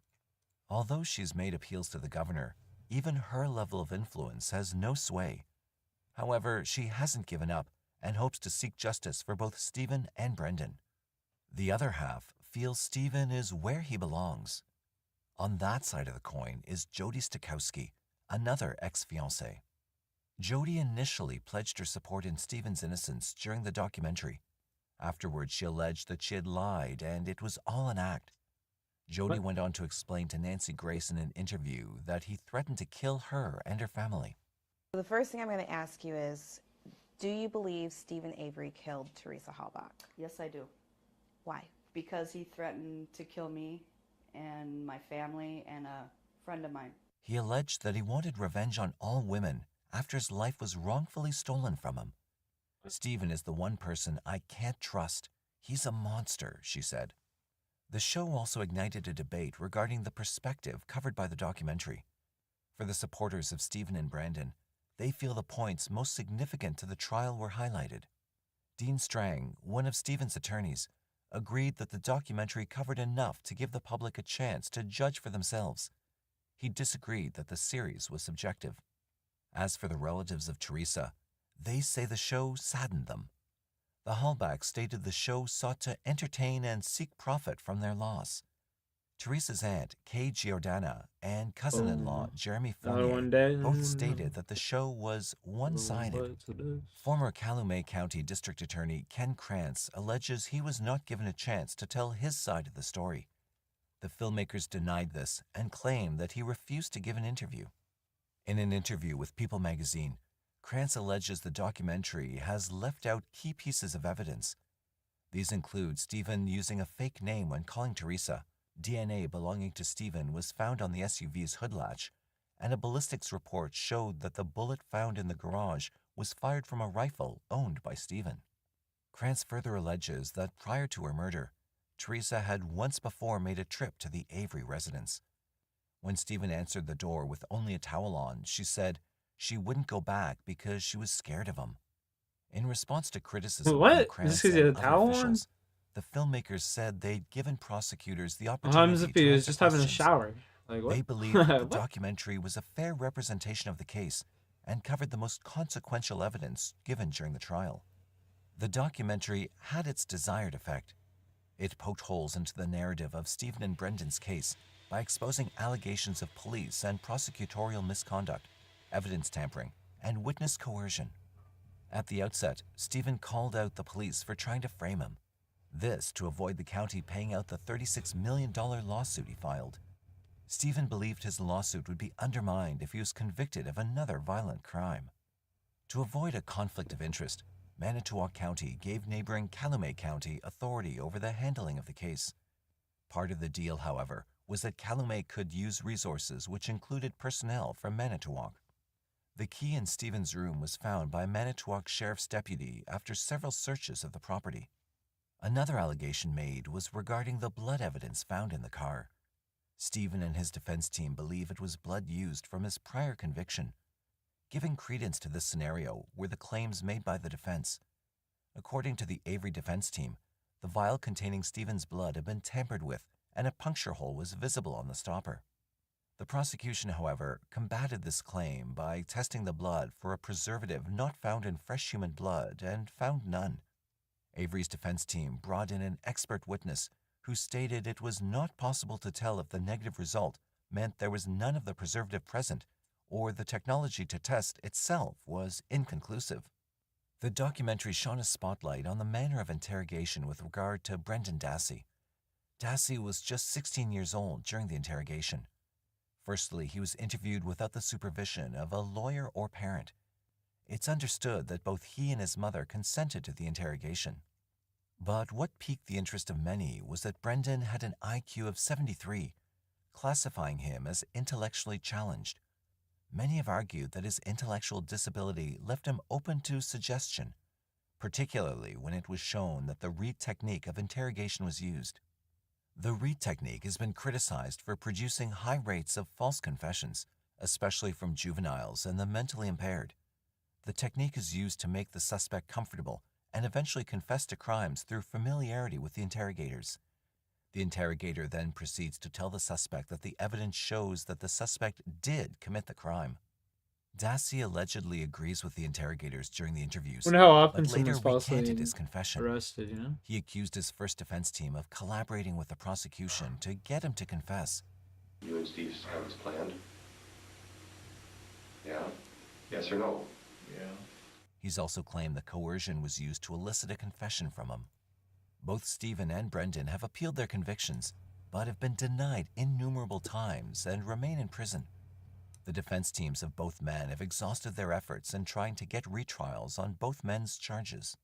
Although she's made appeals to the governor, even her level of influence has no sway. However, she hasn't given up and hopes to seek justice for both Stephen and Brendan. The other half feels Stephen is where he belongs. On that side of the coin is Jody Stokowski, another ex-fiancée. Jody initially pledged her support in Stephen's innocence during the documentary. Afterwards, she alleged that she had lied and it was all an act. Jody went on to explain to Nancy Grace in an interview that he threatened to kill her and her family. The first thing I'm going to ask you is, do you believe Stephen Avery killed Teresa Halbach? Yes, I do. Why? Because he threatened to kill me and my family and a friend of mine. He alleged that he wanted revenge on all women after his life was wrongfully stolen from him. Stephen is the one person I can't trust. He's a monster, she said. The show also ignited a debate regarding the perspective covered by the documentary. For the supporters of Stephen and Brendan, they feel the points most significant to the trial were highlighted. Dean Strang, one of Stephen's attorneys, agreed that the documentary covered enough to give the public a chance to judge for themselves. He disagreed that the series was subjective. As for the relatives of Teresa, they say the show saddened them. The Halbachs stated the show sought to entertain and seek profit from their loss. Teresa's aunt, Kay Giordana, and cousin-in-law, Jeremy Another one Fournier, dead. both stated that the show was one-sided. Former Calumet County District Attorney Ken Krantz alleges he was not given a chance to tell his side of the story. The filmmakers denied this and claimed that he refused to give an interview. In an interview with People magazine, Krantz alleges the documentary has left out key pieces of evidence. These include Stephen using a fake name when calling Teresa, DNA belonging to Stephen was found on the SUV's hood latch, and a ballistics report showed that the bullet found in the garage was fired from a rifle owned by Stephen. Krantz further alleges that prior to her murder, Teresa had once before made a trip to the Avery residence. When Stephen answered the door with only a towel on, she said she wouldn't go back because she was scared of him. In response to criticism from Krantz Just 'cause he had a and other towel on? officials, the filmmakers said they'd given prosecutors the What opportunity happens if to he was answer just having a questions. shower? Like what? They believed that the What? documentary was a fair representation of the case and covered the most consequential evidence given during the trial. The documentary had its desired effect. It poked holes into the narrative of Stephen and Brendan's case by exposing allegations of police and prosecutorial misconduct, evidence tampering, and witness coercion. At the outset, Stephen called out the police for trying to frame him. This to avoid the county paying out the $36 million lawsuit he filed. Stephen believed his lawsuit would be undermined if he was convicted of another violent crime. To avoid a conflict of interest, Manitowoc County gave neighboring Calumet County authority over the handling of the case. Part of the deal, however, was that Calumet could use resources which included personnel from Manitowoc. The key in Stephen's room was found by a Manitowoc Sheriff's deputy after several searches of the property. Another allegation made was regarding the blood evidence found in the car. Stephen and his defense team believe it was blood used from his prior conviction. Giving credence to this scenario were the claims made by the defense. According to the Avery defense team, the vial containing Stephen's blood had been tampered with and a puncture hole was visible on the stopper. The prosecution, however, combated this claim by testing the blood for a preservative not found in fresh human blood and found none. Avery's defense team brought in an expert witness who stated it was not possible to tell if the negative result meant there was none of the preservative present or the technology to test itself was inconclusive. The documentary shone a spotlight on the manner of interrogation with regard to Brendan Dassey. Dassey was just 16 years old during the interrogation. Firstly, he was interviewed without the supervision of a lawyer or parent. It's understood that both he and his mother consented to the interrogation. But what piqued the interest of many was that Brendan had an IQ of 73, classifying him as intellectually challenged. Many have argued that his intellectual disability left him open to suggestion, particularly when it was shown that the Reed technique of interrogation was used. The Reed technique has been criticized for producing high rates of false confessions, especially from juveniles and the mentally impaired. The technique is used to make the suspect comfortable and eventually confess to crimes through familiarity with the interrogators. The interrogator then proceeds to tell the suspect that the evidence shows that the suspect did commit the crime. Dassey allegedly agrees with the interrogators during the interviews, Wonder how often but later someone's falsely recanted his confession. arrested, you know? He accused his first defense team of collaborating with the prosecution to get him to confess. You and Steve have this planned? Yeah? Yes or no? Yeah. He's also claimed that coercion was used to elicit a confession from him. Both Stephen and Brendan have appealed their convictions, but have been denied innumerable times and remain in prison. The defense teams of both men have exhausted their efforts in trying to get retrials on both men's charges.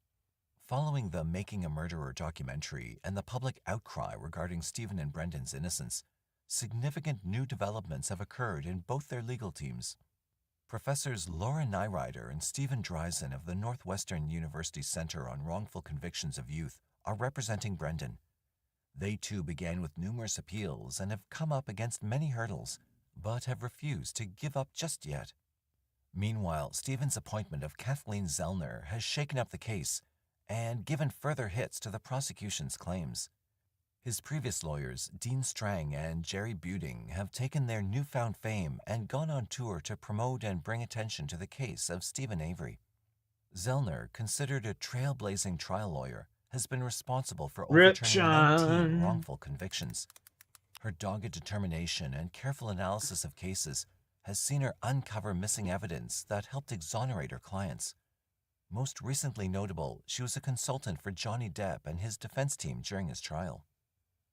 Following the Making a Murderer documentary and the public outcry regarding Stephen and Brendan's innocence, significant new developments have occurred in both their legal teams. Professors Laura Nyrider and Stephen Dreisen of the Northwestern University Center on Wrongful Convictions of Youth are representing Brendan. They too began with numerous appeals and have come up against many hurdles, but have refused to give up just yet. Meanwhile, Stephen's appointment of Kathleen Zellner has shaken up the case and given further hits to the prosecution's claims. His previous lawyers, Dean Strang and Jerry Buding, have taken their newfound fame and gone on tour to promote and bring attention to the case of Stephen Avery. Zellner, considered a trailblazing trial lawyer, has been responsible for overturning 19 wrongful convictions. Her dogged determination and careful analysis of cases has seen her uncover missing evidence that helped exonerate her clients. Most recently notable, she was a consultant for Johnny Depp and his defense team during his trial.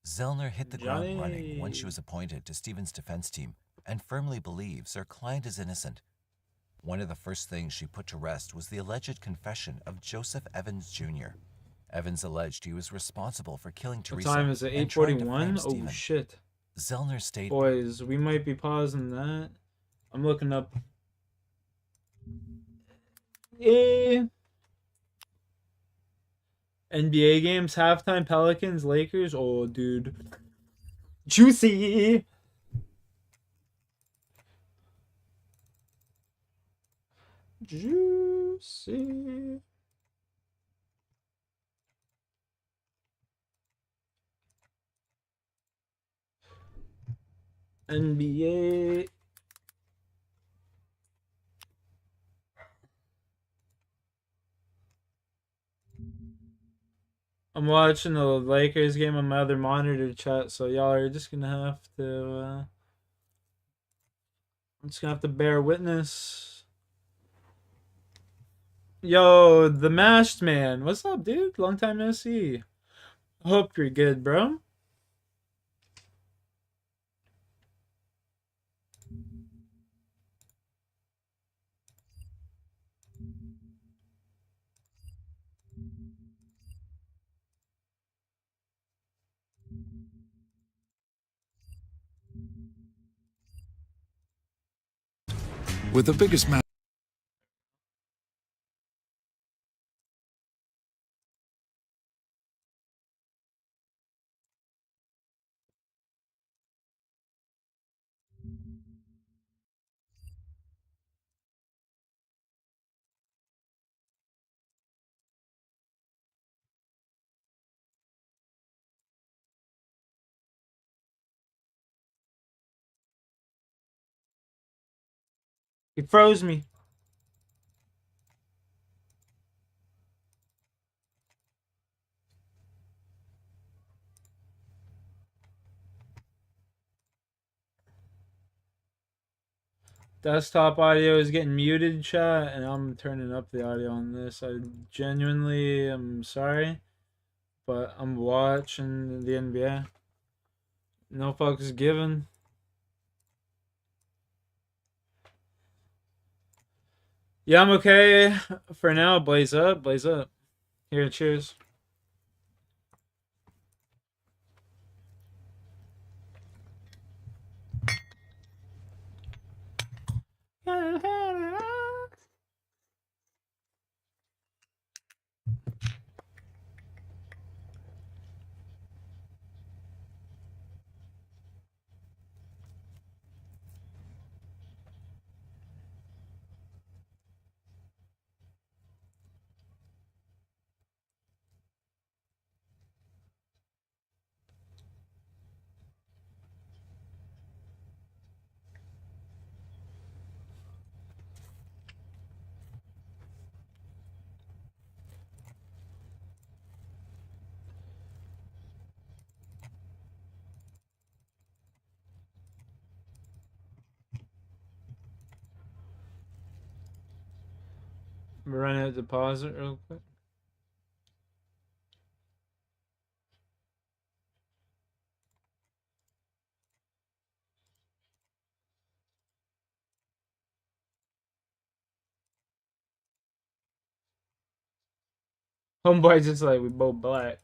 Zellner hit the ground running once she was appointed to Stephen's defense team and firmly believes her client is innocent. One of the first things she put to rest was the alleged confession of Joseph Evans Jr. Evans alleged he was responsible for killing What Teresa time is it? and trying to 8:41? frame Oh Stephen. shit. Zellner stayed. Boys, we might be pausing that. I'm looking up. NBA games, halftime, Pelicans, Lakers. Oh, dude. Juicy. Juicy. NBA. I'm watching the Lakers game on my other monitor, chat, so y'all are just gonna have to I'm just gonna have to bear witness. Yo, the Mashed Man. What's up, dude? Long time no see. Hope you're good, bro. With the biggest match. He froze me. Desktop audio is getting muted, chat, and I'm turning up the audio on this. I genuinely am sorry, but I'm watching the NBA. No fucks given. Yeah, I'm okay for now. Blaze up, blaze up. Here, cheers. Run a deposit real quick. Homeboy just like we both black.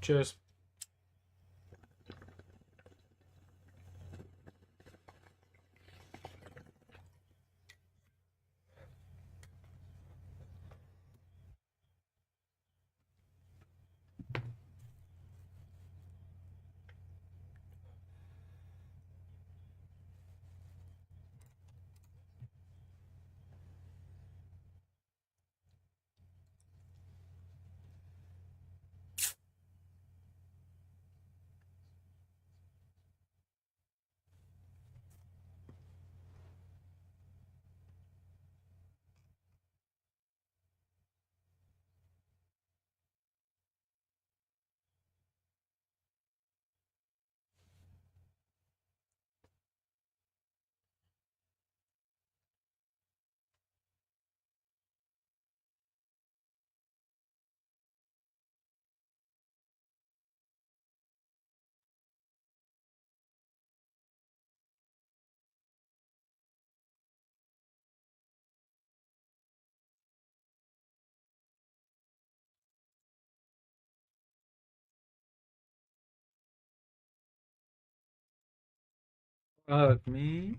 Cheers. Fuck me.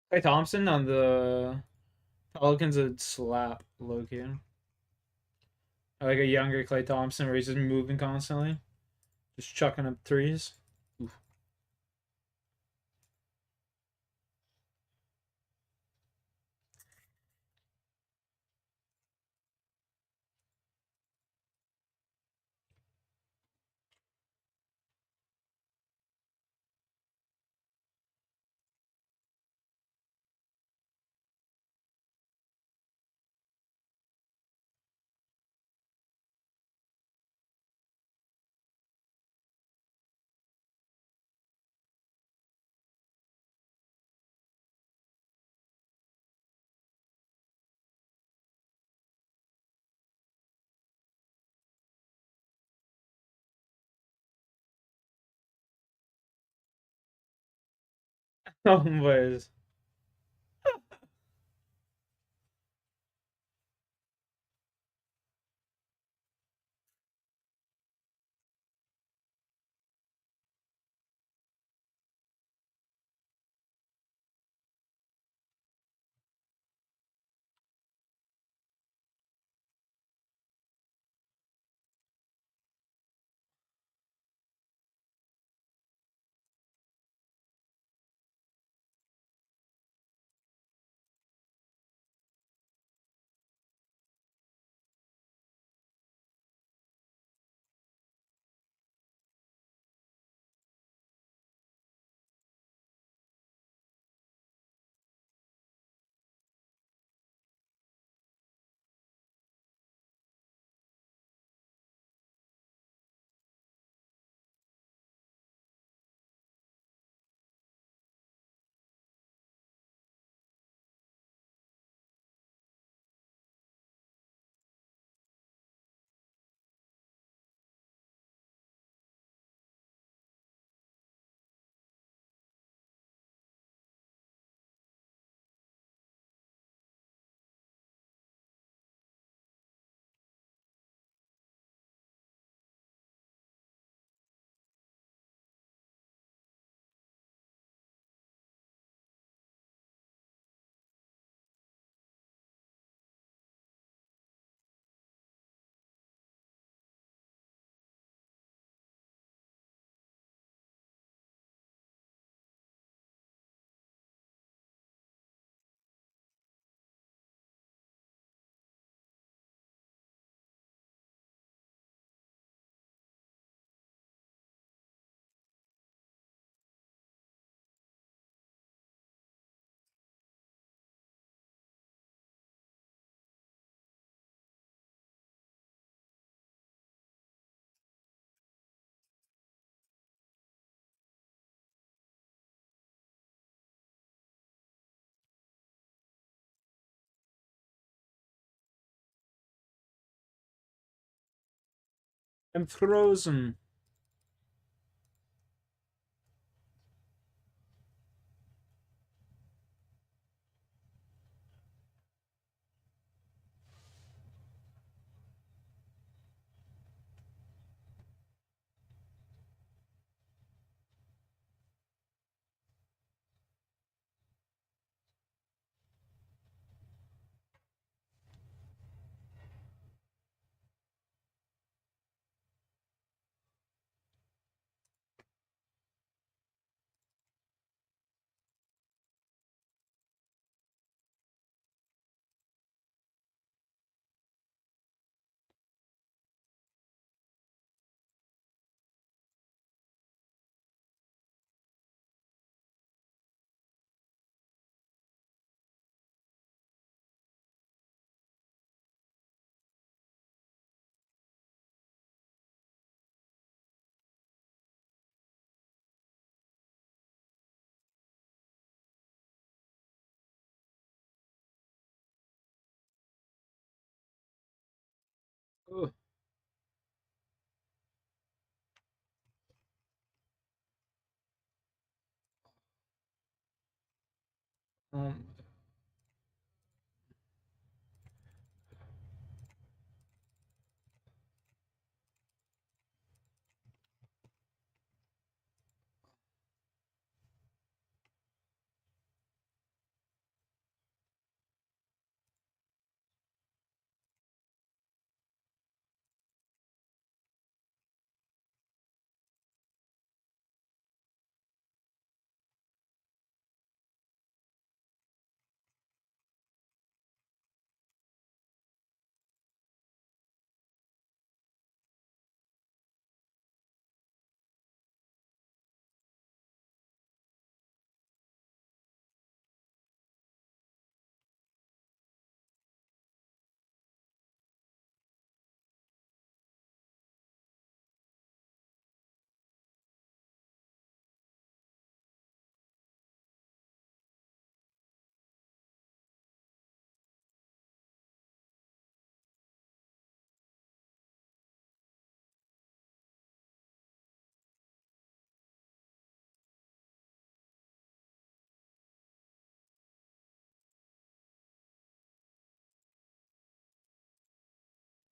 Clay Thompson on the Pelicans would slap low-key. I like a younger Clay Thompson where he's just moving constantly. Just chucking up threes. Oof. Oh, boys. I'm frozen. Ugh.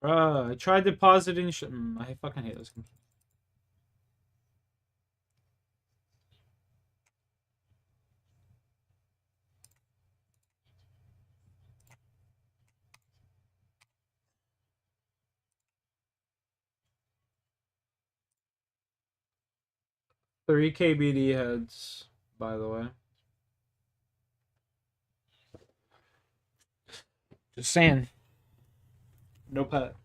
Um, I tried depositing. I fucking hate this. 3 KBD heads, by the way. Just saying. No pet.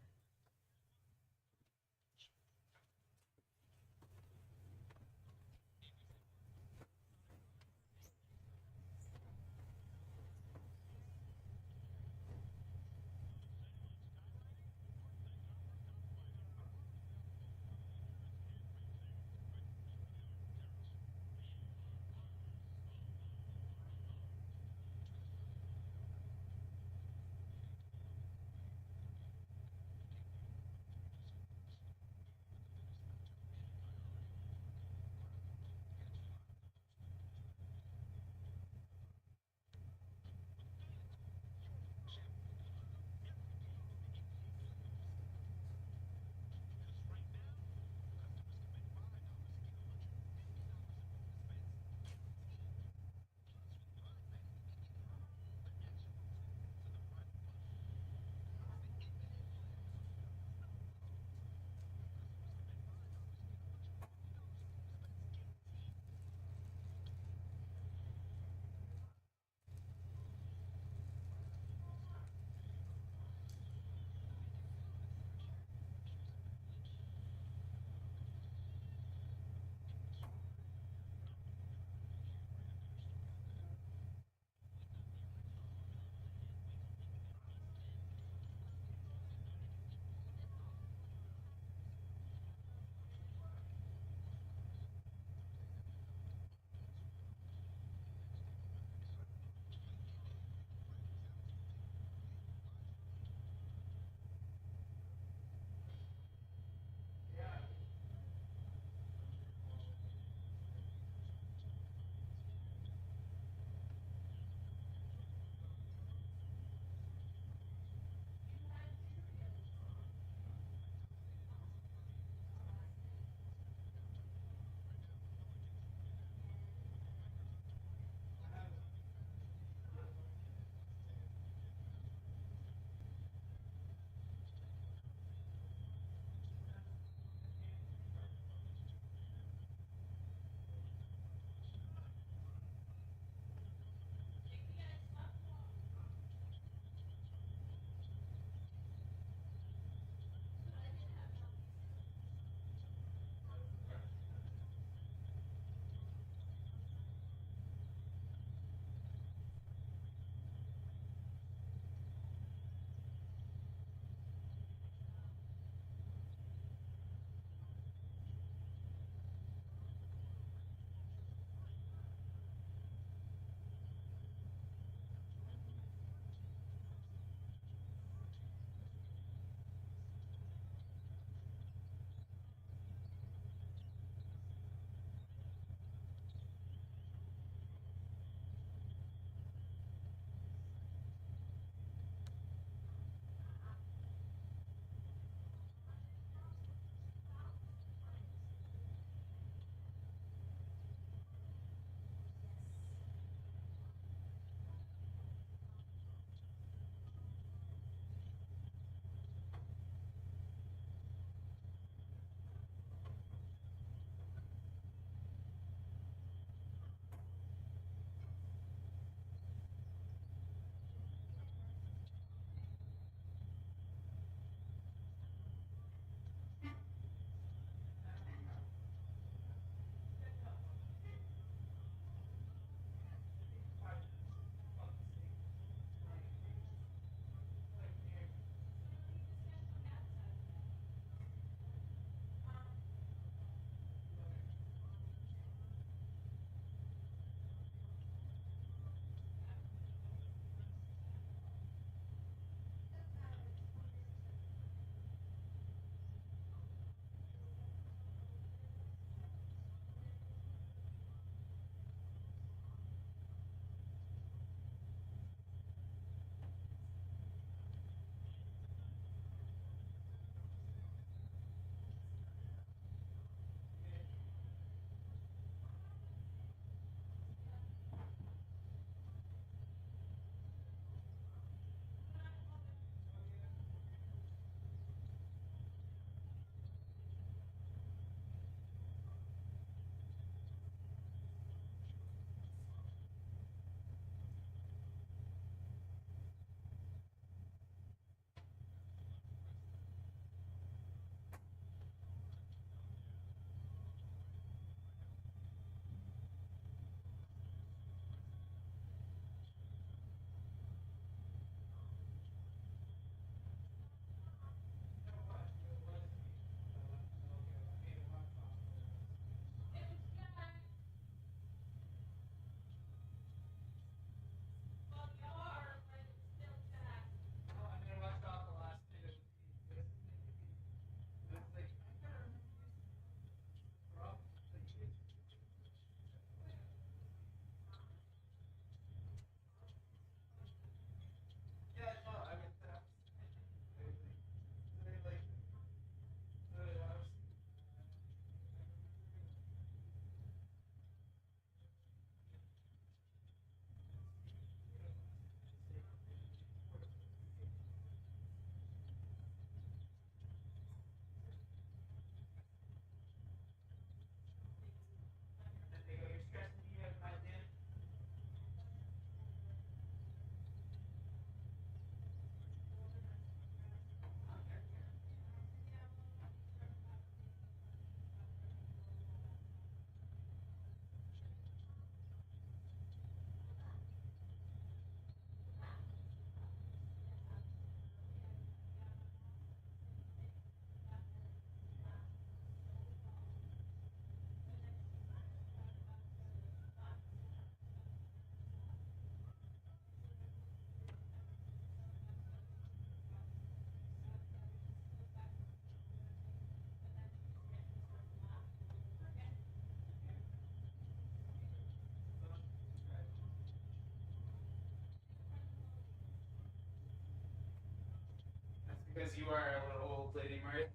Because you are a little old lady, right?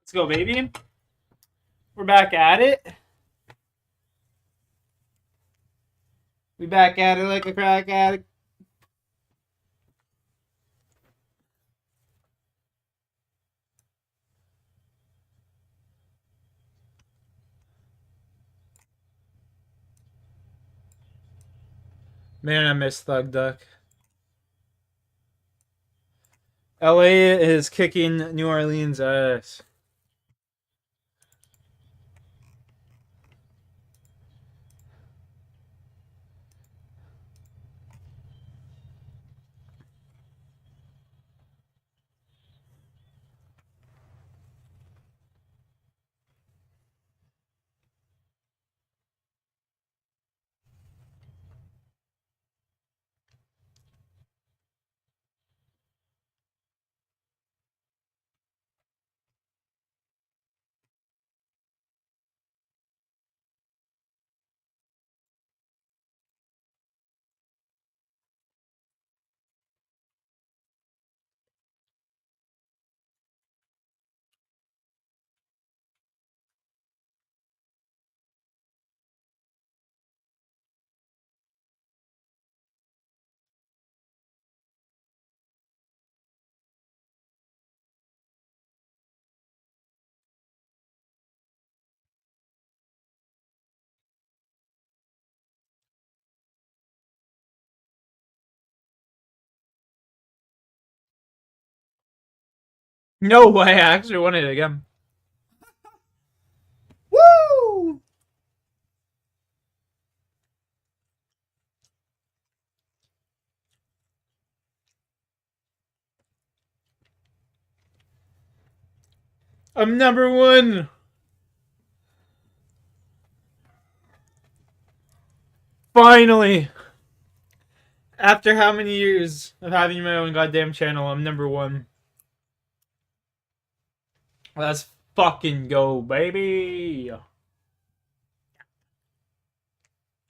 Let's go, baby. We're back at it. We back at it like a crack addict. Man, I miss Thug Duck. LA is kicking New Orleans' ass. No way, I actually won it again. Woo! I'm number one. Finally. After how many years of having my own goddamn channel, I'm number one. Let's fucking go, baby.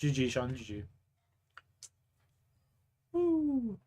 GG, Sean, GG. Woo.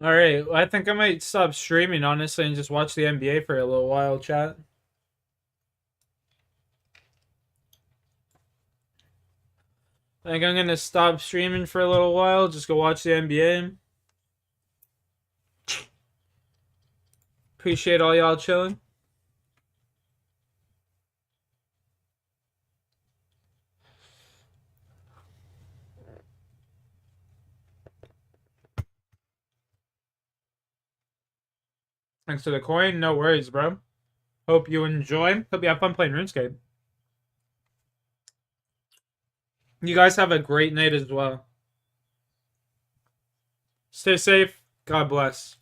Alright, I think I might stop streaming, honestly, and just watch the NBA for a little while, chat. I think I'm gonna stop streaming for a little while, just go watch the NBA. Appreciate all y'all chilling. Thanks for the coin. No worries, bro. Hope you enjoy. Hope you have fun playing RuneScape. You guys have a great night as well. Stay safe. God bless.